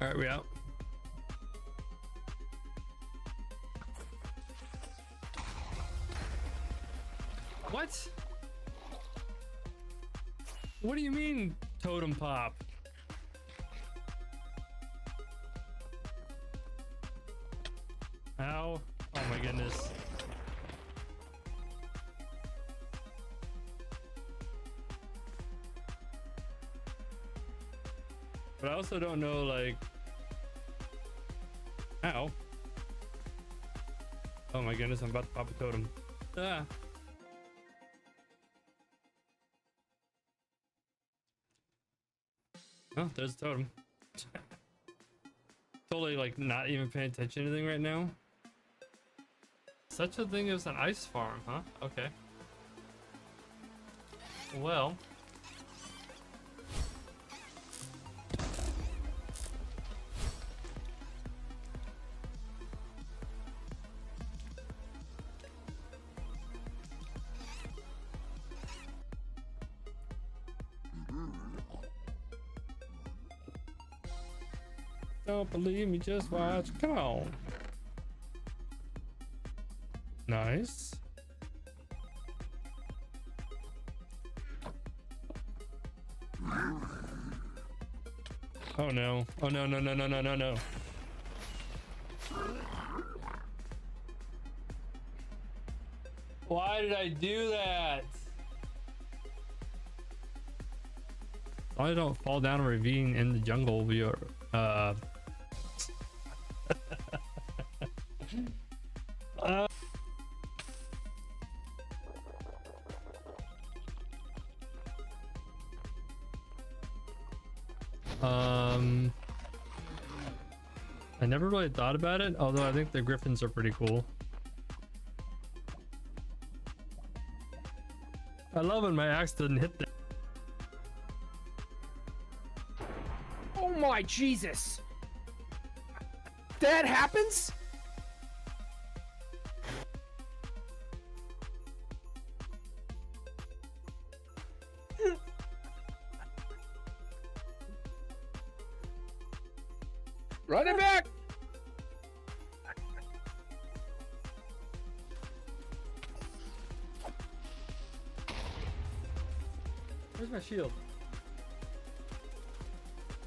All right, we out. What? What do you mean, totem pop? Ow. Oh my goodness. But I also don't know, like... Ow. Oh my goodness, I'm about to pop a totem. Ah. Oh, there's a totem. Totally, like, not even paying attention to anything right now. Such a thing as an ice farm, huh? Okay. Well... Don't believe me, just watch. Come on. Nice. Oh no. Oh no, no, no, no, no, no, no. Why did I do that? I don't fall down a ravine in the jungle. We are I never really thought about it, although I think the griffins are pretty cool. I love when my axe doesn't hit them. Oh my Jesus! That happens? Run it back! my shield?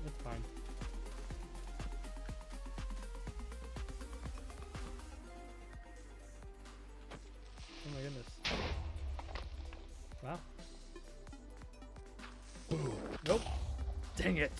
That's fine. Oh my goodness. Wow. Ooh, nope. Dang it.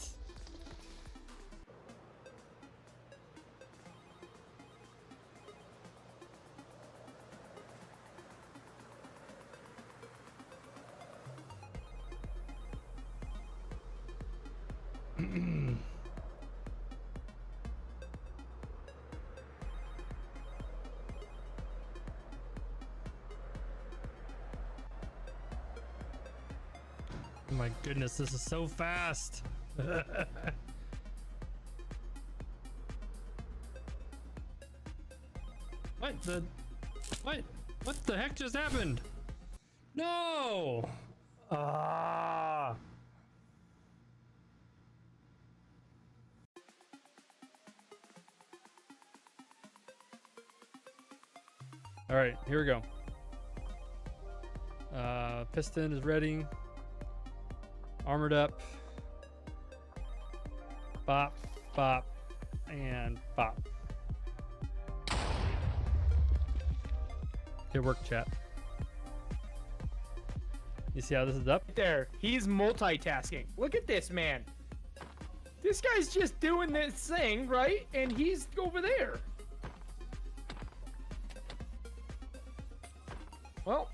Oh my goodness, this is so fast. What the heck just happened? No! Ah! All right, here we go. Piston is ready. Armored up. Bop, bop, and bop. Good work, chat. You see how this is up? There, he's multitasking. Look at this man. This guy's just doing this thing, right? And he's over there. Well,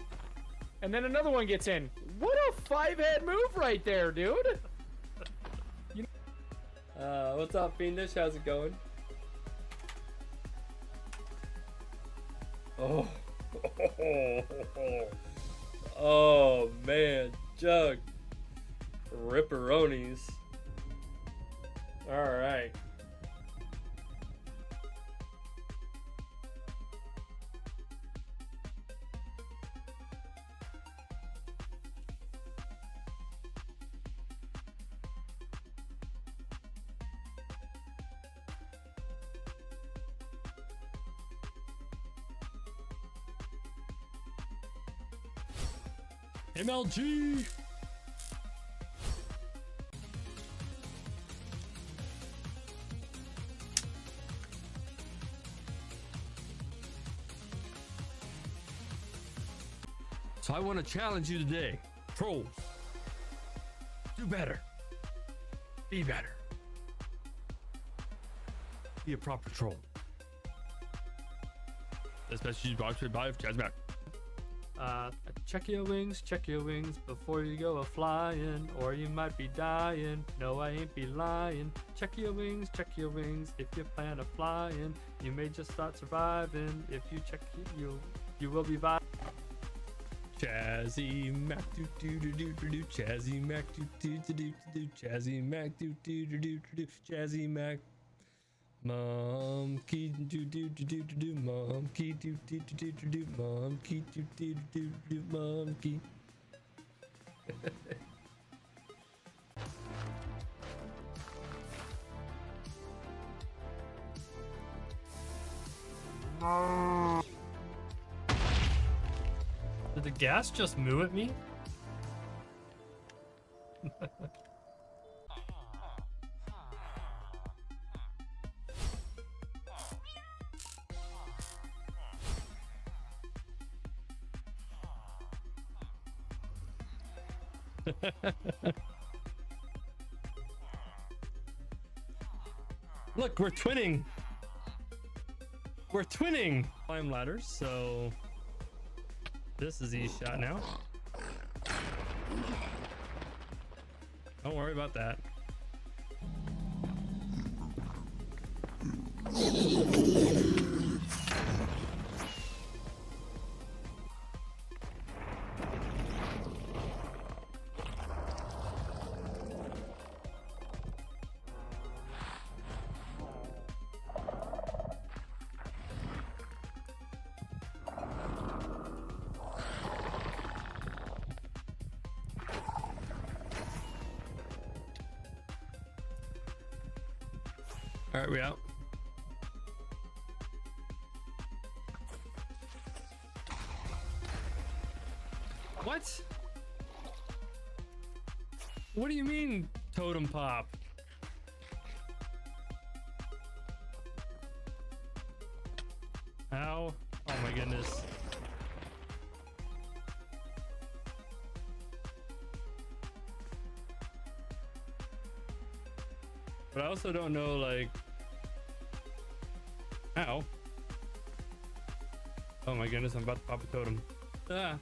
and then another one gets in. What a five-head move right there, dude. What's up, Fiendish? How's it going? Oh. Oh, man. Jug. Ripperonis. All right. MLG. So I want to challenge you today, trolls. Do better. Be better. Be a proper troll. Especially brought to you by Jazzmac. Check your wings before you go a-flying, or you might be dying. No, I ain't be lying. Check your wings if you plan a flying. You may just start surviving. If you check you will be vibing. Chazzy Mac do do do do do do. Chazzy Mac do do do do do. Chazzy Mac do do do do do. Chazzy Mac. Monkey do do do do do do. Monkey do do do do do do. Monkey do do do do do. Monkey. Did the gas just moo at me? Look, we're twinning. We're twinning. Climb ladders, so this is easy shot now. Don't worry about that. All right, we out. What? What do you mean, totem pop? How? Oh my goodness. But I also don't know, like, how. Oh my goodness, I'm about to pop a totem. Ah.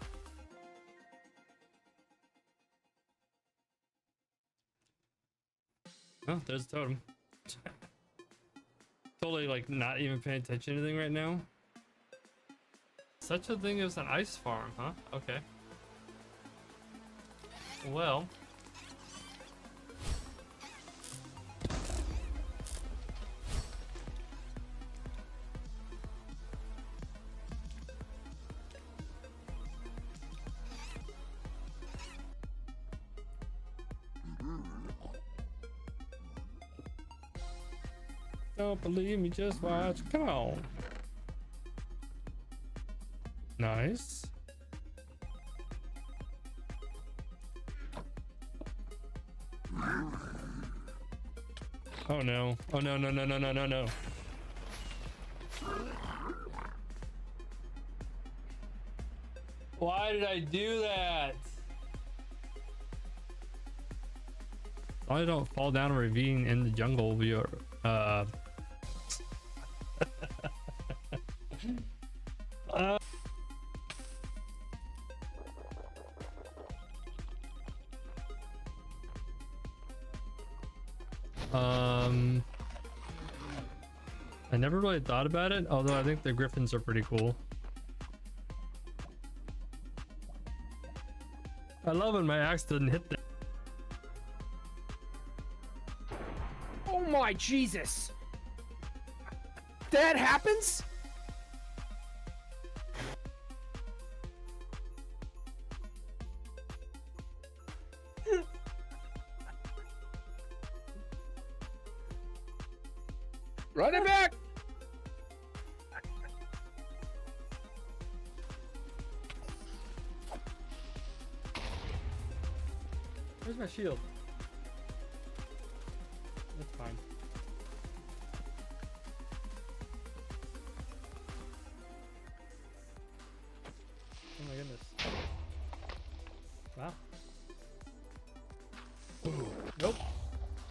Oh, there's a totem. Totally, like, not even paying attention to anything right now. Such a thing as an ice farm, huh? Okay. Well. Don't believe me, just watch. Come on. Nice. Oh no. Oh no, no, no, no, no, no, no. Why did I do that? I don't fall down a ravine in the jungle via I never really thought about it, although I think the griffins are pretty cool. I love when my axe doesn't hit them. Oh my Jesus! That happens? Run it back! Where's my shield? That's fine. Oh my goodness. Wow. Ooh, nope.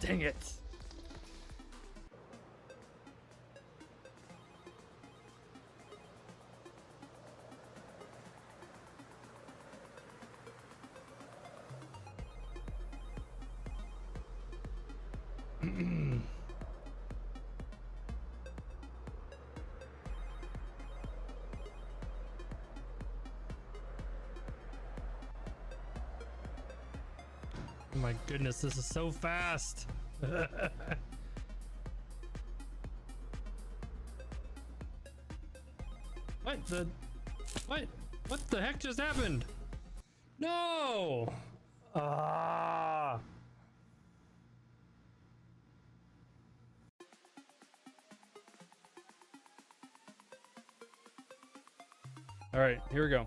Dang it. Oh my goodness, this is so fast. What the heck just happened? No! Ah! All right, here we go.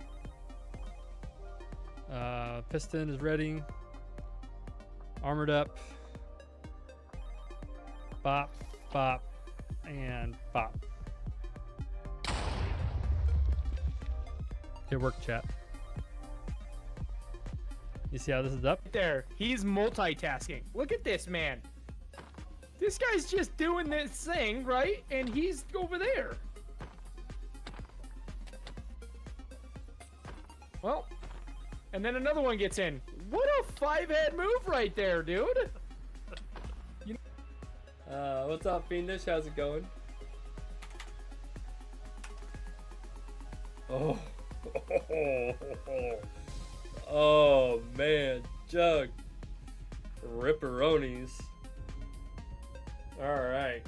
Piston is ready. Armored up. Bop, bop, and bop. Good work, chat. You see how this is up? There, he's multitasking. Look at this man. This guy's just doing this thing, right? And he's over there. Well, and then another one gets in. What a five-head move right there, dude. What's up, Fiendish? How's it going? Oh. Oh, man. Jug. Ripperonis. All right.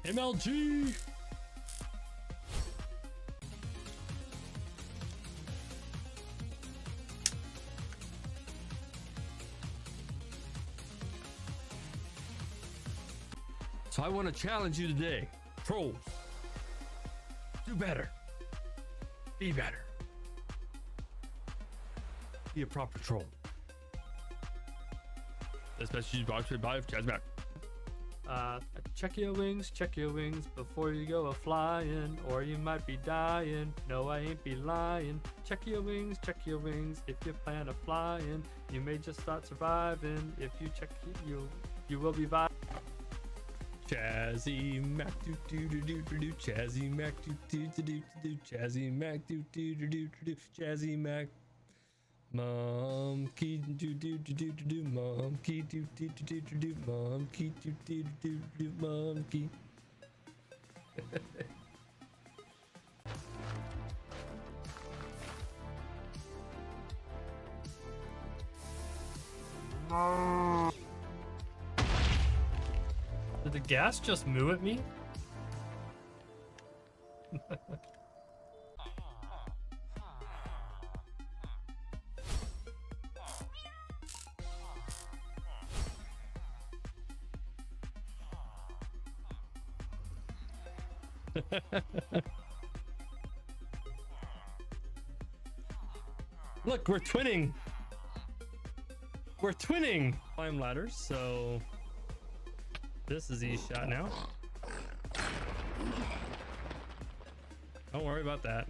MLG. So I want to challenge you today, trolls. Do better. Be better. Be a proper troll. Especially brought by Jazzback. Check your wings before you go a-flying, or you might be dying. No, I ain't be lying. Check your wings if you plan a flying. You may just start surviving. If you check, you will be vibing. Chazzy Mac do do do do do do. Chazzy Mac do do do do do. Chazzy Mac do do do do do. Chazzy Mac. Monkey do do do do do do. Monkey do do do do do do. Monkey do do do do do. Monkey. Did the gas just moo at me? Look, we're twinning. We're twinning. Climb ladders, so this is easy shot now. Don't worry about that.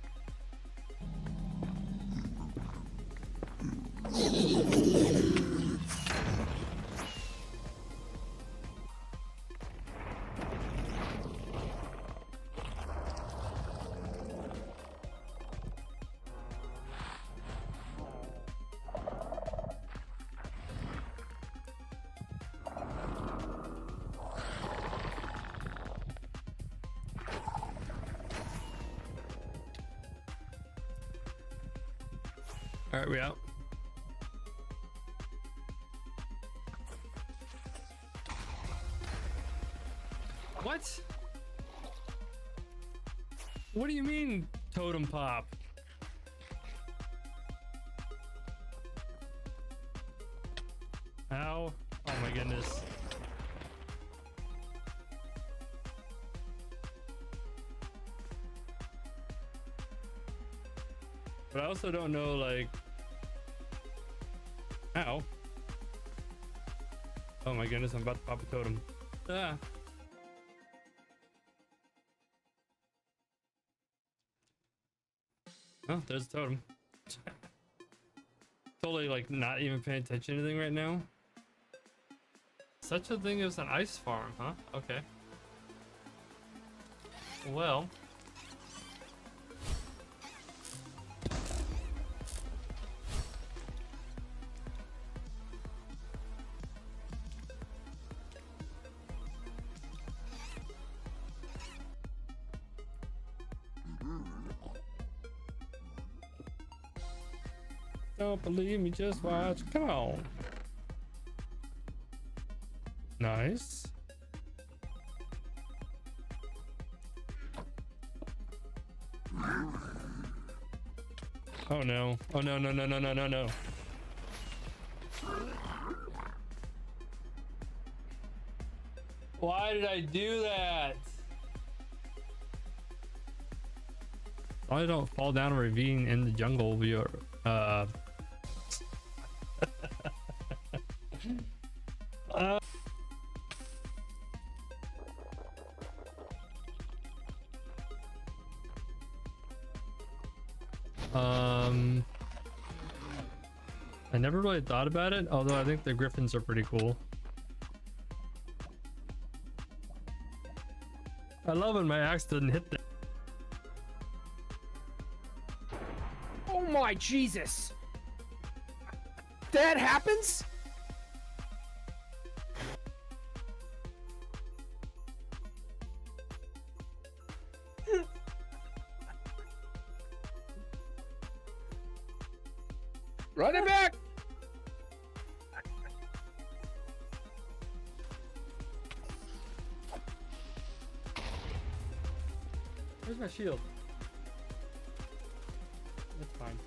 All right, we out. What? What do you mean totem pop? Ow. Oh my goodness. But I also don't know, like, ow. Oh my goodness, I'm about to pop a totem. Ah. Oh, there's a totem. Totally, like, not even paying attention to anything right now. Such a thing as an ice farm, huh? Okay. Well. Don't believe me, just watch. Come on. Nice. Oh no. Oh no, no, no, no, no, no, no. Why did I do that? I don't fall down a ravine in the jungle via I never really thought about it, although I think the griffins are pretty cool. I love when my axe didn't hit them. Oh my Jesus! That happens? Run it back! Where's my shield? That's fine.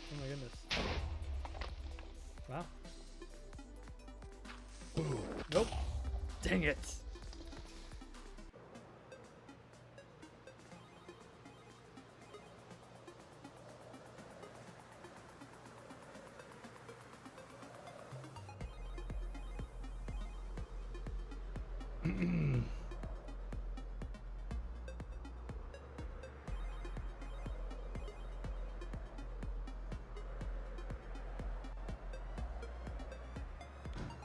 Oh my goodness. Nope. Dang it.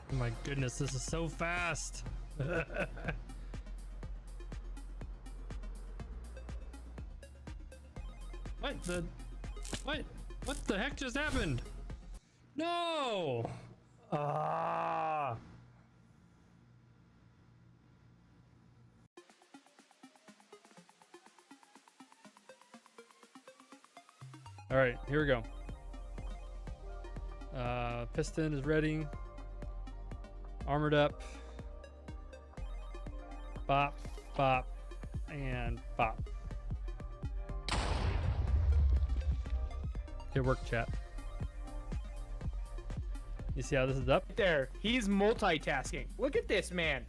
Oh my goodness, this is so fast. What the heck just happened? No! Ah! All right, here we go. Piston is ready. Armored up. Bop, bop, and bop. Good work, chat. You see how this is up? There, he's multitasking. Look at this man.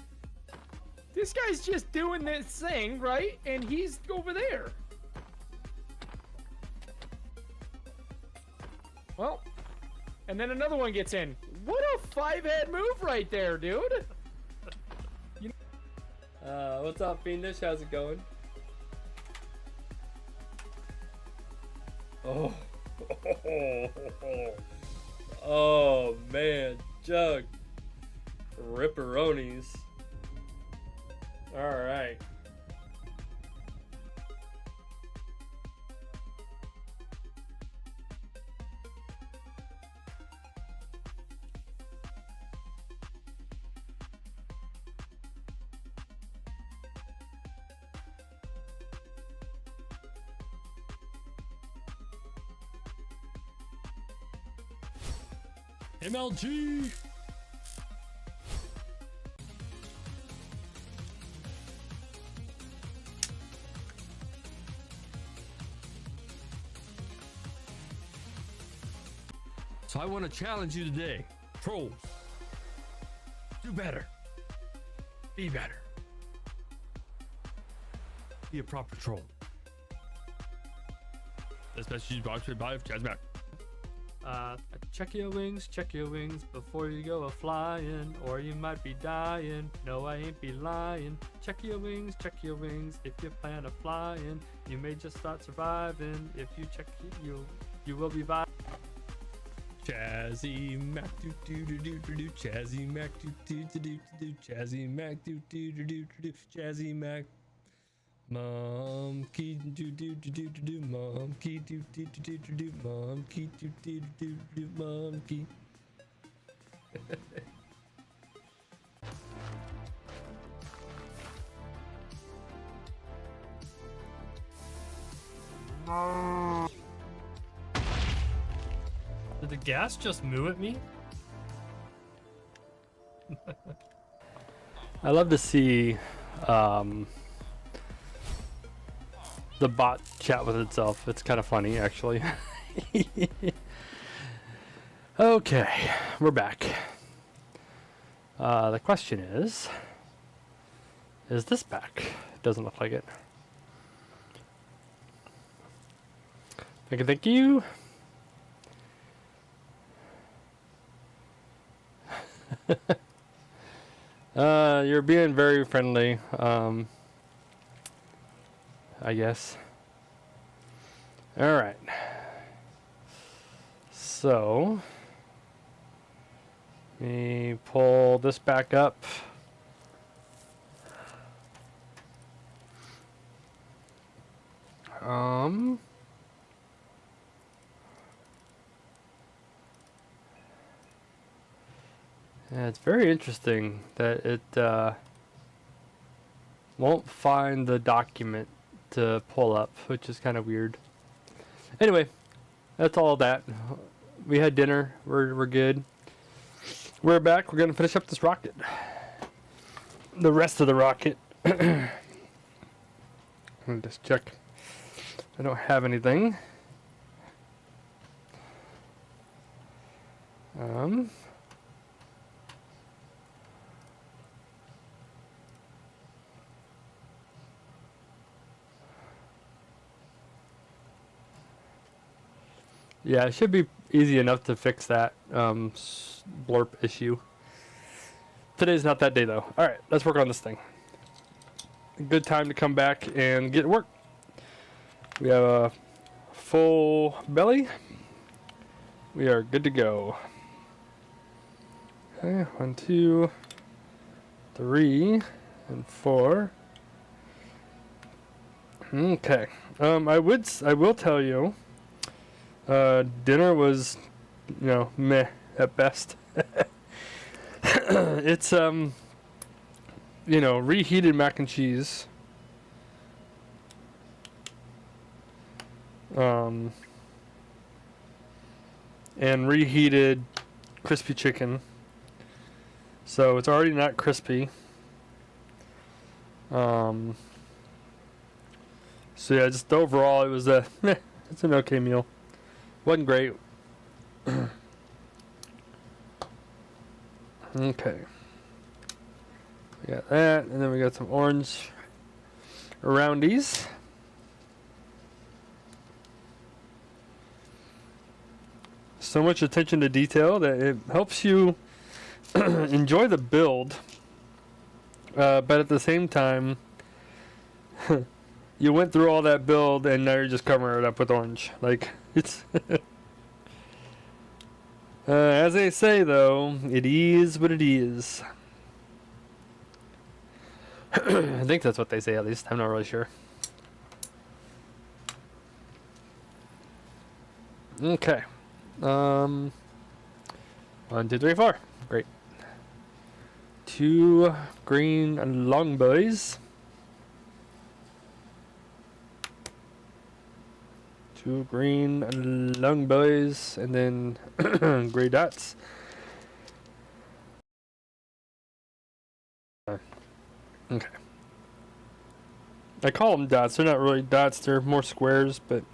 This guy's just doing this thing, right? And he's over there. Well, and then another one gets in. What a five-head move right there, dude. What's up, Fiendish? How's it going? Oh. Oh, man. Jug. Ripperonis. All right. MLG! So I want to challenge you today. Trolls. Do better. Be better. Be a proper troll. This message is brought to you by Jazzback. Check your wings before you go a-flying, or you might be dying. No, I ain't be lying. Check your wings if you plan a flying. You may just start surviving. If you check it, you will be vibing. Chazzy Mac do do do do do do. Chazzy Mac do do do do do. Chazzy Mac do do do do do. Chazzy Mac. Monkey do do do do do do. Monkey do do do do do do. Monkey do do do do do. Monkey. Did the gas just moo at me? I love to see the bot chat with itself. It's kind of funny, actually. Okay, we're back. The question is this back? Doesn't look like it. Thank you. You're being very friendly, I guess. All right. So, let me pull this back up. Yeah, it's very interesting that it won't find the document to pull up, which is kind of weird. Anyway, that's all that. We had dinner. We're good. We're back. We're gonna finish up this rocket. The rest of the rocket. Let me just check. I don't have anything. Yeah, it should be easy enough to fix that blorp issue. Today's not that day though. Alright, let's work on this thing. Good time to come back and get to work. We have a full belly. We are good to go. Okay, 1, 2, 3, and 4. Okay. I will tell you, dinner was, meh at best. It's reheated mac and cheese. And reheated crispy chicken. So it's already not crispy. So yeah, just overall it was it's an okay meal. Wasn't great. Okay. We got that, and then we got some orange roundies. So much attention to detail that it helps you enjoy the build, but at the same time, you went through all that build and now you're just covering it up with orange. Like, it's... as they say, though, it is what it is. I think that's what they say, at least. I'm not really sure. Okay. 1, 2, 3, 4. Great. 2 green long boys. 2 green long boys, and then gray dots. Okay. I call them dots. They're not really dots. They're more squares, but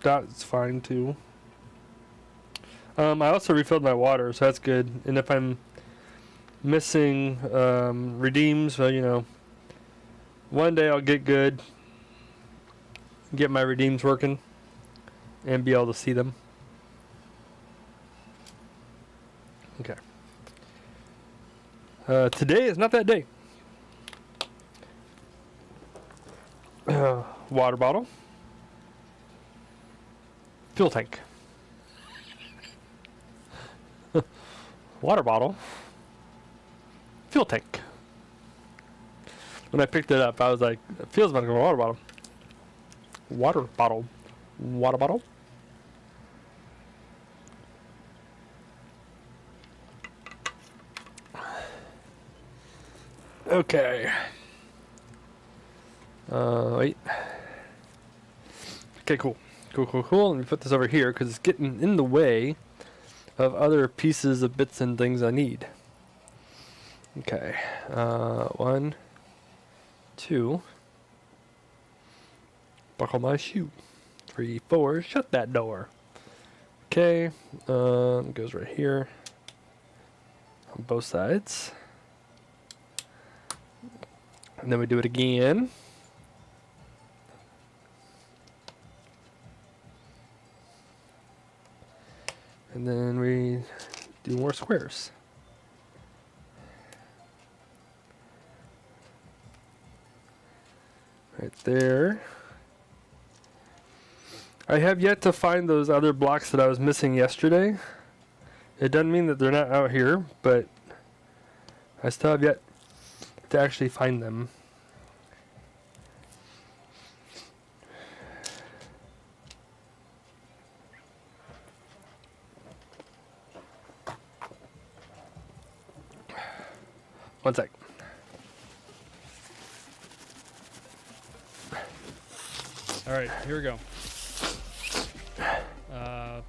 dots fine too. I also refilled my water, so that's good. And if I'm missing redeems, well, one day I'll get good, get my redeems working, and be able to see them. Okay. Today is not that day. Water bottle. Fuel tank. Water bottle. Fuel tank. When I picked it up, I was like, it feels like a water bottle. Water bottle. Water bottle. Okay. Wait. Okay, cool. Cool. Let me put this over here because it's getting in the way of other pieces of bits and things I need. Okay. 1, 2. Buckle my shoe. 3, 4. Shut that door. Okay. Goes right here on both sides. And then we do it again. And then we do more squares. Right there. I have yet to find those other blocks that I was missing yesterday. It doesn't mean that they're not out here, but I still have yet to actually find them. One sec. All right, here we go.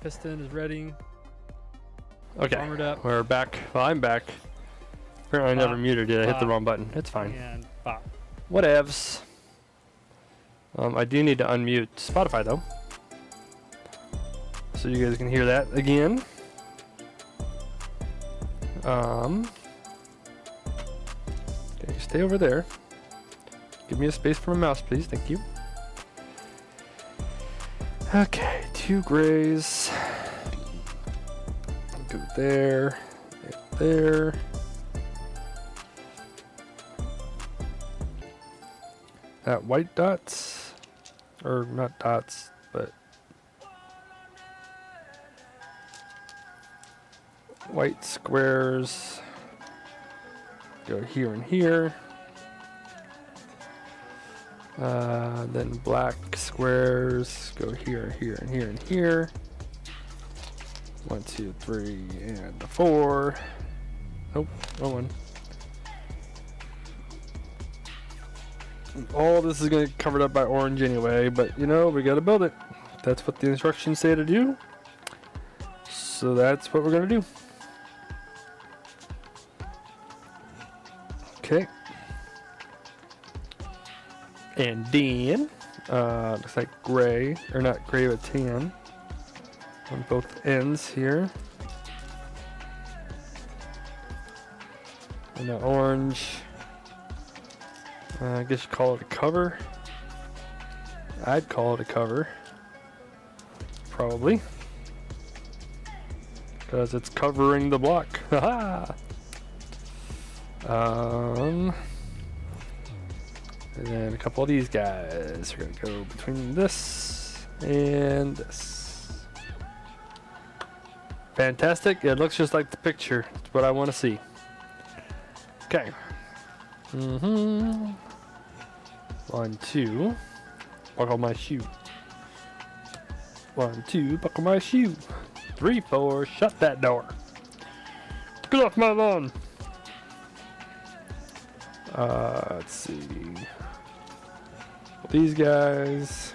Piston is ready. Okay, Armored up. we're back. Well, I'm back. Apparently I never muted it. I hit the wrong button. It's fine. And pop. Whatevs. I do need to unmute Spotify though, so you guys can hear that again. Okay, stay over there. Give me a space for my mouse, please. Thank you. Okay, 2 grays. Go there, there. That white dots, or not dots, but white squares go here and here. Then black squares go here, here, and here, and here. 1, 2, 3, and 4. Nope, wrong one. All this is going to get covered up by orange anyway, but you know, we got to build it. That's what the instructions say to do. So that's what we're going to do. Okay. And then, looks like gray, or not gray, but tan on both ends here. And the orange, I guess you call it a cover. I'd call it a cover. Probably. Because it's covering the block. Haha! And then a couple of these guys. We're gonna go between this and this. Fantastic. It looks just like the picture. It's what I want to see. Okay. 1, 2. Buckle my shoe. 1, 2. Buckle my shoe. 3, 4. Shut that door. Get off my lawn. Let's see. These guys.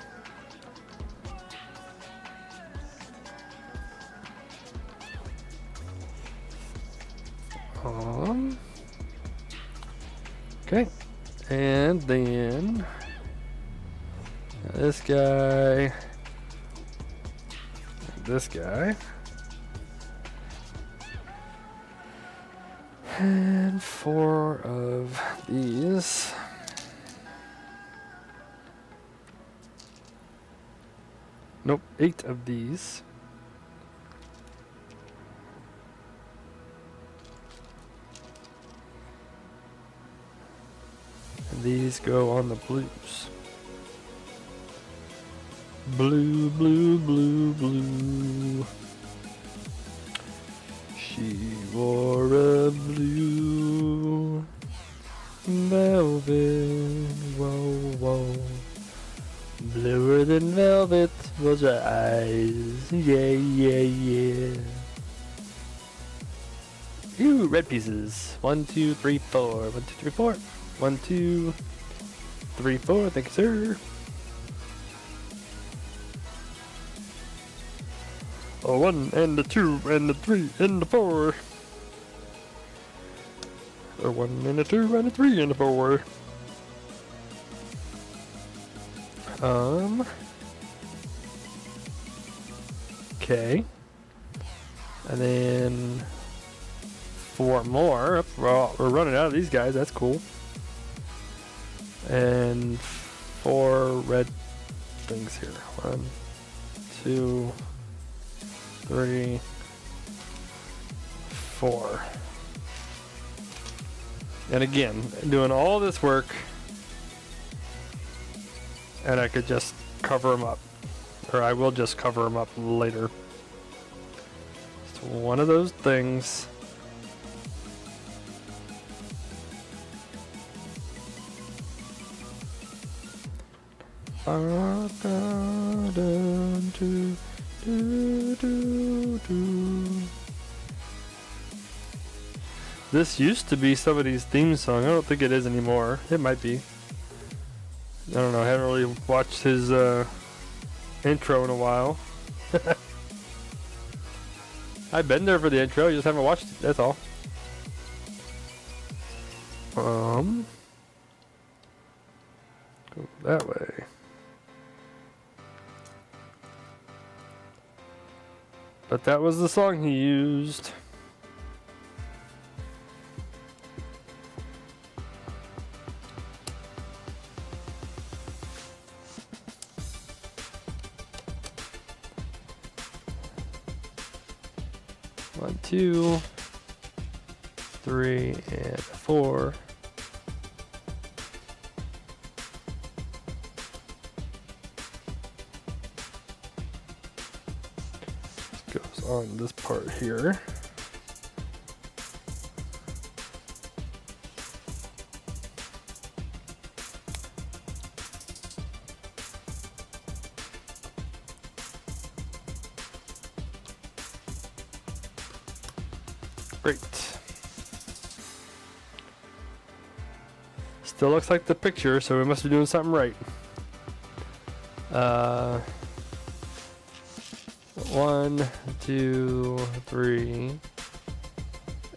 Okay. And then this guy. This guy. And 4 of these. Nope, 8 of these. And these go on the blues. Blue, blue, blue, blue. She wore a blue velvet, whoa, whoa. Bluer than velvet was her eyes, yeah, yeah, yeah. Ooh, red pieces. 1, 2, 3, 4. 1, 2, 3, 4. 1, 2, 3, 4. Thank you, sir. A 1 and a 2 and a 3 and a 4. A 1 and a 2 and a 3 and a 4. Okay. And then 4 more. Well, we're running out of these guys. That's cool. And 4 red things here. 1, 2, 3, 4. And again, doing all this work, and I could just cover them up, or I will just cover them up later. It's one of those things. This used to be somebody's theme song. I don't think it is anymore. It might be. I don't know. I haven't really watched his intro in a while. I've been there for the intro. You just haven't watched it. That's all. Go that way. But that was the song he used. 1, 2, 3, and 4. This goes on this part here. Great. Still looks like the picture, so we must be doing something right. 1, 2, 3,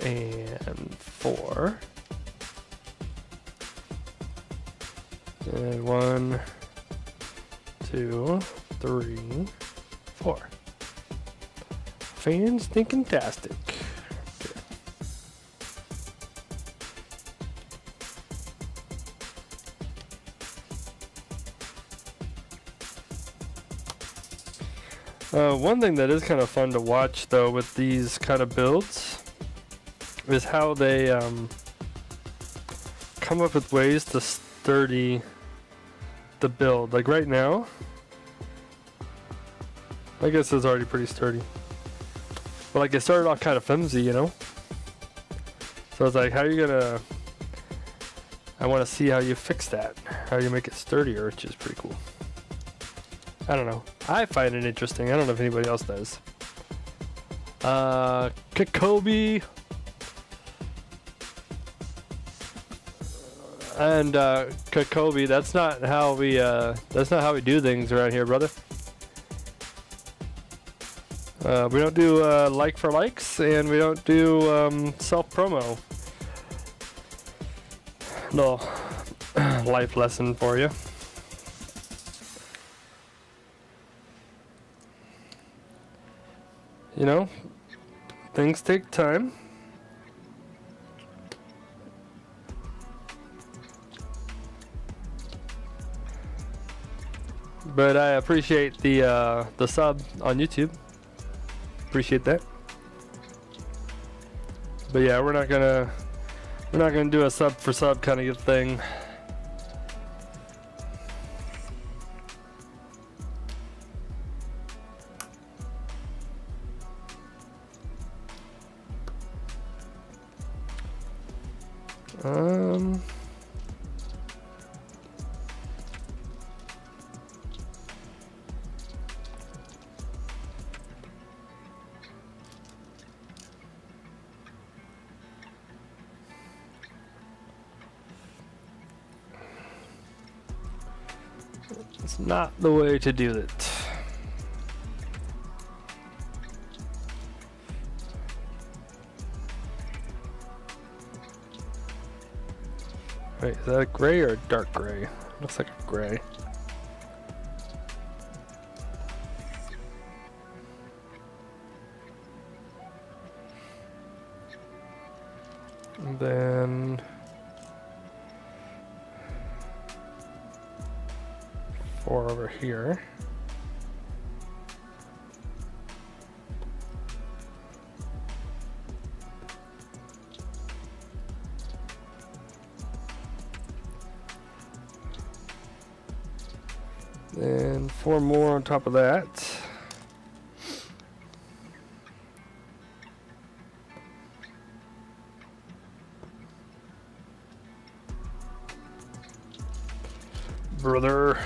and 4. And 1, 2, 3, 4. Fan-stinking-tastic. One thing that is kind of fun to watch though with these kind of builds is how they come up with ways to sturdy the build. Like right now, I guess it's already pretty sturdy, but like it started off kind of flimsy, you know? So it's like, how are you gonna, I want to see how you fix that, how you make it sturdier, which is pretty cool. I don't know. I find it interesting. I don't know if anybody else does. Kakobi and Kakobi. That's not how we do things around here, brother. We don't do like for likes, and we don't do self promo. No life lesson for you. You know, things take time. But I appreciate the sub on YouTube. Appreciate that. But yeah, we're not gonna do a sub for sub kind of thing. It's not the way to do it. Wait, is that a gray or a dark gray? Looks like a gray. And then 4 over here. And 4 more on top of that. Brother.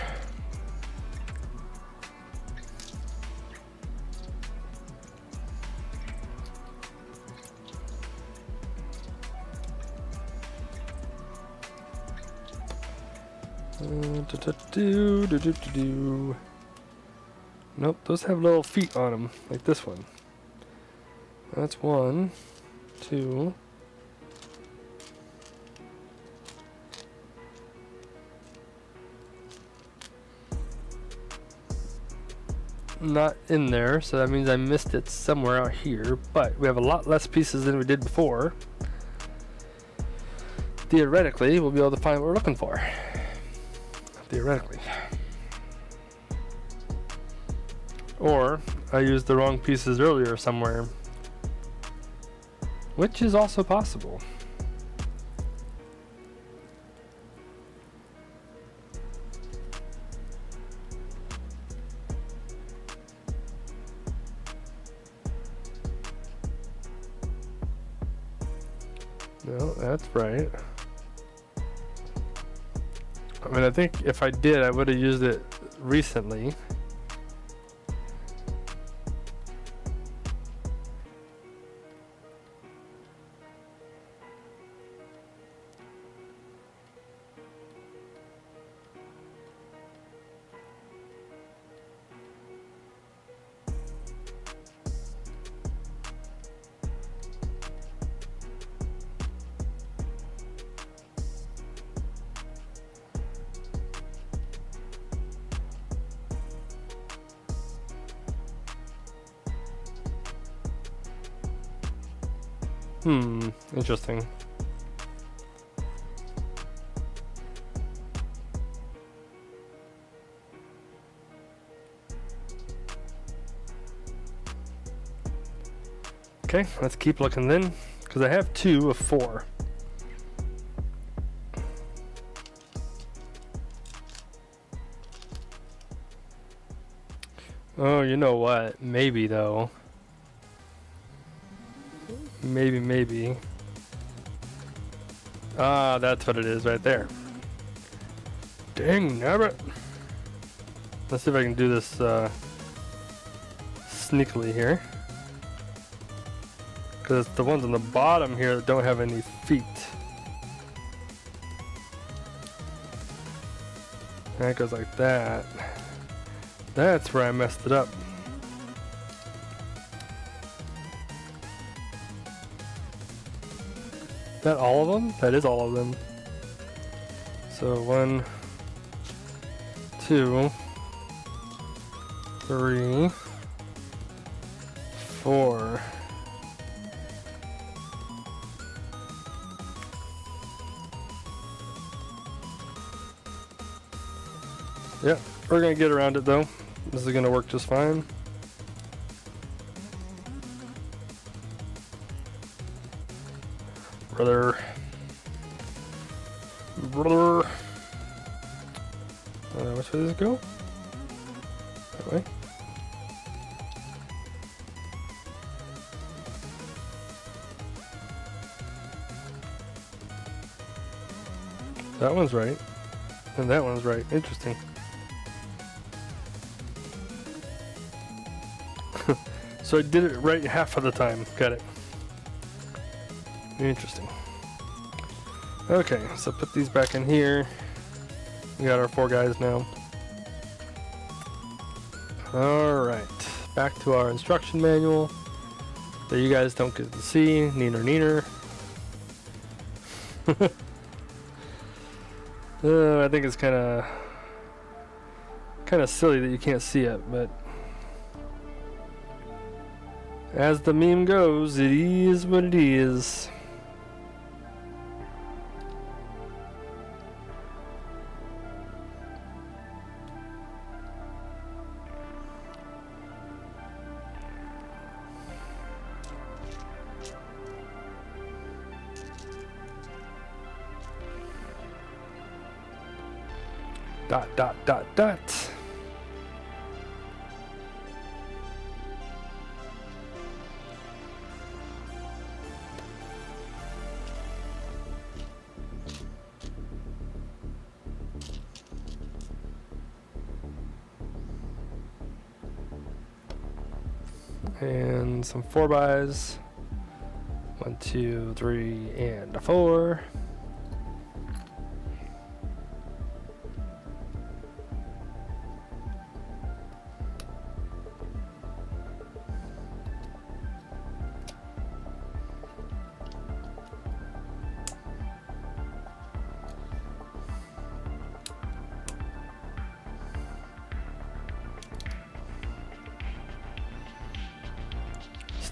Nope, those have little feet on them, like this one. That's 1, 2. Not in there, so that means I missed it somewhere out here, but we have a lot less pieces than we did before. Theoretically, we'll be able to find what we're looking for. Theoretically. Or I used the wrong pieces earlier somewhere. which is also possible. No, that's right. I mean, I think if I did, I would have used it recently. Interesting. Okay, let's keep looking then, because I have 2 of 4. Oh, you know what? Maybe though. Maybe. Ah, that's what it is right there. Dang nabbit. Let's see if I can do this sneakily here. Because it's the ones on the bottom here that don't have any feet. And it goes like that. That's where I messed it up. That all of them? That is all of them. So 1, 2, 3, 4. Yep, we're gonna get around it though. This is gonna work just fine. Brother. Which way does it go? That way. That one's right. And that one's right. Interesting. So I did it right half of the time. Got it. Interesting. Okay, so put these back in here. We got our 4 guys now. Alright, back to our instruction manual that you guys don't get to see. Neener. I think it's kind of silly that you can't see it, but as the meme goes, it is what it is. Dot. And some 4-bys. 1, 2, 3, and a 4.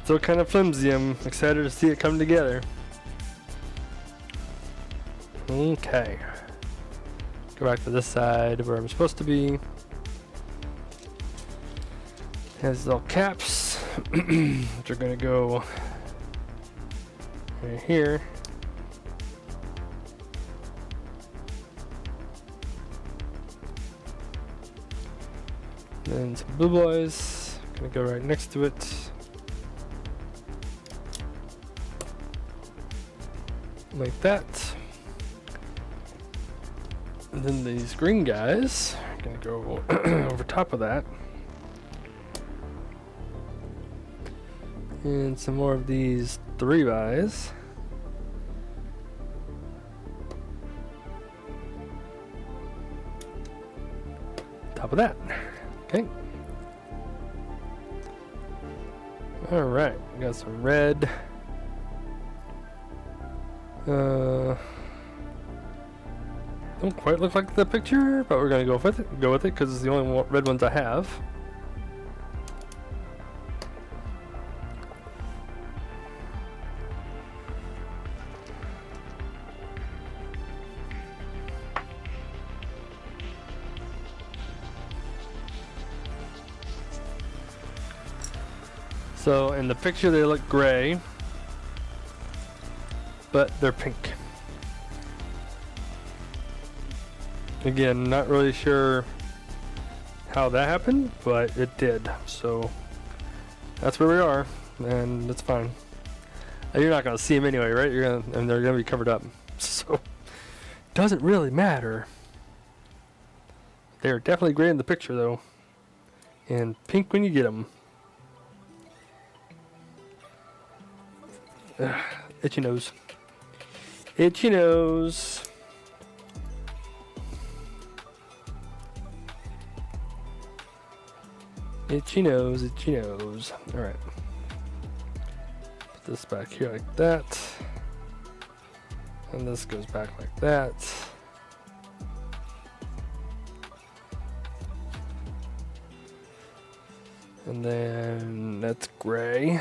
Still kind of flimsy. I'm excited to see it come together. Okay. Go back to this side where I'm supposed to be. Has little caps, which are going to go right here. Then some blue boys. Gonna go right next to it. Like that. And then these green guys are gonna go over top of that. And some more of these 3 bys. Top of that. Okay. Alright, we got some red. Don't quite look like the picture, but we're gonna go with it. Because it's the only red ones I have. So in the picture they look gray, but they're pink. Again, not really sure how that happened, but it did. So that's where we are, and it's fine. And you're not gonna see them anyway, right? And they're gonna be covered up, so doesn't really matter. They're definitely gray in the picture though, and pink when you get them. Itchy nose. Itchy nose. Itchy nose, itchy nose. Alright. Put this back here like that. And this goes back like that. And then that's gray.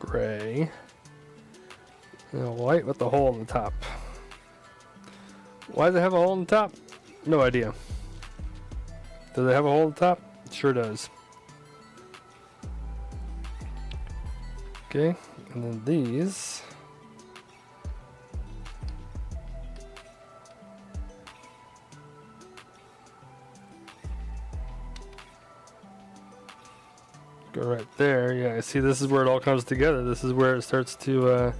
Gray. And white with the hole in the top. Why does it have a hole in the top? No idea. Does it have a hole in the top? It sure does. Okay, and then these. Go right there. Yeah, see, this is where it all comes together. This is where it starts to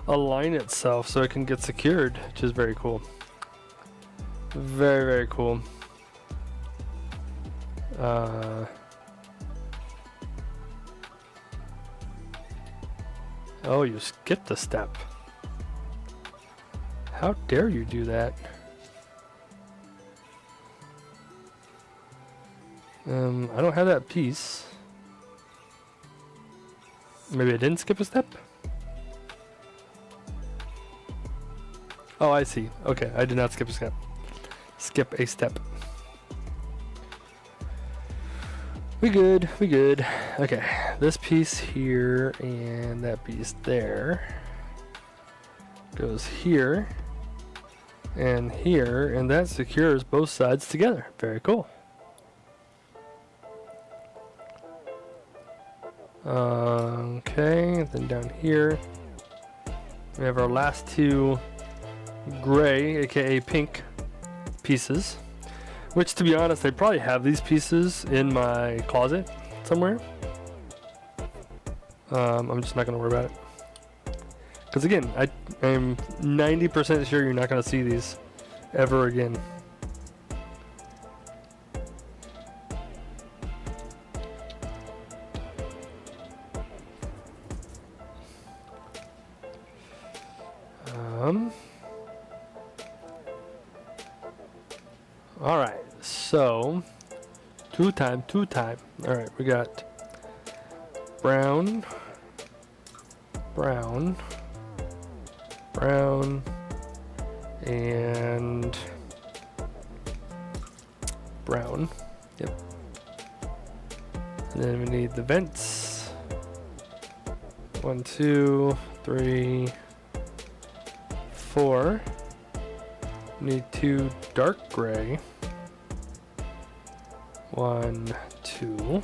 align itself so it can get secured, which is very cool. Very, very cool. Oh, you skipped a step. How dare you do that? I don't have that piece. Maybe I didn't skip a step? Oh, I see. Okay, I did not skip a step. Skip a step. We good, we good. Okay, this piece here and that piece there goes here and that secures both sides together. Very cool. Okay, then down here we have our last 2 gray, aka pink pieces, which, to be honest, I probably have these pieces in my closet somewhere. I'm just not gonna worry about it, because again, I'm 90% sure you're not gonna see these ever again. Alright, so 2 time. Alright, we got brown, brown, brown, and brown. Yep. And then we need the vents. 1, 2, 3, 4. Need 2 dark gray. 1, 2.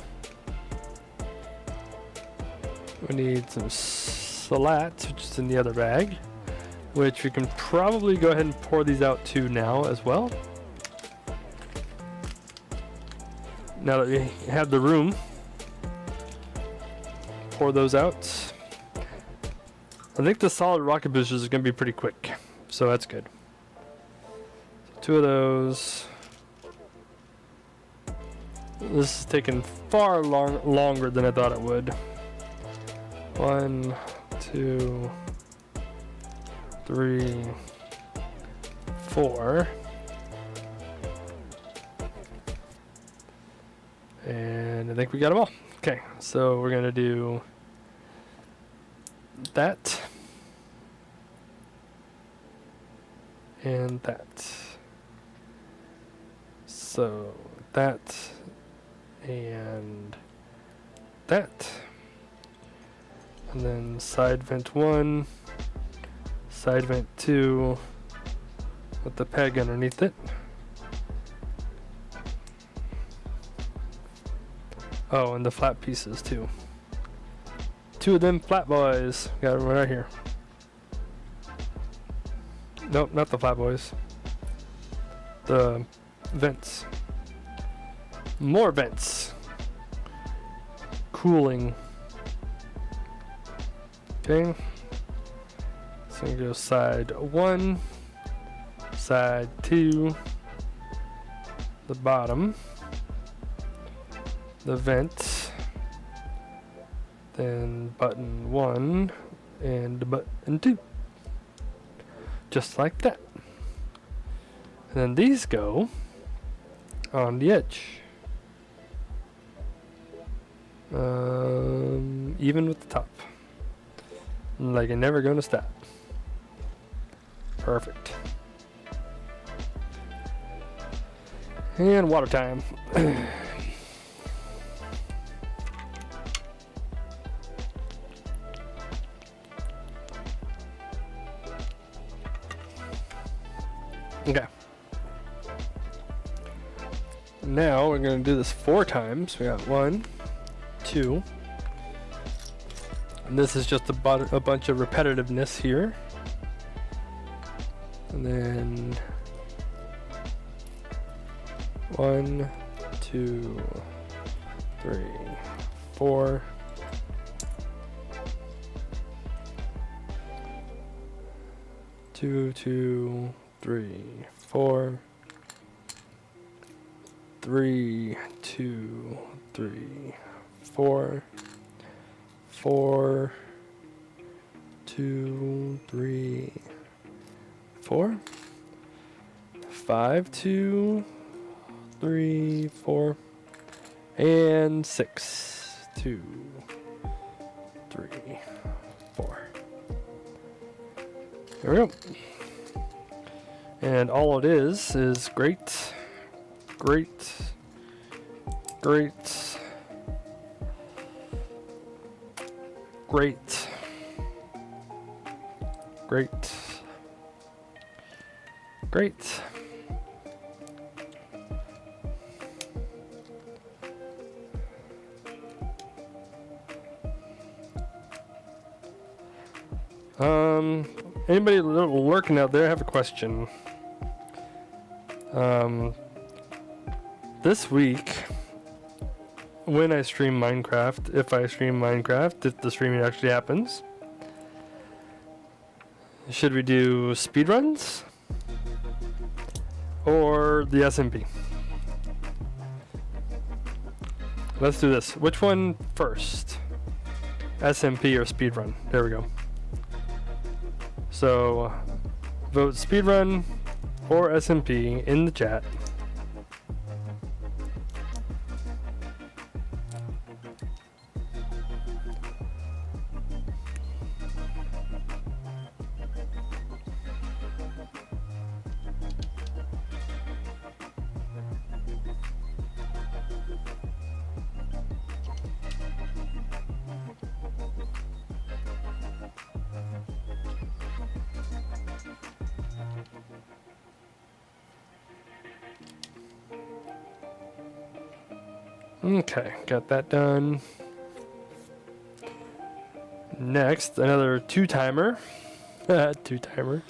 We need some salats, which is in the other bag, which we can probably go ahead and pour these out to now as well. Now that we have the room, pour those out. I think the solid rocket boosters are going to be pretty quick, so that's good. So 2 of those. This is taking far longer than I thought it would. 1, 2, 3, 4. And I think we got them all. Okay, so we're gonna do that and that. So that and that. And then side vent 1, side vent 2 with the peg underneath it. Oh, and the flat pieces too. 2 of them flat boys. Got them right here. Nope, not the flat boys. The vents. More vents. Cooling. Okay. So we go side 1, side 2, the bottom, the vent, then button 1 and button 2. Just like that. And then these go on the edge. Even with the top. Like you're never gonna stop. Perfect. And water time. Okay. Now we're gonna do this 4 times. We got 1, 2. And this is just a bunch of repetitiveness here. And then 1, 2, 3, 4. 2, 2, 3, 4. 3, 2, 3, 4. 4, 2, 3, 4. 5, 2, 3, 4. And 6, 2, 3, 4. There we go. And all it is great, great, great, great, great, great. Anybody lurking out there, I have a question. This week, when I stream Minecraft, if I stream Minecraft, if the streaming actually happens, should we do speedruns or the SMP? Let's do this. Which one first? SMP or speedrun? There we go. So, vote speedrun or SMP in the chat. Okay, got that done. Next, another 2-timer. 2-timer.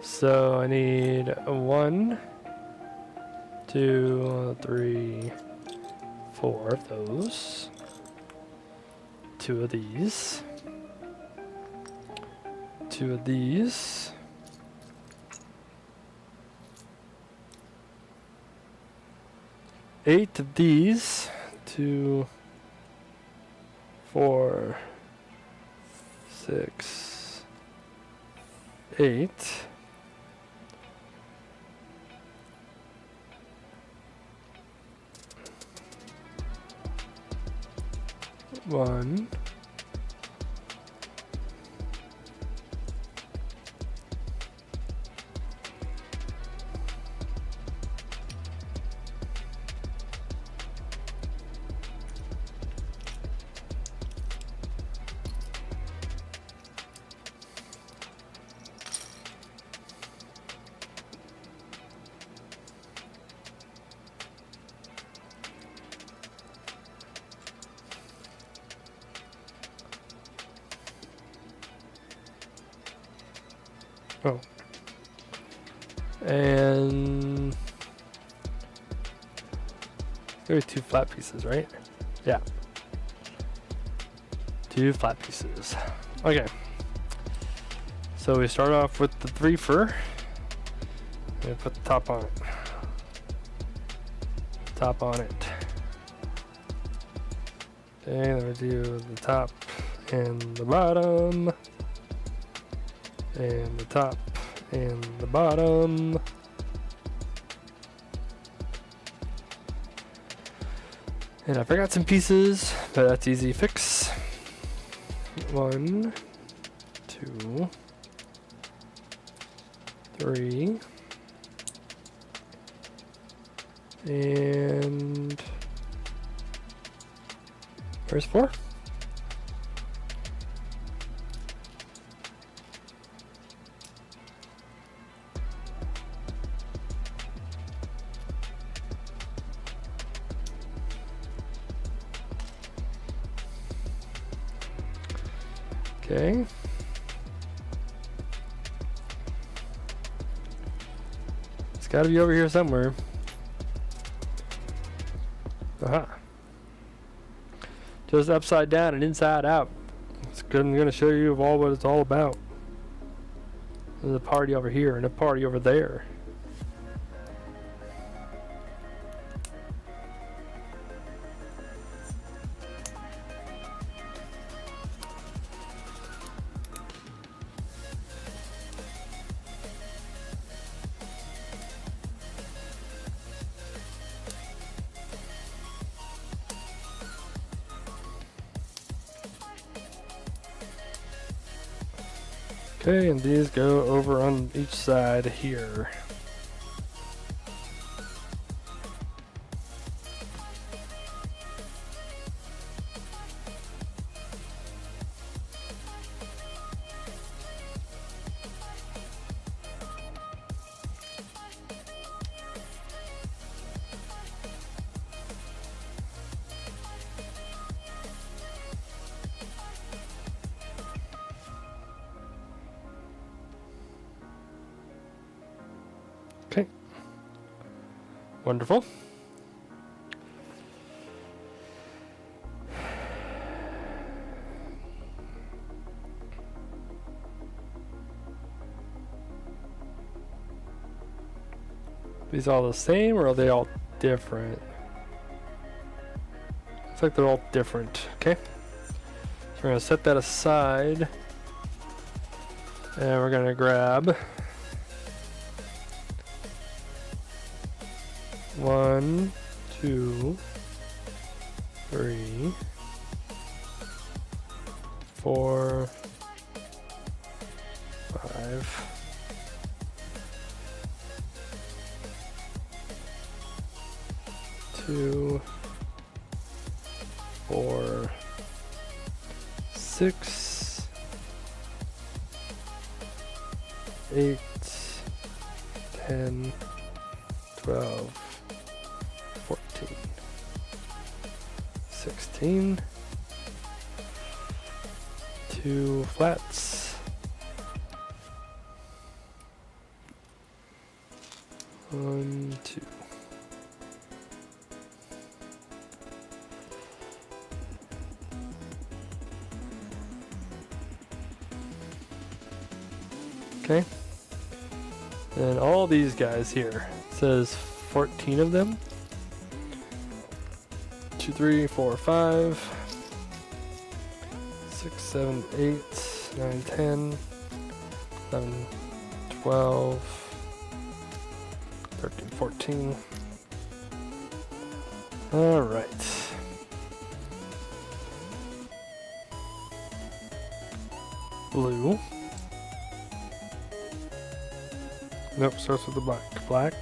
So I need 1, 2, 3, 4 of those. 2 of these. 2 of these. 8 of these. 2, 4, 6, 8. One. Oh. And there are 2 flat pieces, right? Yeah. 2 flat pieces. Okay. So we start off with the 3 fur. And put the top on it. Top on it. Okay, then we do the top and the bottom. And the top and the bottom. And I forgot some pieces, but that's easy to fix. 1, 2, 3. And where's 4? Okay. It's got to be over here somewhere. Aha. Just upside down and inside out. I'm going to show you all what it's all about. There's a party over here and a party over there. Okay, and these go over on each side here. Okay. Wonderful. These all the same, or are they all different? Looks like they're all different. Okay. So we're gonna set that aside, and we're gonna grab 1, 2, 3, 4, 5. 2, 4, 6, 8, 10, 12, 14. 16. 2 flats. 1, 2. Okay. And all these guys here. It says 14 of them. 2, 3, 4, 5. 6, 7, 8, 9, 10, 11, 12, 13, 14. All right. Blue. Nope, starts with the black. Black.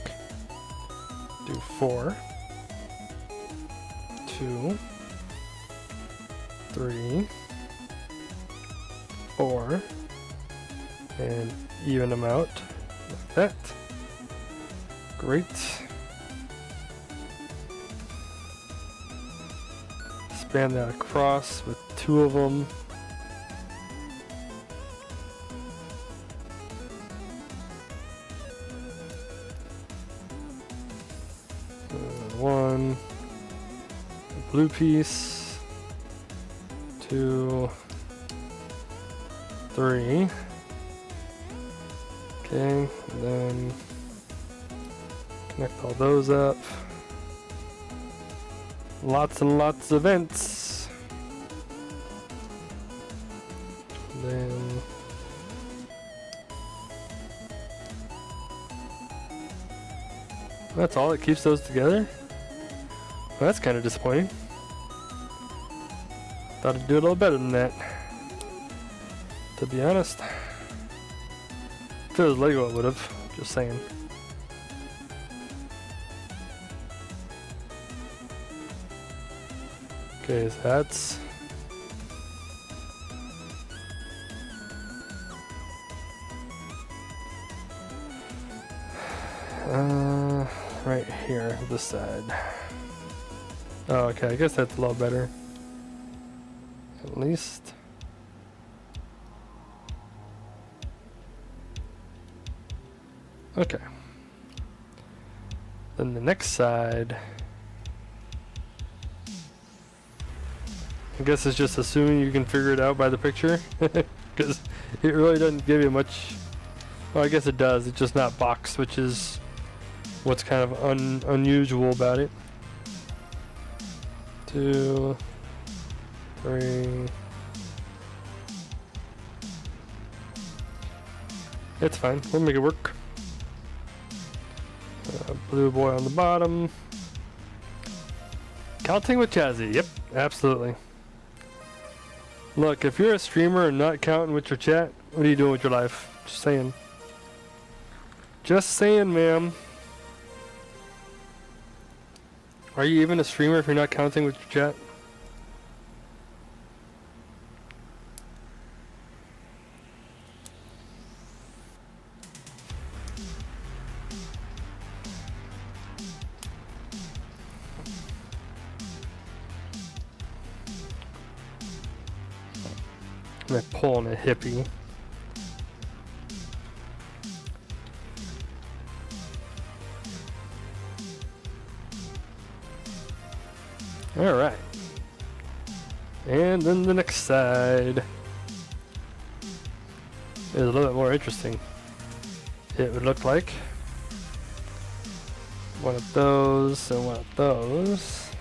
Do 4. 2. 3. 4. And even them out like that. Great. Span that across with 2 of them. One blue piece, 2, 3. Okay, and then connect all those up. Lots and lots of vents. Then that's all that keeps those together? Well, that's kind of disappointing. Thought I'd do a little better than that. To be honest. If it was Lego, I would have. Just saying. Okay, so that's... right here, this side. Oh, okay, I guess that's a lot better. At least. Okay. Then the next side. I guess it's just assuming you can figure it out by the picture. Because it really doesn't give you much. Well, I guess it does. It's just not boxed, which is what's kind of unusual about it. 2, 3. It's fine. We'll make it work. Blue boy on the bottom. Counting with Chazzy. Yep, absolutely. Look, if you're a streamer and not counting with your chat, what are you doing with your life? Just saying. Just saying, ma'am. Are you even a streamer if you're not counting with your chat? I'm pulling a hippie. All right. And then the next side is a little bit more interesting. It would look like one of those and one of those.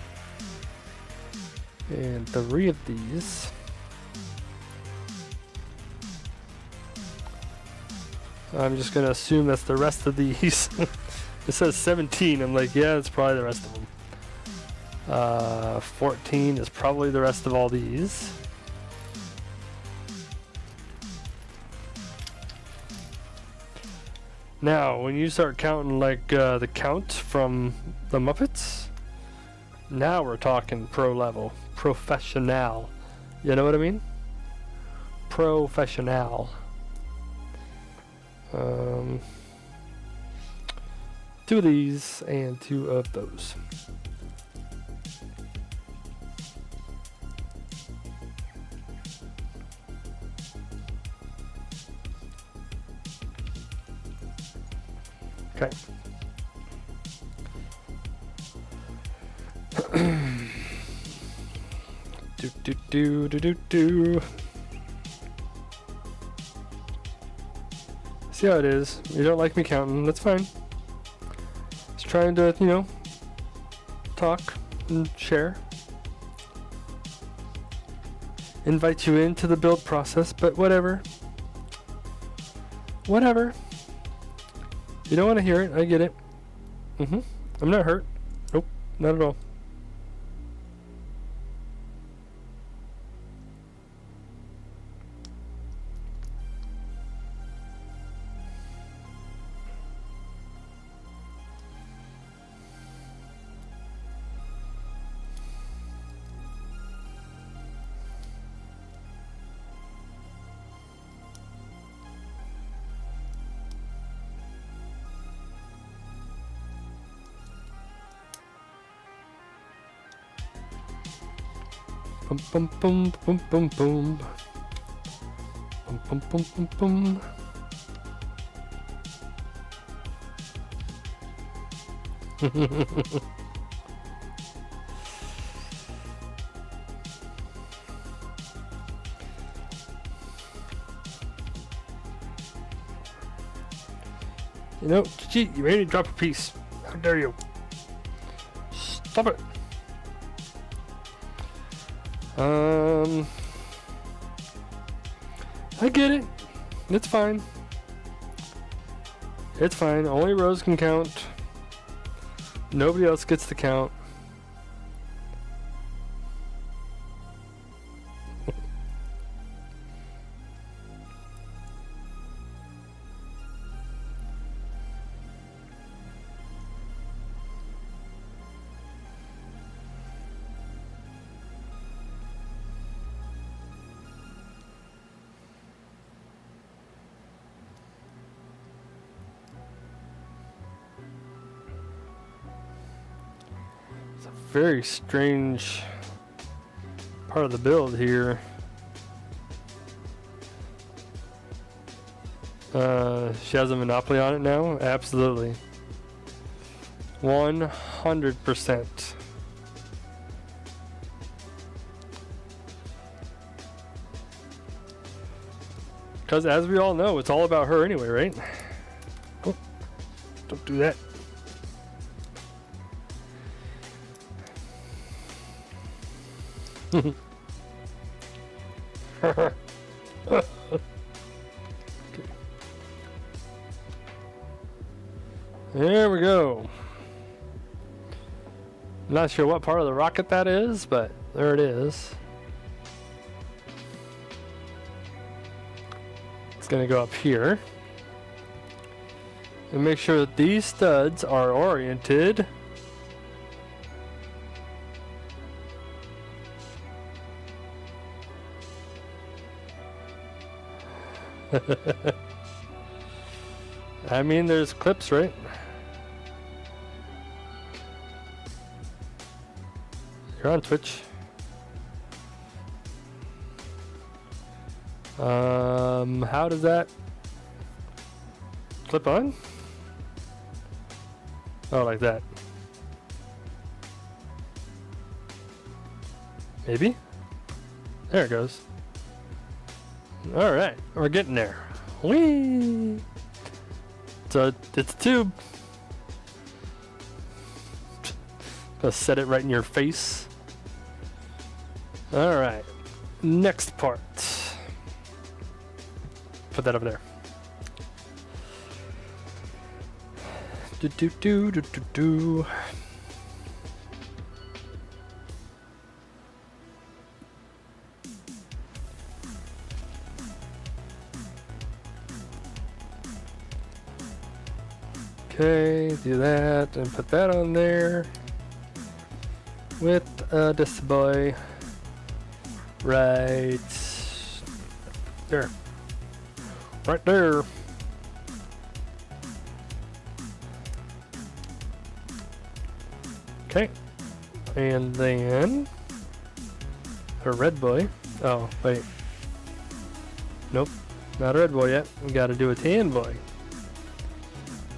And 3 of these. I'm just gonna assume that's the rest of these. It says 17. I'm like, yeah, it's probably the rest of them. 14 is probably the rest of all these. Now, when you start counting like the count from the Muppets, now we're talking pro level, professional. You know what I mean? Professional. 2 of these and 2 of those. Okay. do. See how it is. You don't like me counting. That's fine. Just trying to, you know, talk and share. Invite you into the build process, but whatever. Whatever. You don't want to hear it. I get it. I'm not hurt. Nope. Not at all. Boom, boom, boom, boom, boom, boom. Boom, boom, boom, boom, boom. You know, Chichi, you made me drop a piece. How dare you? Stop it. I get it. It's fine. It's fine. Only Rose can count. Nobody else gets to count. Very strange part of the build here. She has a monopoly on it now? Absolutely. 100%. Because as we all know, it's all about her anyway, right? Oh, don't do that. There we go. Not sure what part of the rocket that is, but there it is. It's gonna go up here. And make sure that these studs are oriented. I mean, there's clips, right? You're on Twitch. How does that clip on? Oh, like that. Maybe? There it goes. Alright, we're getting there. Whee! So, it's a tube. Gonna set it right in your face. Alright, next part. Put that over there. Do do do do do do. Okay, do that and put that on there with this boy right there. Right there. Okay, and then a red boy. Oh, wait. Nope, not a red boy yet. We gotta do a tan boy.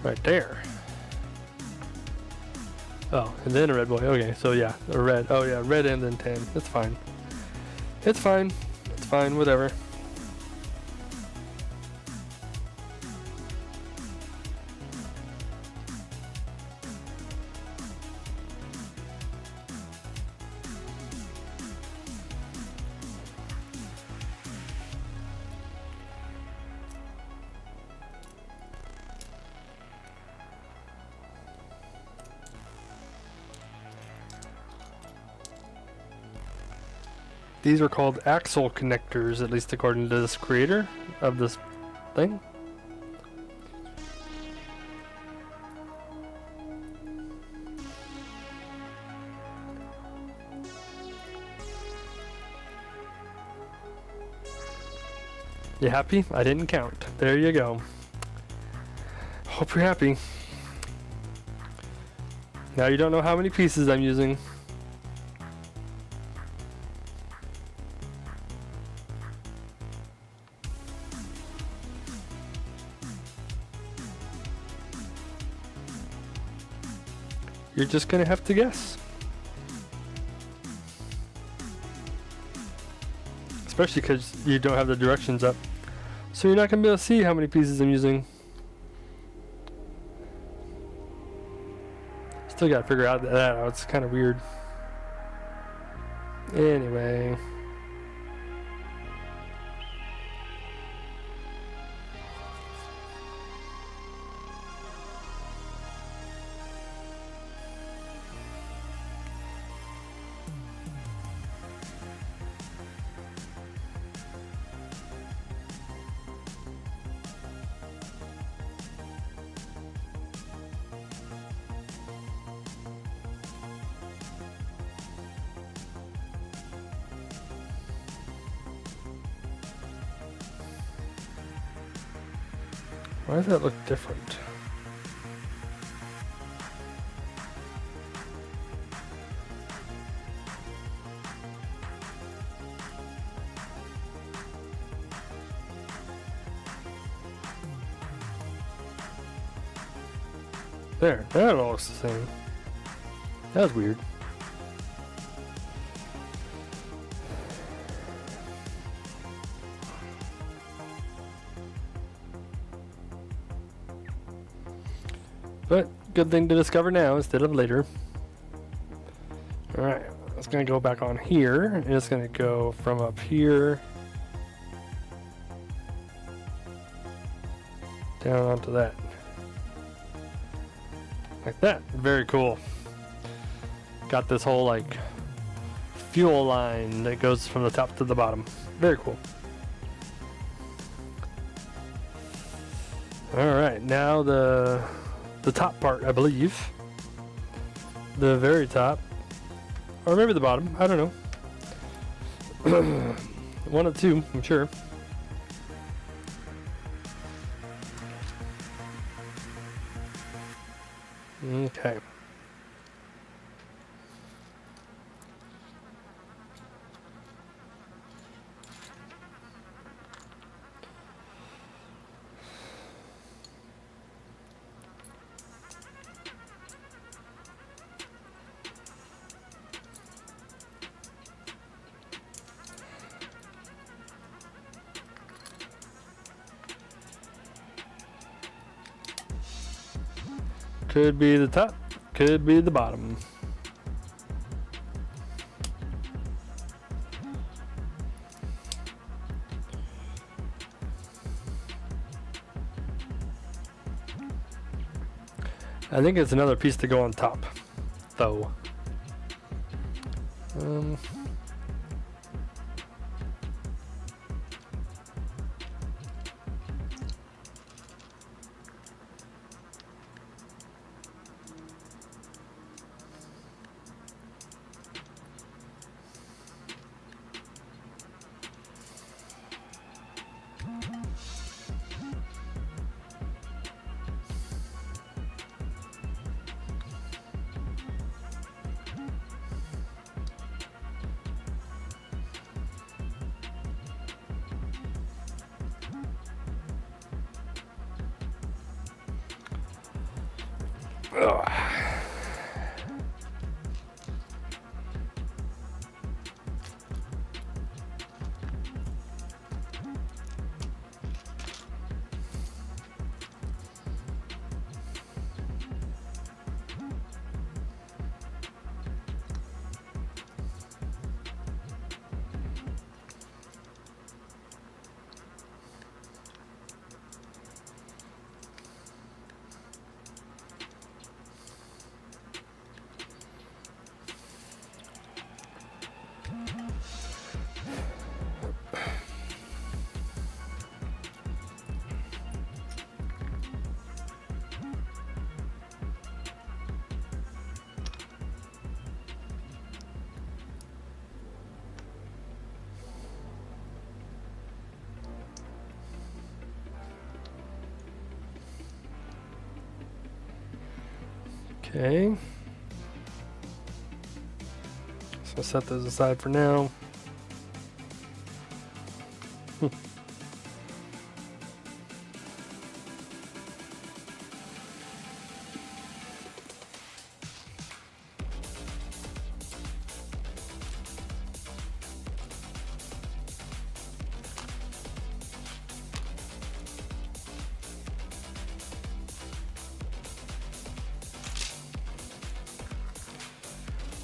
Right there. Oh, and then a red boy. Okay, so yeah, a red. Oh yeah, red and then tan. It's fine. It's fine. It's fine. Whatever. These are called axle connectors, at least according to this creator of this thing. You happy? I didn't count. There you go. Hope you're happy. Now you don't know how many pieces I'm using. You're just gonna have to guess. Especially because you don't have the directions up. So you're not gonna be able to see how many pieces I'm using. Still gotta figure out that out. It's kind of weird. Anyway. Why does that look different? There, that all looks the same. That was weird. But good thing to discover now instead of later. Alright, it's gonna go back on here, and it's gonna go from up here down onto that. Like that. Very cool. Got this whole like fuel line that goes from the top to the bottom. Very cool. Alright, now the top part, I believe. The very top. Or maybe the bottom, I don't know. One of the two, I'm sure. Okay. Could be the top, could be the bottom. I think it's another piece to go on top, though. Ugh. Okay. So set those aside for now.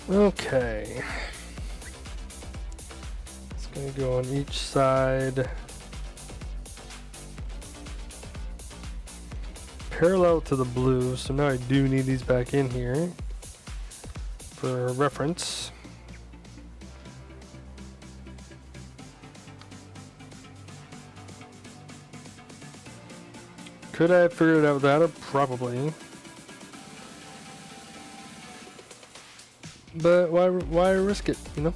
Okay. It's going to go on each side. Parallel to the blue, so now I do need these back in here for reference. Could I have figured it out without it? Probably. But why risk it, you know?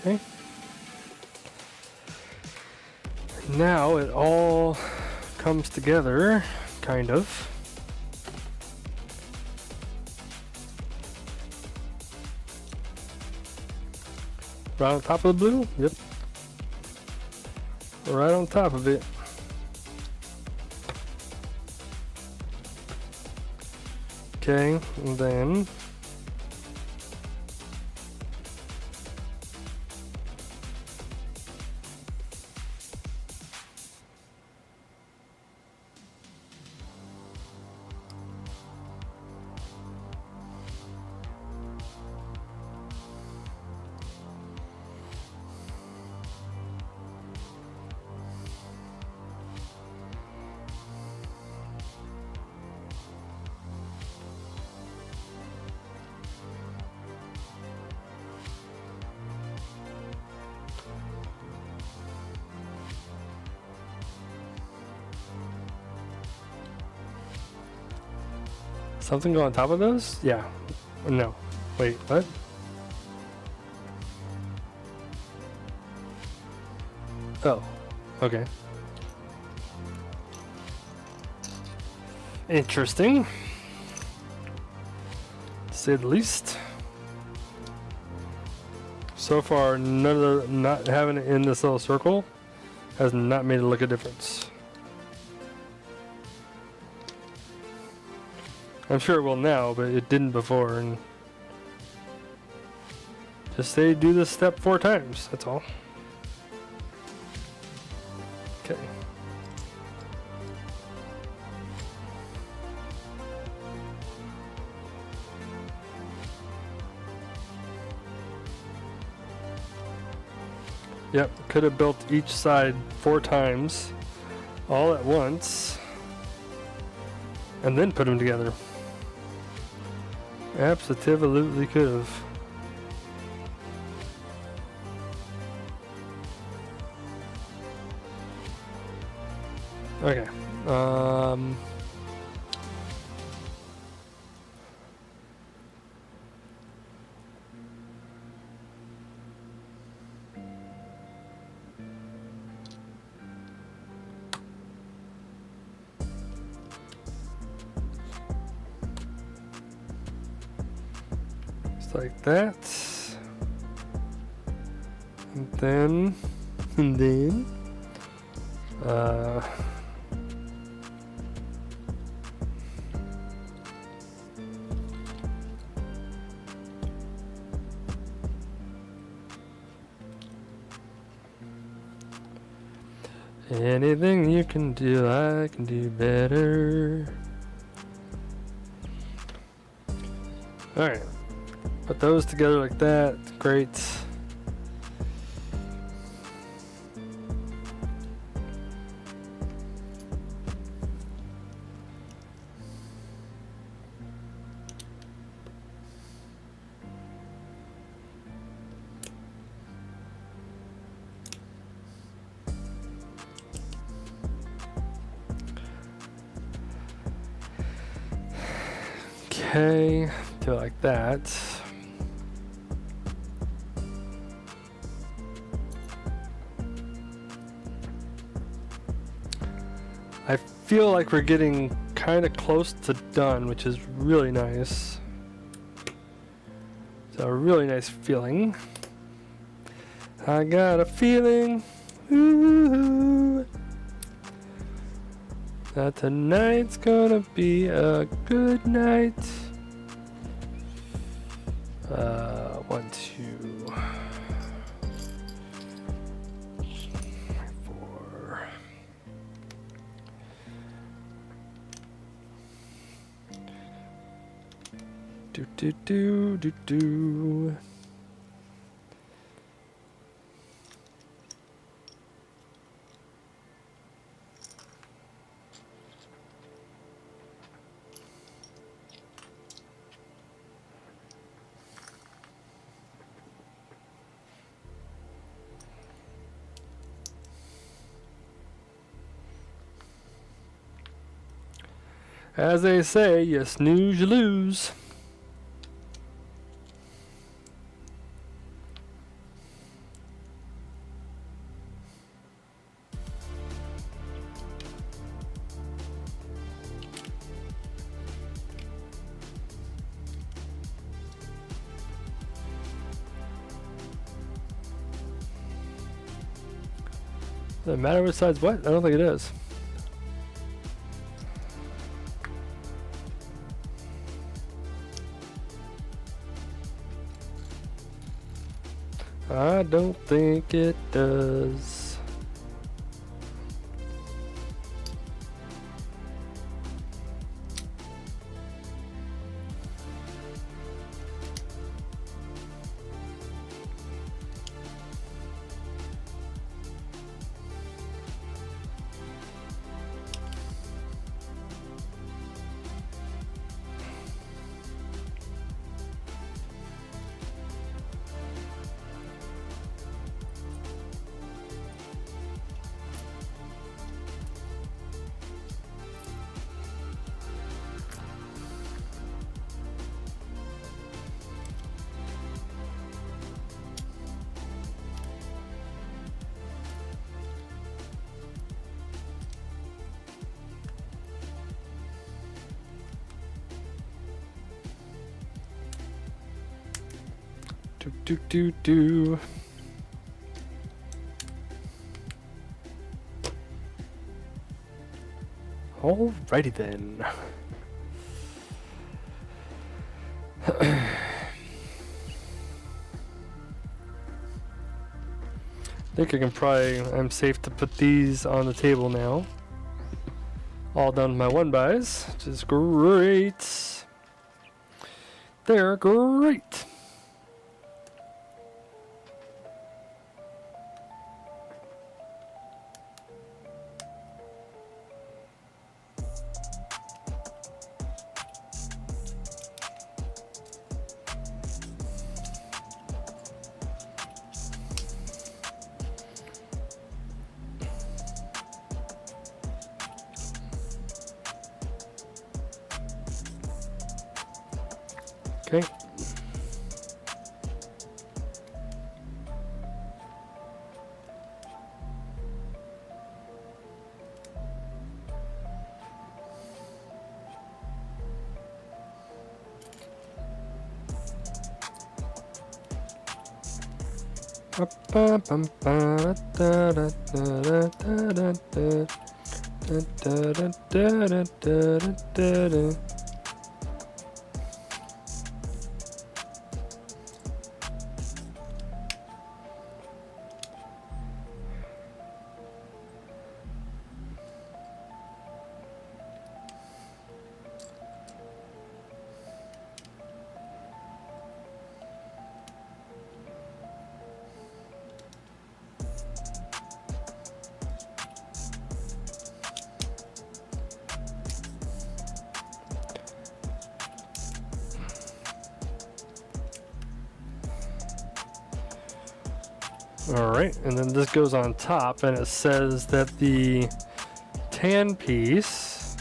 Okay. Now it all comes together, kind of. Right on top of the blue? Yep. Right on top of it. Okay, and then something go on top of those? Yeah. No. Wait, what? Oh. Okay. Interesting. To say the least. So far, none of the, not having it in this little circle has not made it look a difference. I'm sure it will now, but it didn't before. And just say do this step 4 times. That's all. Okay. Yep, could have built each side 4 times, all at once, and then put them together. Absolutely could have. Okay. Like that, and then anything you can do, I can do better. All right. Put those together like that. Great. Okay, do it like that. I feel like we're getting kind of close to done, which is really nice. It's a really nice feeling. I got a feeling, ooh, that tonight's gonna be a good night. 1, 2, 4. Do do do do do. As they say, you snooze, you lose. Does it matter which side's what? I don't think it is. I don't think it does. Do do do do. Alrighty then. I think I can probably, I'm safe to put these on the table now. All done with my one buys, which is great. They're great. Okay. Alright, and then this goes on top, and it says that the tan piece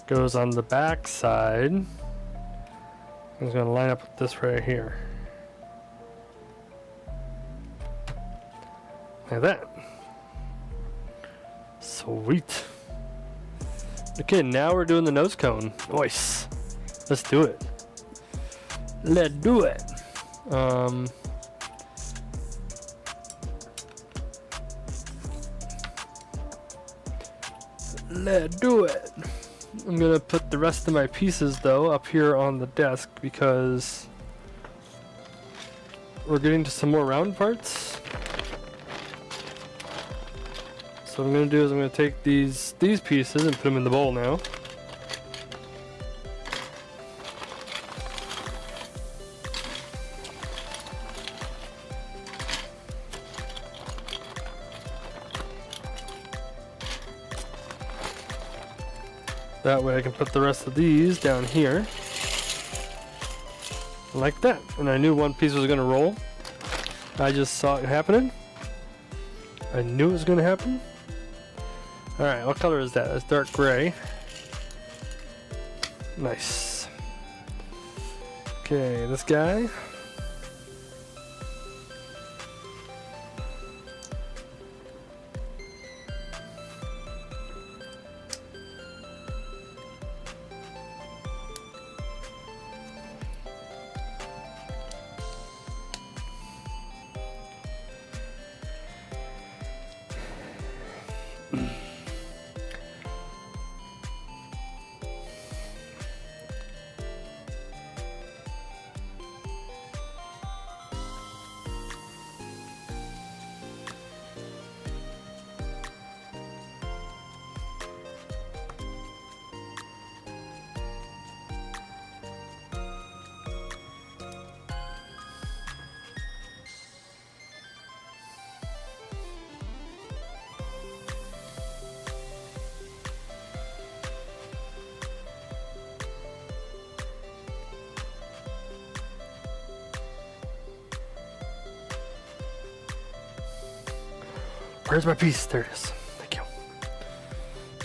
goes on the back side. I'm just going to line up with this right here. Like that. Sweet. Okay, now we're doing the nose cone. Nice. Let's do it. Let's do it. Let's do it. I'm gonna put the rest of my pieces though up here on the desk because we're getting to some more round parts. So what I'm gonna do is I'm gonna take these pieces and put them in the bowl now. That way I can put the rest of these down here. Like that. And I knew one piece was gonna roll. I just saw it happening. I knew it was gonna happen. Alright, what color is that? That's dark gray. Nice. Okay, this guy. Where's my piece? There it is. Thank you.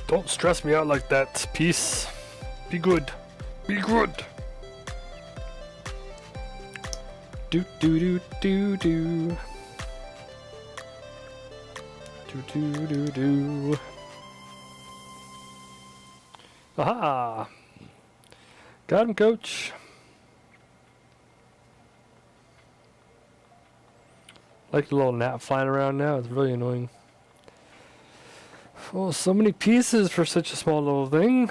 Don't stress me out like that, piece. Be good. Be good. Do do do do do. Do do do do. Aha! Got him, coach. Like the little gnat flying around now. It's really annoying. Oh, so many pieces for such a small little thing.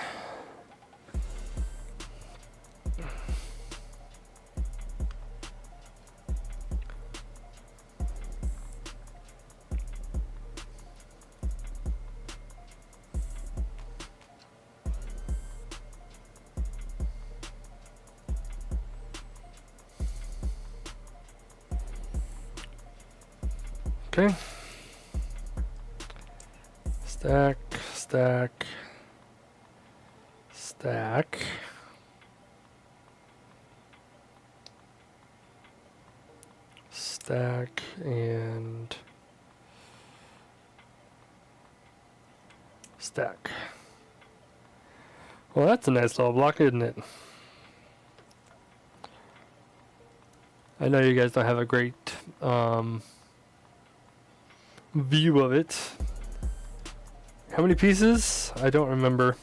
Okay. Stack, stack, stack. Stack and stack. Well, that's a nice little block, isn't it? I know you guys don't have a great view of it. How many pieces? I don't remember.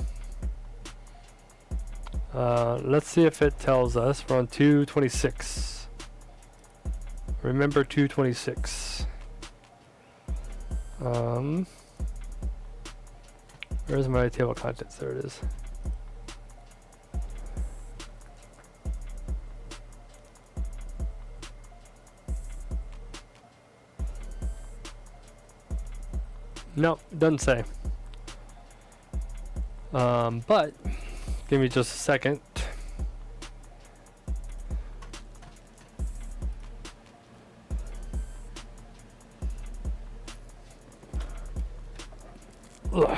Let's see if it tells us. We're on 226. Remember 226. Where's my table of contents? There it is. Nope, doesn't say. But give me just a second. Ugh.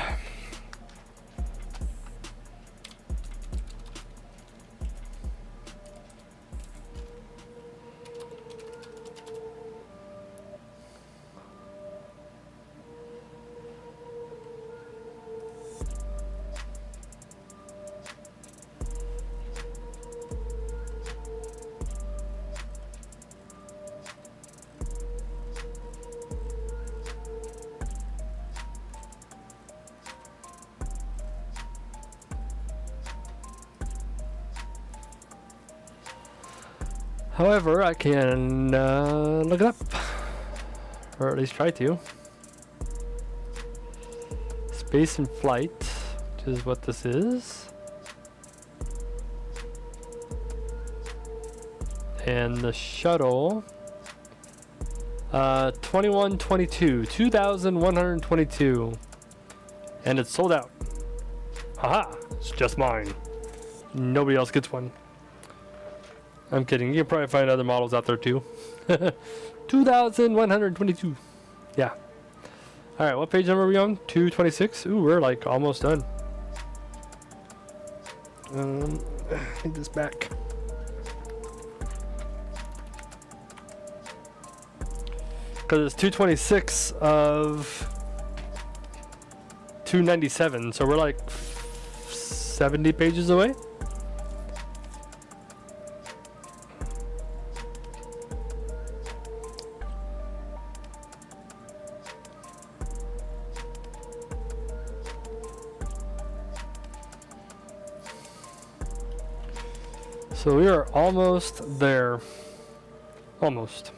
However, I can look it up, or at least try to. Space and flight, which is what this is. And the shuttle, 2122, and it's sold out. Haha, it's just mine. Nobody else gets one. I'm kidding, you can probably find other models out there too. 2122, yeah. Alright, what page number are we on? 226? Ooh, we're like almost done. Need this back. Because it's 226 of 297, so we're like 70 pages away. So we are almost there. Almost.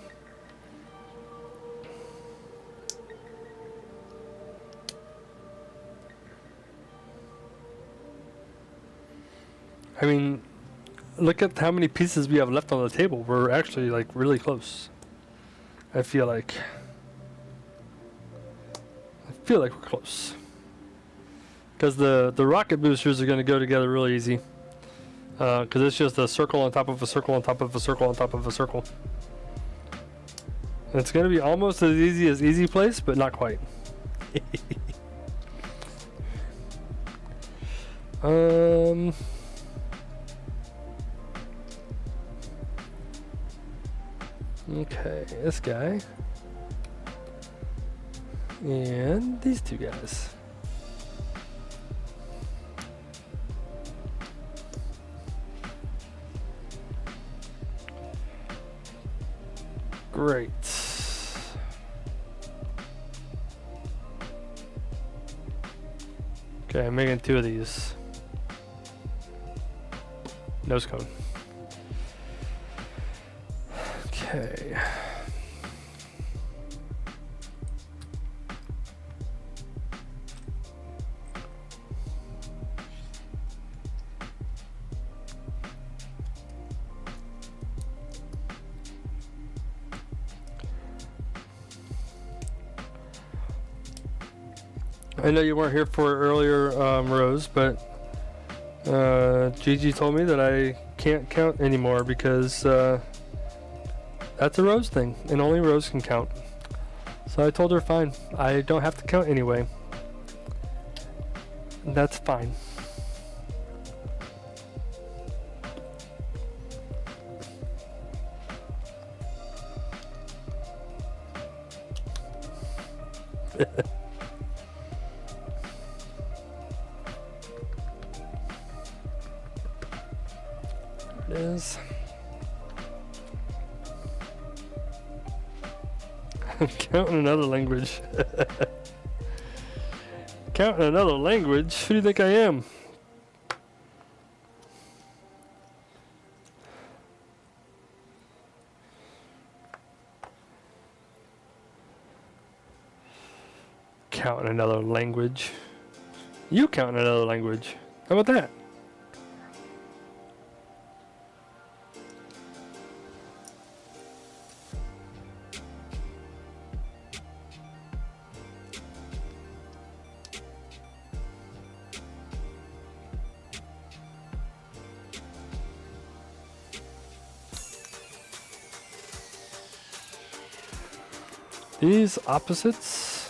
I mean, look at how many pieces we have left on the table. We're actually like really close. I feel like we're close. Because the rocket boosters are going to go together really easy. Because it's just a circle on top of a circle on top of a circle on top of a circle. And it's going to be almost as easy as Easy Place, but not quite. Okay, this guy. And these two guys. Great. Okay, I'm making 2 of these. Nose cone. Okay. I know you weren't here for earlier, Rose, but Gigi told me that I can't count anymore because that's a Rose thing, and only Rose can count. So I told her, fine, I don't have to count anyway. That's fine. There it is. Count in another language. Count in another language? Who do you think I am? Count in another language. You count in another language. How about that? These opposites.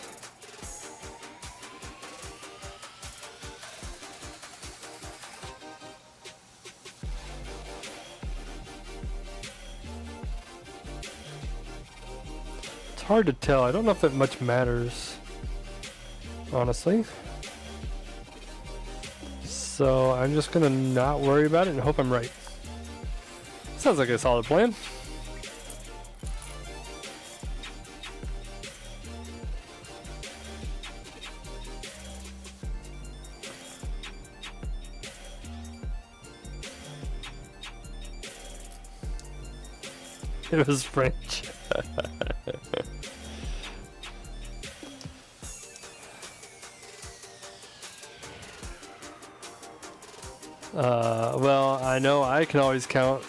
It's hard to tell. I don't know if that much matters, honestly. So I'm just gonna not worry about it and hope I'm right. Sounds like a solid plan. It was French. Well, I know I can always count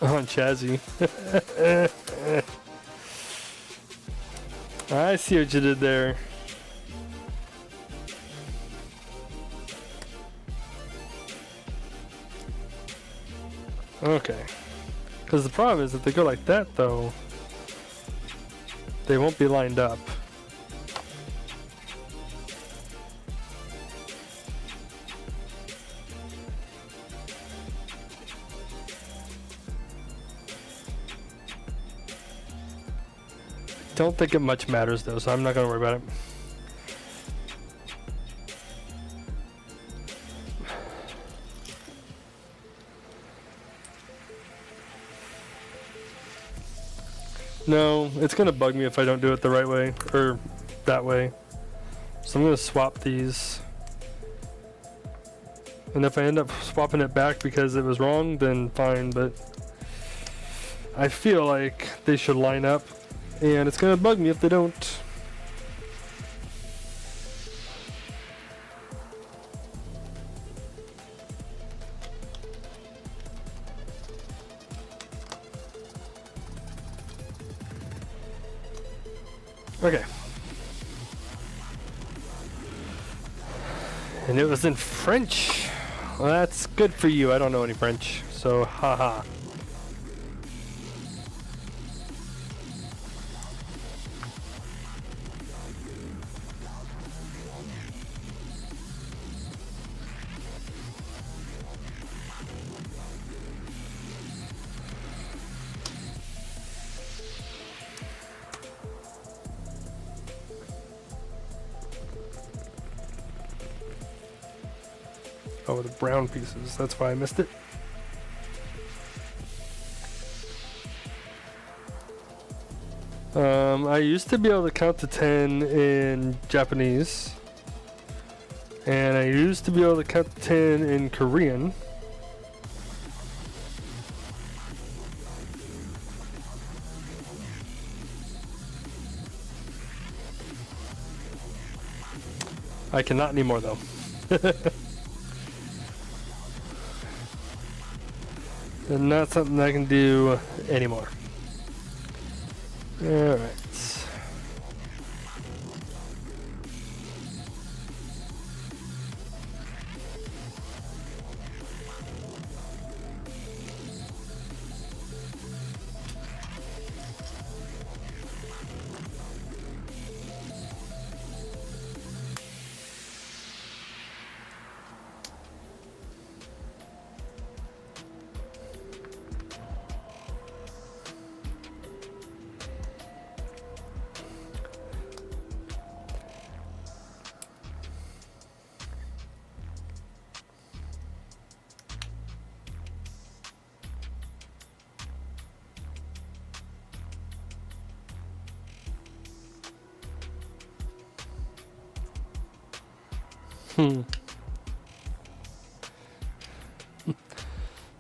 on Chazzy. I see what you did there. Okay. Because the problem is if they go like that, though, they won't be lined up. Don't think it much matters though, so I'm not gonna worry about it. No, it's gonna bug me if I don't do it the right way, or that way. So I'm gonna swap these. And if I end up swapping it back because it was wrong, then fine, but I feel like they should line up. And it's gonna bug me if they don't. Okay. And it was in French. Well, that's good for you. I don't know any French, so haha. Oh, the brown pieces. That's why I missed it. I used to be able to count to 10 in Japanese. And I used to be able to count to 10 in Korean. I cannot anymore though. And not something I can do anymore. Alright.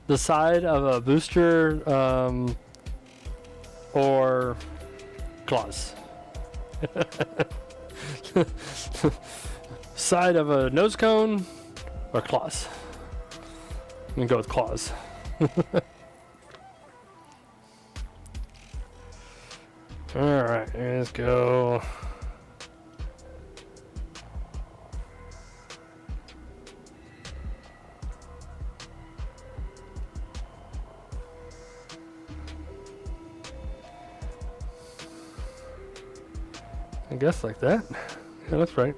The side of a booster or claws. Side of a nose cone or claws. I'm gonna go with claws. Alright, let's go. I guess like that. Yeah, that's right.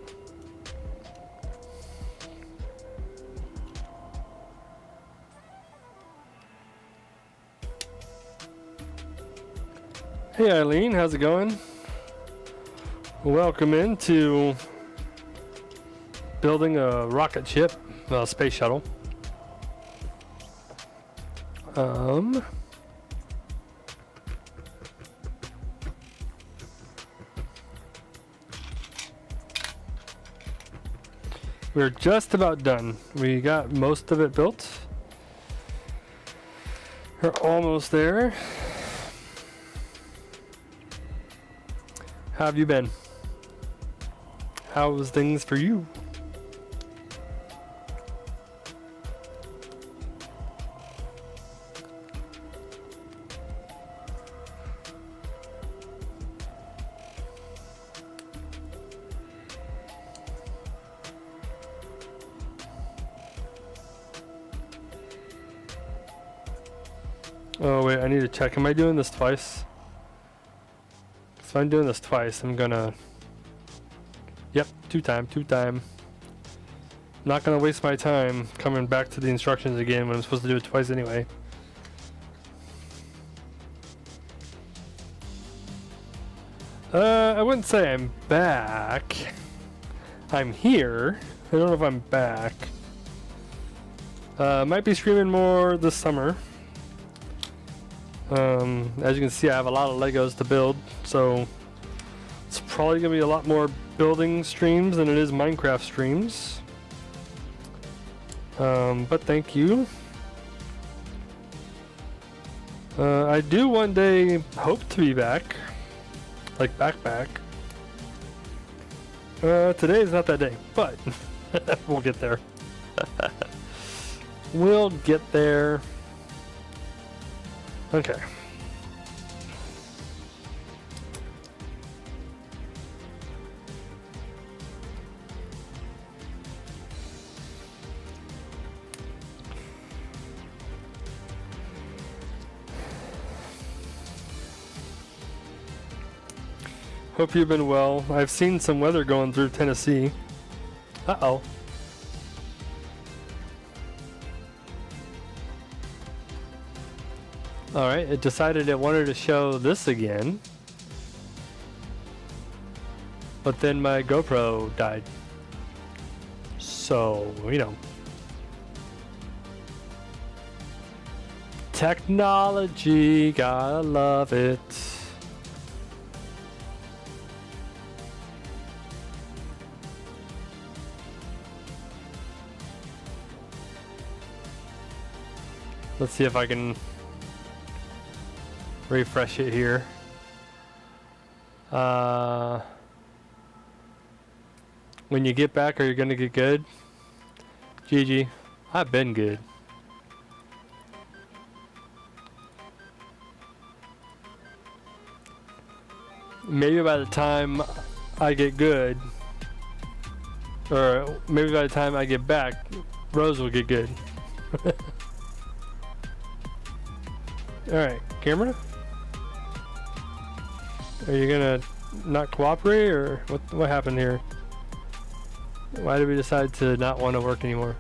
Hey Eileen, how's it going? Welcome into building a rocket ship, a space shuttle. We're just about done. We got most of it built. We're almost there. How have you been? How's things for you? Oh wait, I need to check. Am I doing this twice? If I'm doing this twice, I'm gonna... Yep, two time. Not gonna waste my time coming back to the instructions again when I'm supposed to do it twice anyway. I wouldn't say I'm back. I'm here. I don't know if I'm back. Might be streaming more this summer. As you can see, I have a lot of Legos to build, so it's probably gonna be a lot more building streams than it is Minecraft streams. But thank you. I do one day hope to be back, like back. Today is not that day, but we'll get there. We'll get there. Okay. Hope you've been well. I've seen some weather going through Tennessee. Uh-oh. Alright, it decided it wanted to show this again. But then my GoPro died. So, you know. Technology, gotta love it. Let's see if I can refresh it here. When you get back, are you gonna get good? GG. I've been good. Maybe by the time I get good, or maybe by the time I get back, Rose will get good. Alright, camera? Are you gonna not cooperate, or what happened here? Why did we decide to not want to work anymore?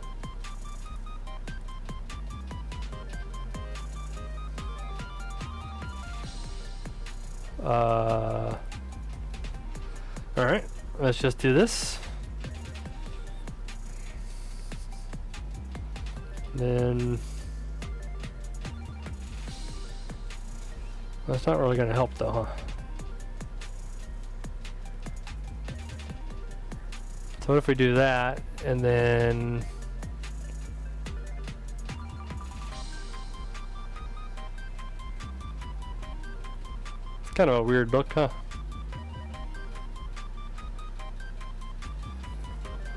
Alright, let's just do this. Then... That's not really gonna help though, huh? So what if we do that, and then... It's kind of a weird book, huh?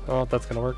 I don't know if that's gonna work.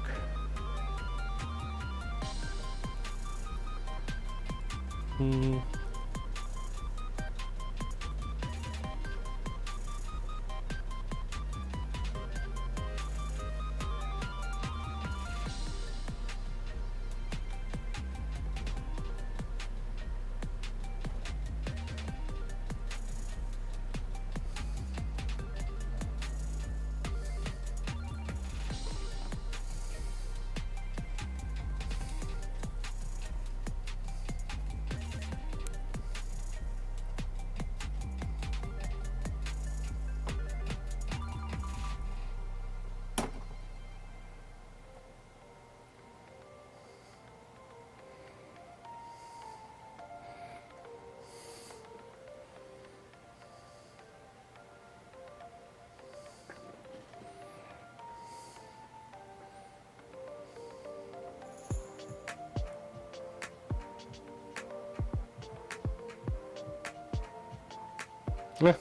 Yeah.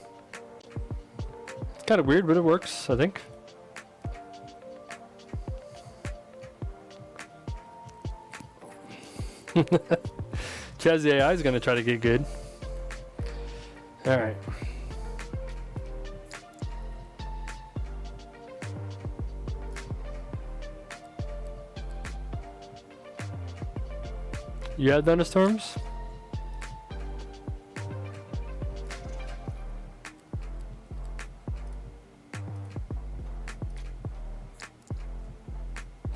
Kind of weird, but it works, I think. Chaz the AI is going to try to get good. Alright. You have thunderstorms?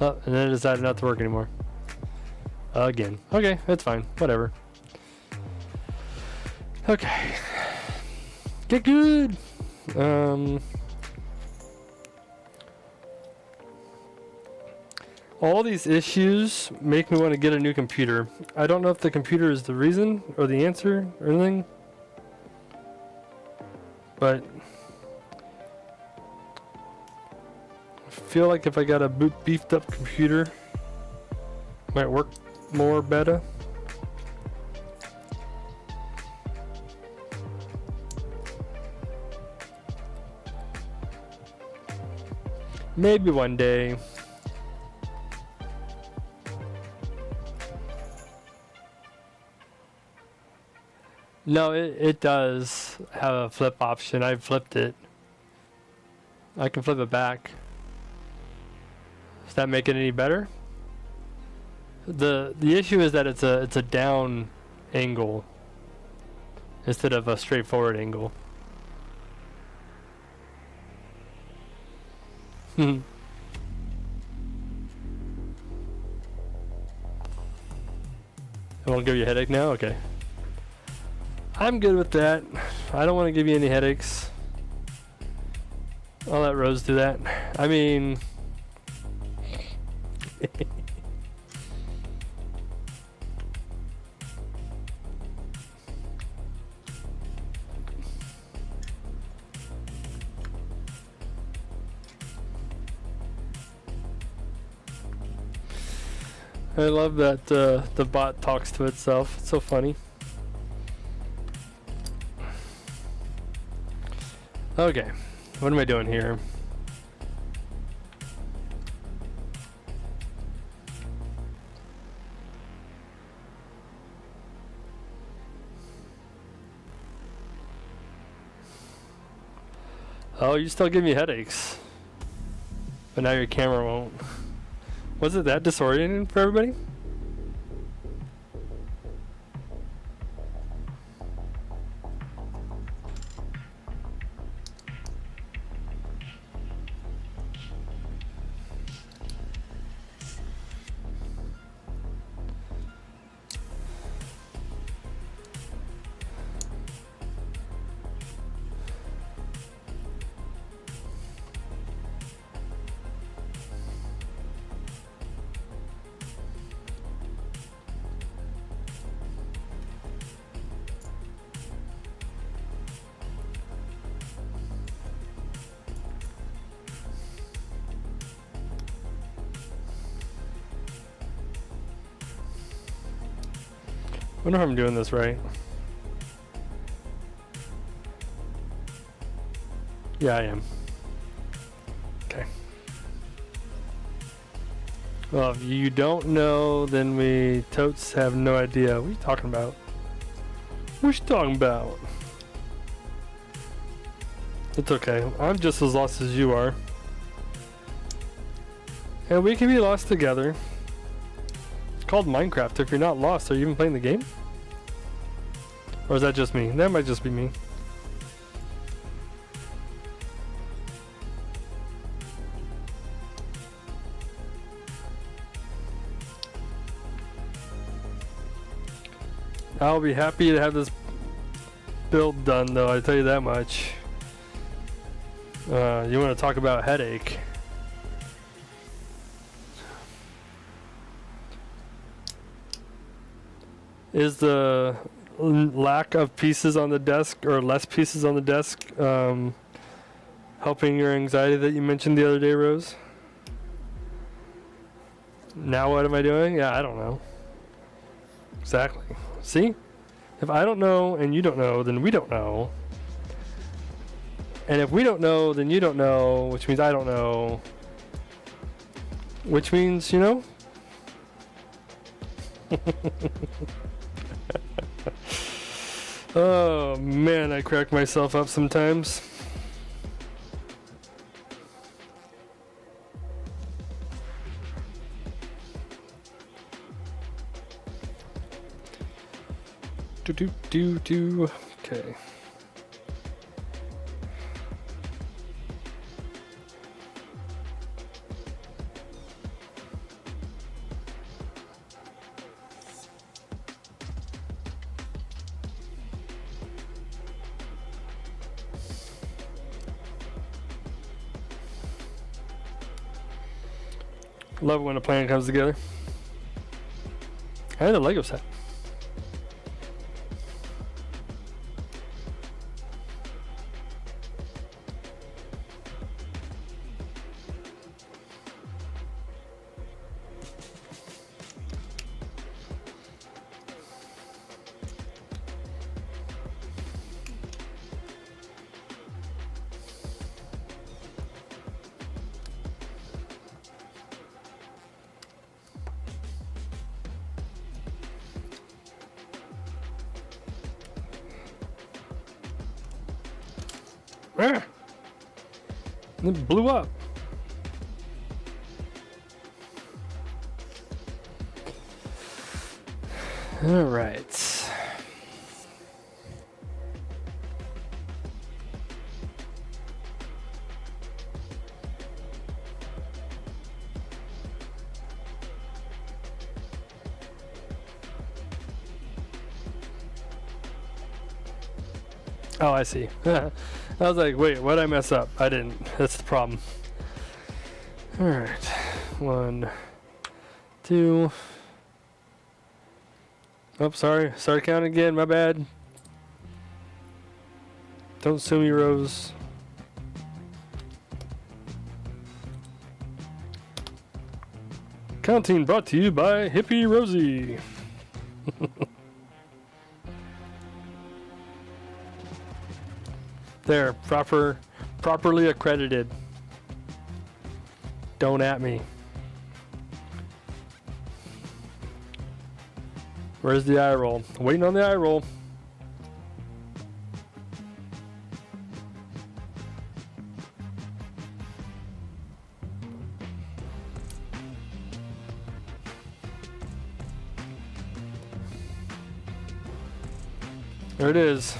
Oh, and then it decided not to work anymore. Again. Okay, that's fine. Whatever. Okay. Get good! All these issues make me want to get a new computer. I don't know if the computer is the reason or the answer or anything. But I feel like if I got a beefed up computer, it might work more better. Maybe one day. No, it does have a flip option. I flipped it. I can flip it back. Does that make it any better? The issue is that it's a down angle instead of a straightforward angle. It won't give you a headache now? Okay. I'm good with that. I don't want to give you any headaches. I'll let Rose do that. I mean... I love that the bot talks to itself. It's so funny. Okay, what am I doing here? Oh, you still give me headaches. But now your camera won't. Was it that disorienting for everybody? Wonder if I'm doing this right. Yeah, I am. Okay. Well, if you don't know, then we totes have no idea. What are you talking about? What you talking about? It's okay. I'm just as lost as you are. And we can be lost together. It's called Minecraft. If you're not lost, are you even playing the game? Or is that just me? That might just be me. I'll be happy to have this build done, though, I tell you that much. You want to talk about headache? Is the lack of pieces on the desk, or less pieces on the desk, helping your anxiety that you mentioned the other day, Rose? Now what am I doing? Yeah, I don't know. Exactly. See? If I don't know and you don't know, then we don't know. And if we don't know, then you don't know, which means I don't know. Which means, you know? Oh man, I crack myself up sometimes. Okay. Love it when a plan comes together. And the Lego set. Ah! It blew up. All right. Oh, I see. I was like, wait, what did I mess up? I didn't. That's the problem. Alright. 1, 2. Oh, sorry. Start counting again. My bad. Don't sue me, Rose. Counting brought to you by Hippie Rosie. There, properly accredited. Don't at me. Where's the eye roll? Waiting on the eye roll. There it is.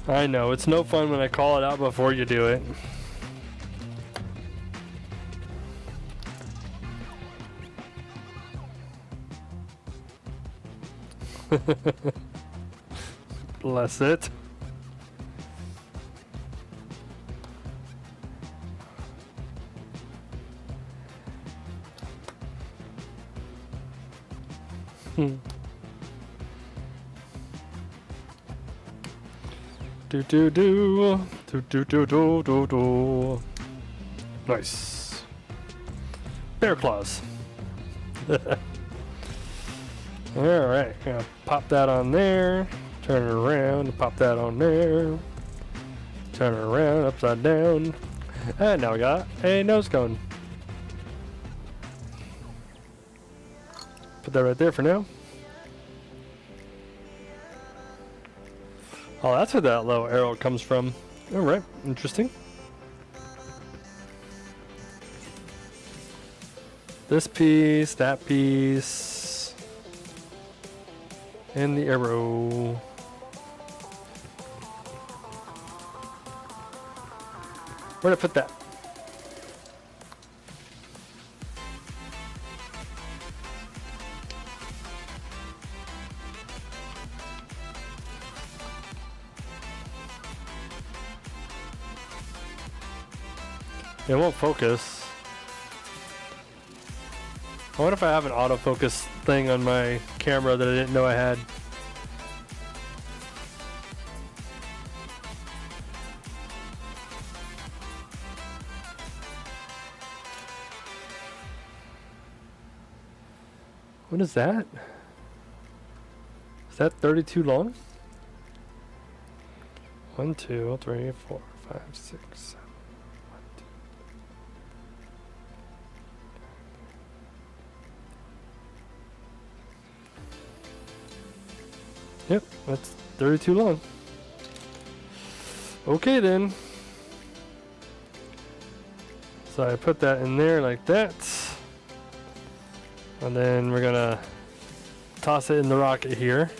I know, it's no fun when I call it out before you do it. Bless it. Do. Nice. Bear claws. Alright, gonna pop that on there. Turn it around, pop that on there. Turn it around, upside down. And now we got a nose cone. Put that right there for now. Oh, that's where that little arrow comes from. Alright, interesting. This piece, that piece, and the arrow. Where'd I put that? It won't focus. I wonder if I have an autofocus thing on my camera that I didn't know I had. What is that? Is that 32 long? 1, 2, 3, 4, 5, 6, 7. 1, 2. Yep, that's 32 long. Okay then. So I put that in there like that. And then we're gonna toss it in the rocket here.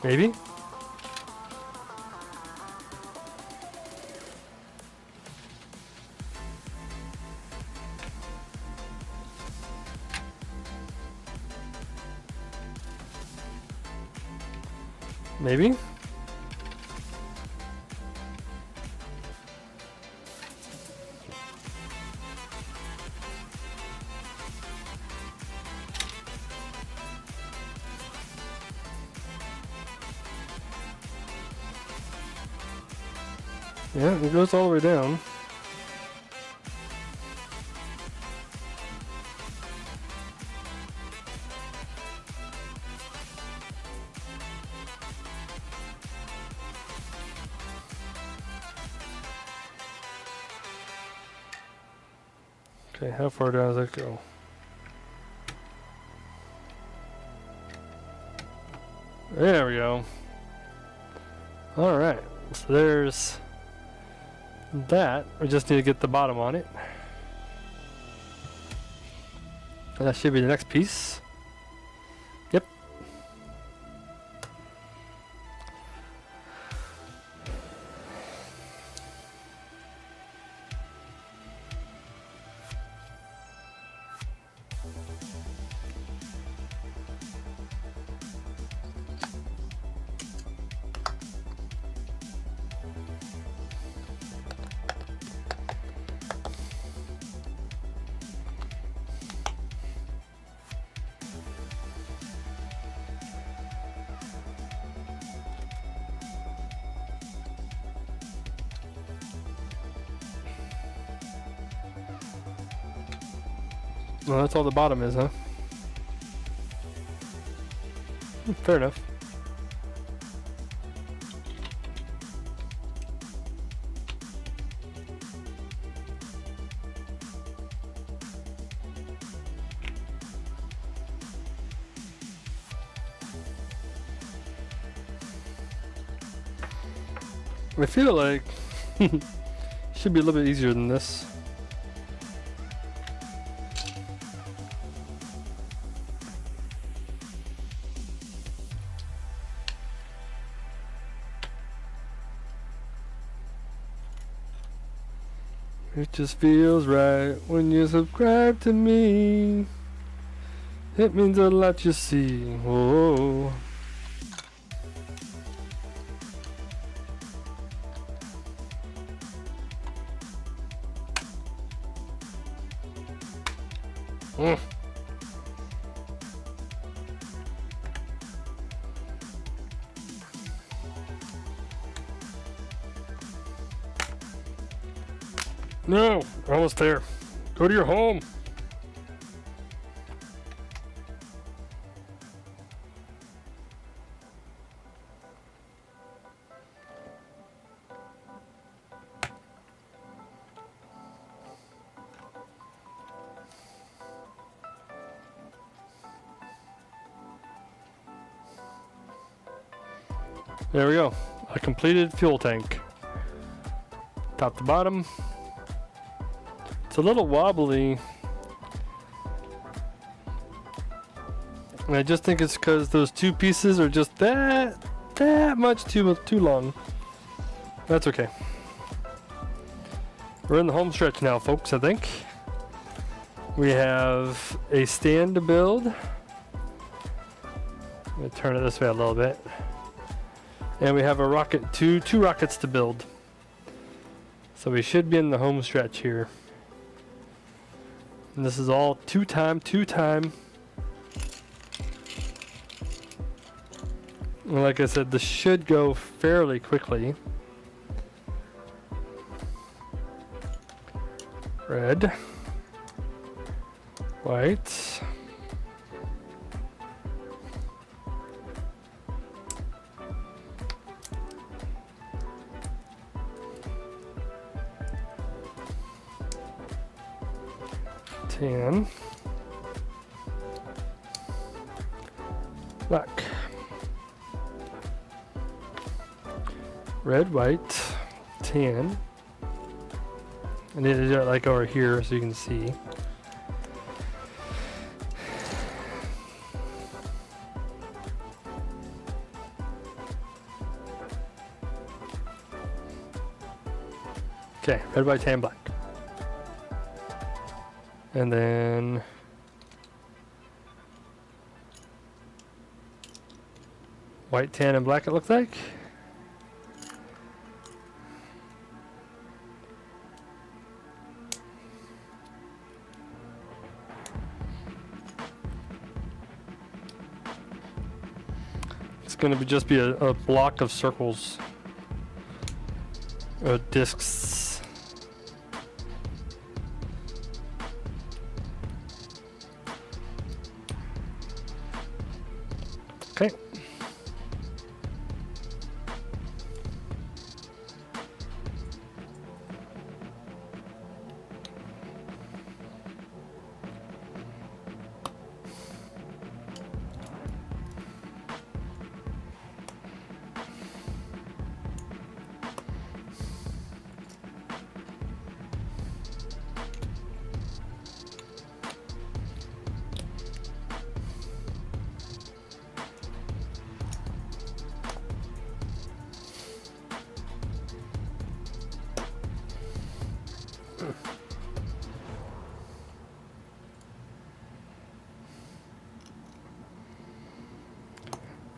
Maybe? Maybe? Yeah, it goes all the way down. Okay, how far down does that go? There we go. Alright, so there's that. We just need to get the bottom on it. And that should be the next piece. Yep. Well, that's all the bottom is, huh? Fair enough. I feel like should be a little bit easier than this. It just feels right when you subscribe to me. It means a lot, you see. Whoa. No, almost there. Go to your home. There we go. A completed fuel tank. Top to bottom. It's a little wobbly. And I just think it's because those two pieces are just that much too long. That's okay. We're in the home stretch now, folks, I think. We have a stand to build. I'm going to turn it this way a little bit. And we have a rocket, two rockets to build. So we should be in the home stretch here. And this is all two time. And like I said, this should go fairly quickly. Red. White. tan, black, red, white, tan. I need to do it like over here so you can see. Okay, red, white, tan, black. And then white, tan, and black it looks like. It's going to just be a block of circles or discs. Okay.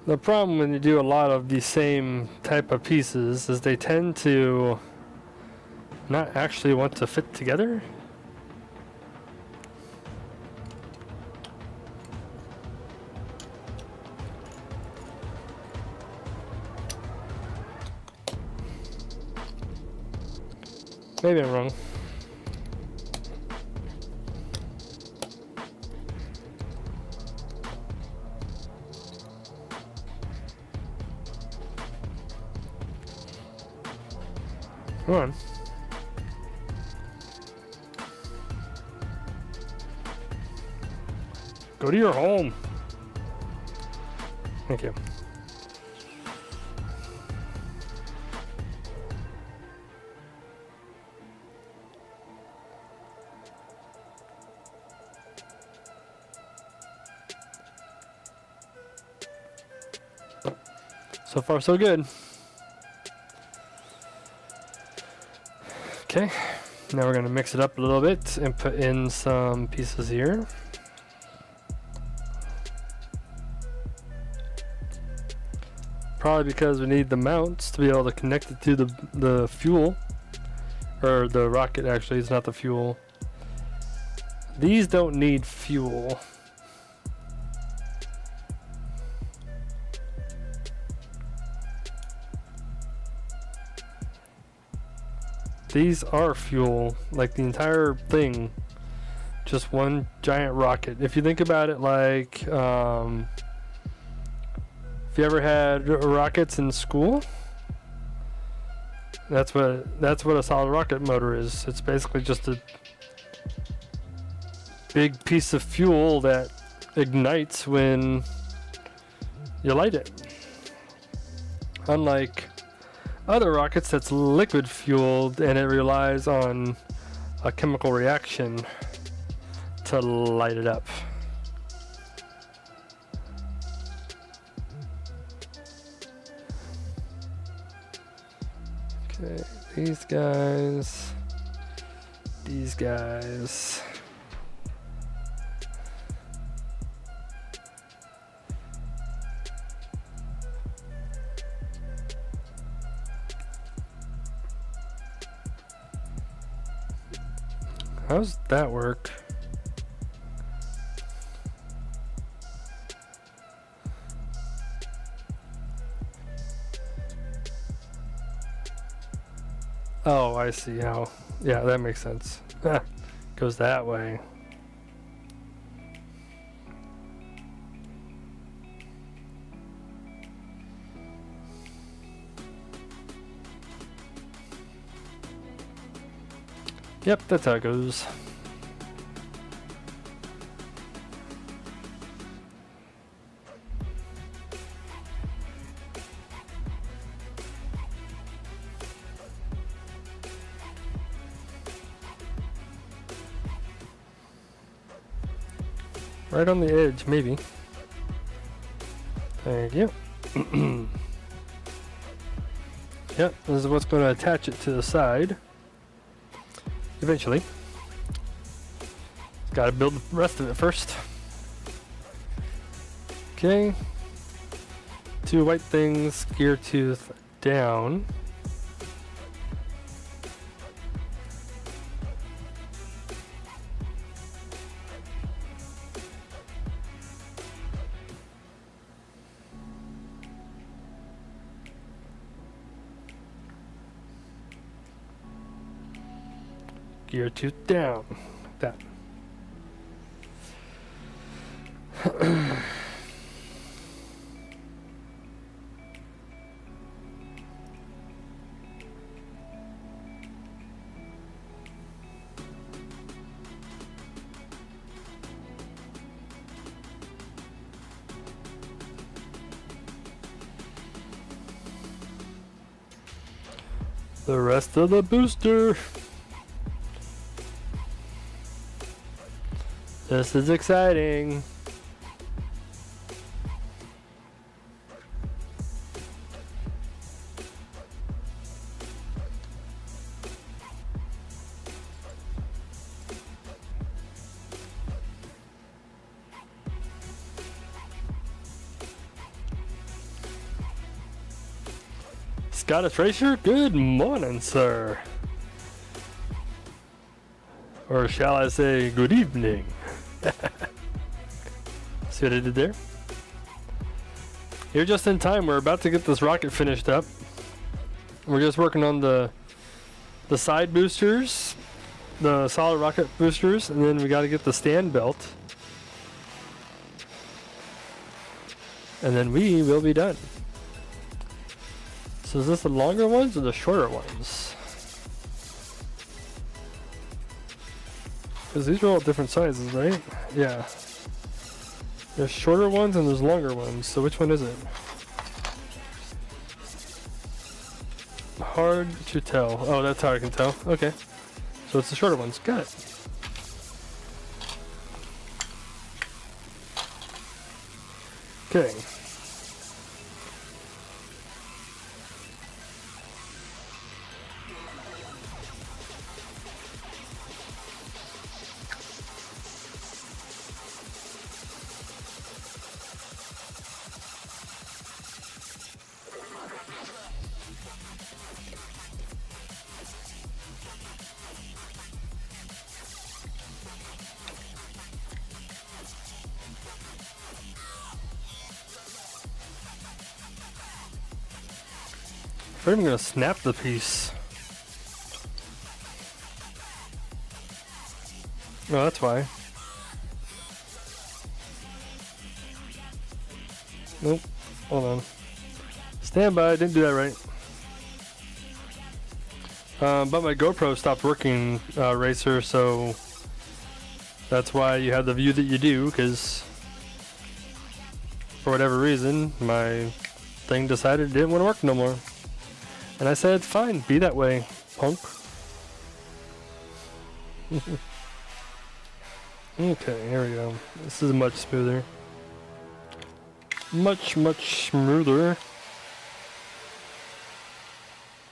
The problem when you do a lot of the same type of pieces is they tend to not actually want to fit together. Maybe I'm wrong. Come on. Go to your home. Thank you. So far, so good. Okay, now we're going to mix it up a little bit and put in some pieces here. Probably because we need the mounts to be able to connect it to the fuel, or the rocket actually, it's not the fuel. These don't need fuel. These are fuel, like the entire thing, just one giant rocket. If you think about it like, if you ever had rockets in school, that's what a solid rocket motor is. It's basically just a big piece of fuel that ignites when you light it. Unlike other rockets, that's liquid fueled and it relies on a chemical reaction to light it up. Okay, these guys. How's that work? Oh, I see how. Yeah, that makes sense. Goes that way. Yep, that's how it goes. Right on the edge, maybe. Thank you. Yep, this is what's going to attach it to the side. Eventually. Got to build the rest of it first. Okay. 2 white things, gear tooth down. Gear tooth down. Like that. The rest of the booster. This is exciting. Scottish Racer, good morning, sir. Or shall I say, good evening. See what I did there? You're just in time. We're about to get this rocket finished up. We're just working on the side boosters, the solid rocket boosters, and then we got to get the stand belt. And then we will be done. So is this the longer ones or the shorter ones? Because these are all different sizes, right? Yeah. There's shorter ones and there's longer ones. So which one is it? Hard to tell. Oh, that's how I can tell. Okay. So it's the shorter ones. Got it. Okay. I'm even gonna snap the piece. Oh, that's why. Nope. Hold on. Stand by. Didn't do that right. But my GoPro stopped working, Racer, so that's why you have the view that you do, because for whatever reason, my thing decided it didn't want to work no more. And I said, fine, be that way, punk. Okay, here we go. This is much smoother. Much, much smoother.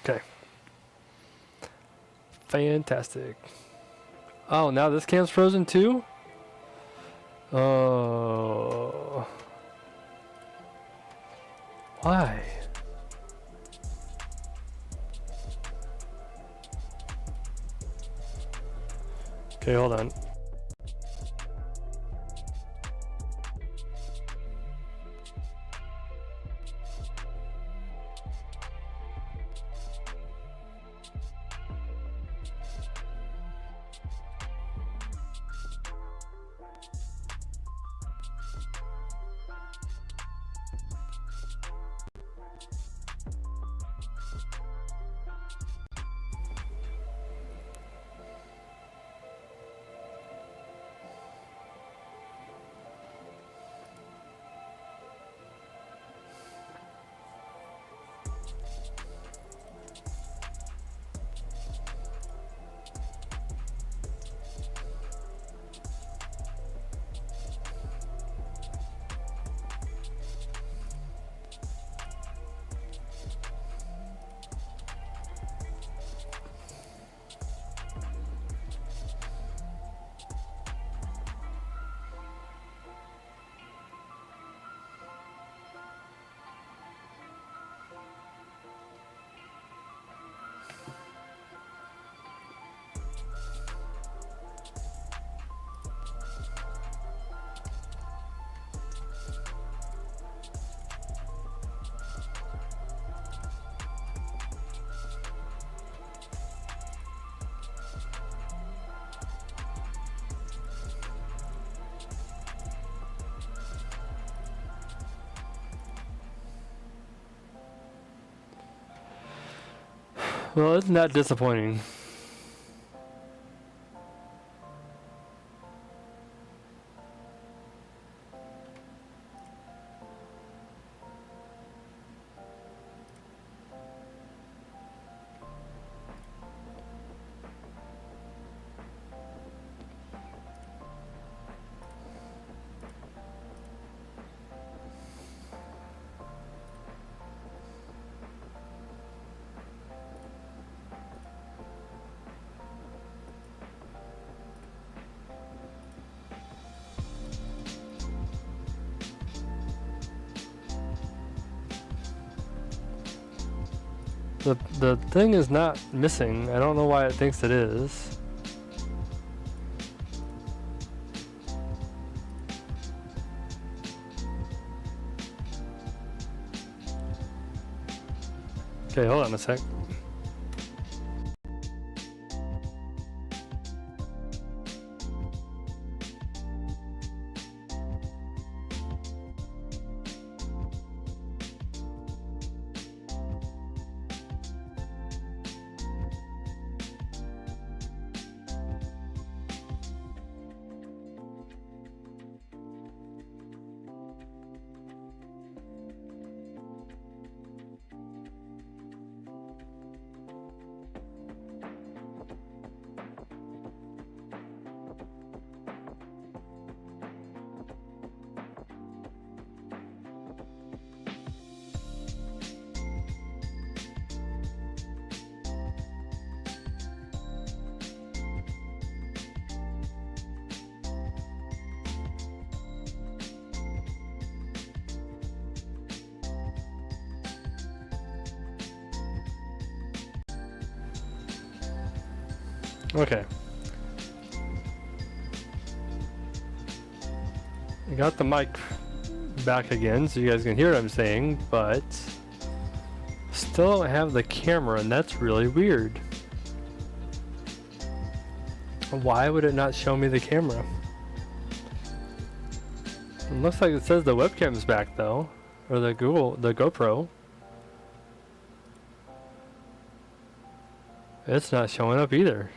Okay. Fantastic. Oh, now this cam's frozen too? Oh. Why? Okay, hold on. Well, isn't that disappointing? The thing is not missing. I don't know why it thinks it is. Okay, hold on a sec. Okay. I got the mic back again so you guys can hear what I'm saying, but still don't have the camera, and that's really weird. Why would it not show me the camera? It looks like it says the webcam's back though, or the GoPro. It's not showing up either,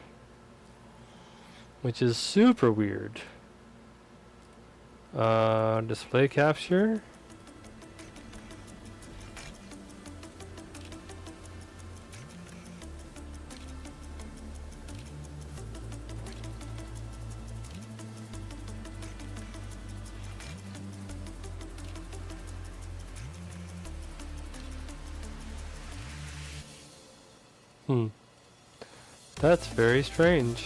which is super weird. Display capture. That's very strange.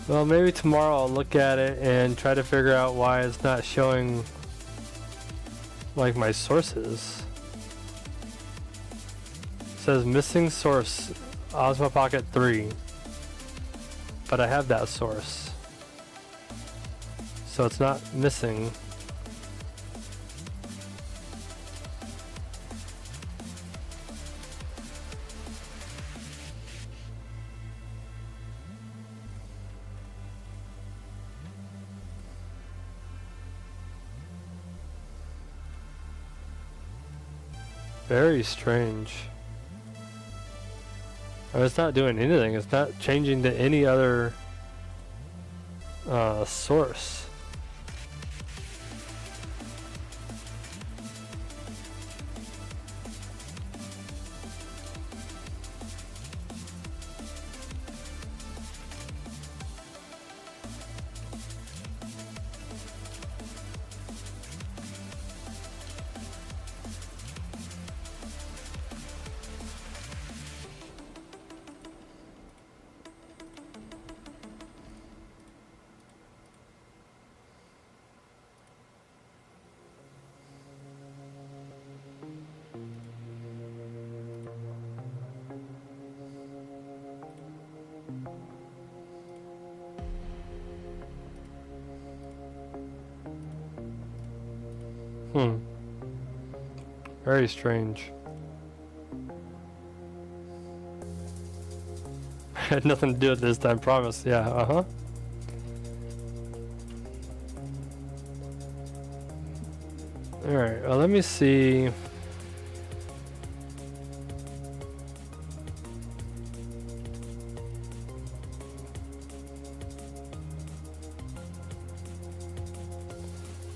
Well, maybe tomorrow I'll look at it and try to figure out why it's not showing like my sources. It says missing source, Osmo Pocket 3, but I have that source, so it's not missing. Very strange. Oh, it's not doing anything. It's not changing to any other source. Very strange. Had nothing to do with this time, promise. Yeah, Alright, well, let me see.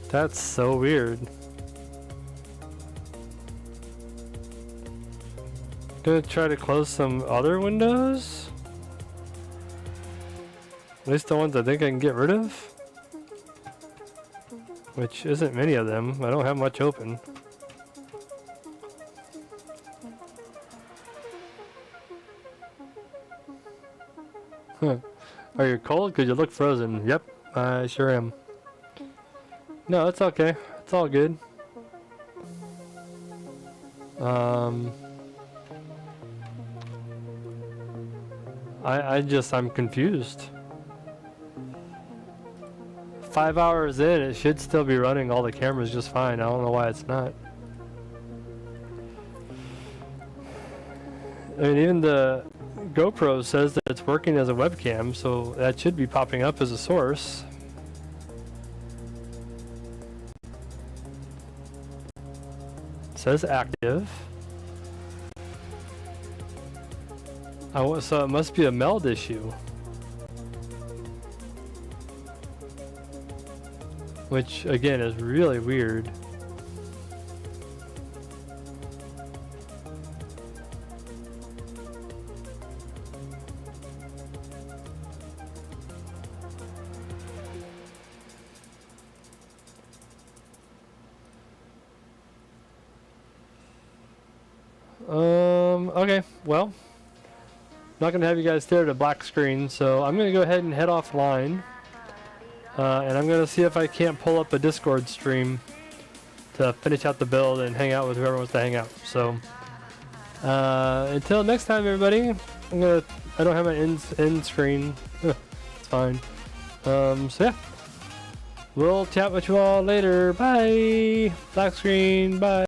That's so weird. Gonna try to close some other windows? At least the ones I think I can get rid of? Which isn't many of them. I don't have much open. Huh. Are you cold? Because you look frozen. Yep, I sure am. No, it's okay. It's all good. I'm confused. 5 hours in, it should still be running all the cameras just fine. I don't know why it's not. I mean, even the GoPro says that it's working as a webcam, so that should be popping up as a source. It says active. So it must be a meld issue. Which, again, is really weird. Okay, well, not gonna have you guys stare at a black screen, so I'm gonna go ahead and head offline. And I'm gonna see if I can't pull up a Discord stream to finish out the build and hang out with whoever wants to hang out. So until next time, everybody, I don't have my end screen. It's fine. So yeah, we'll chat with you all later. Bye. Black screen. Bye.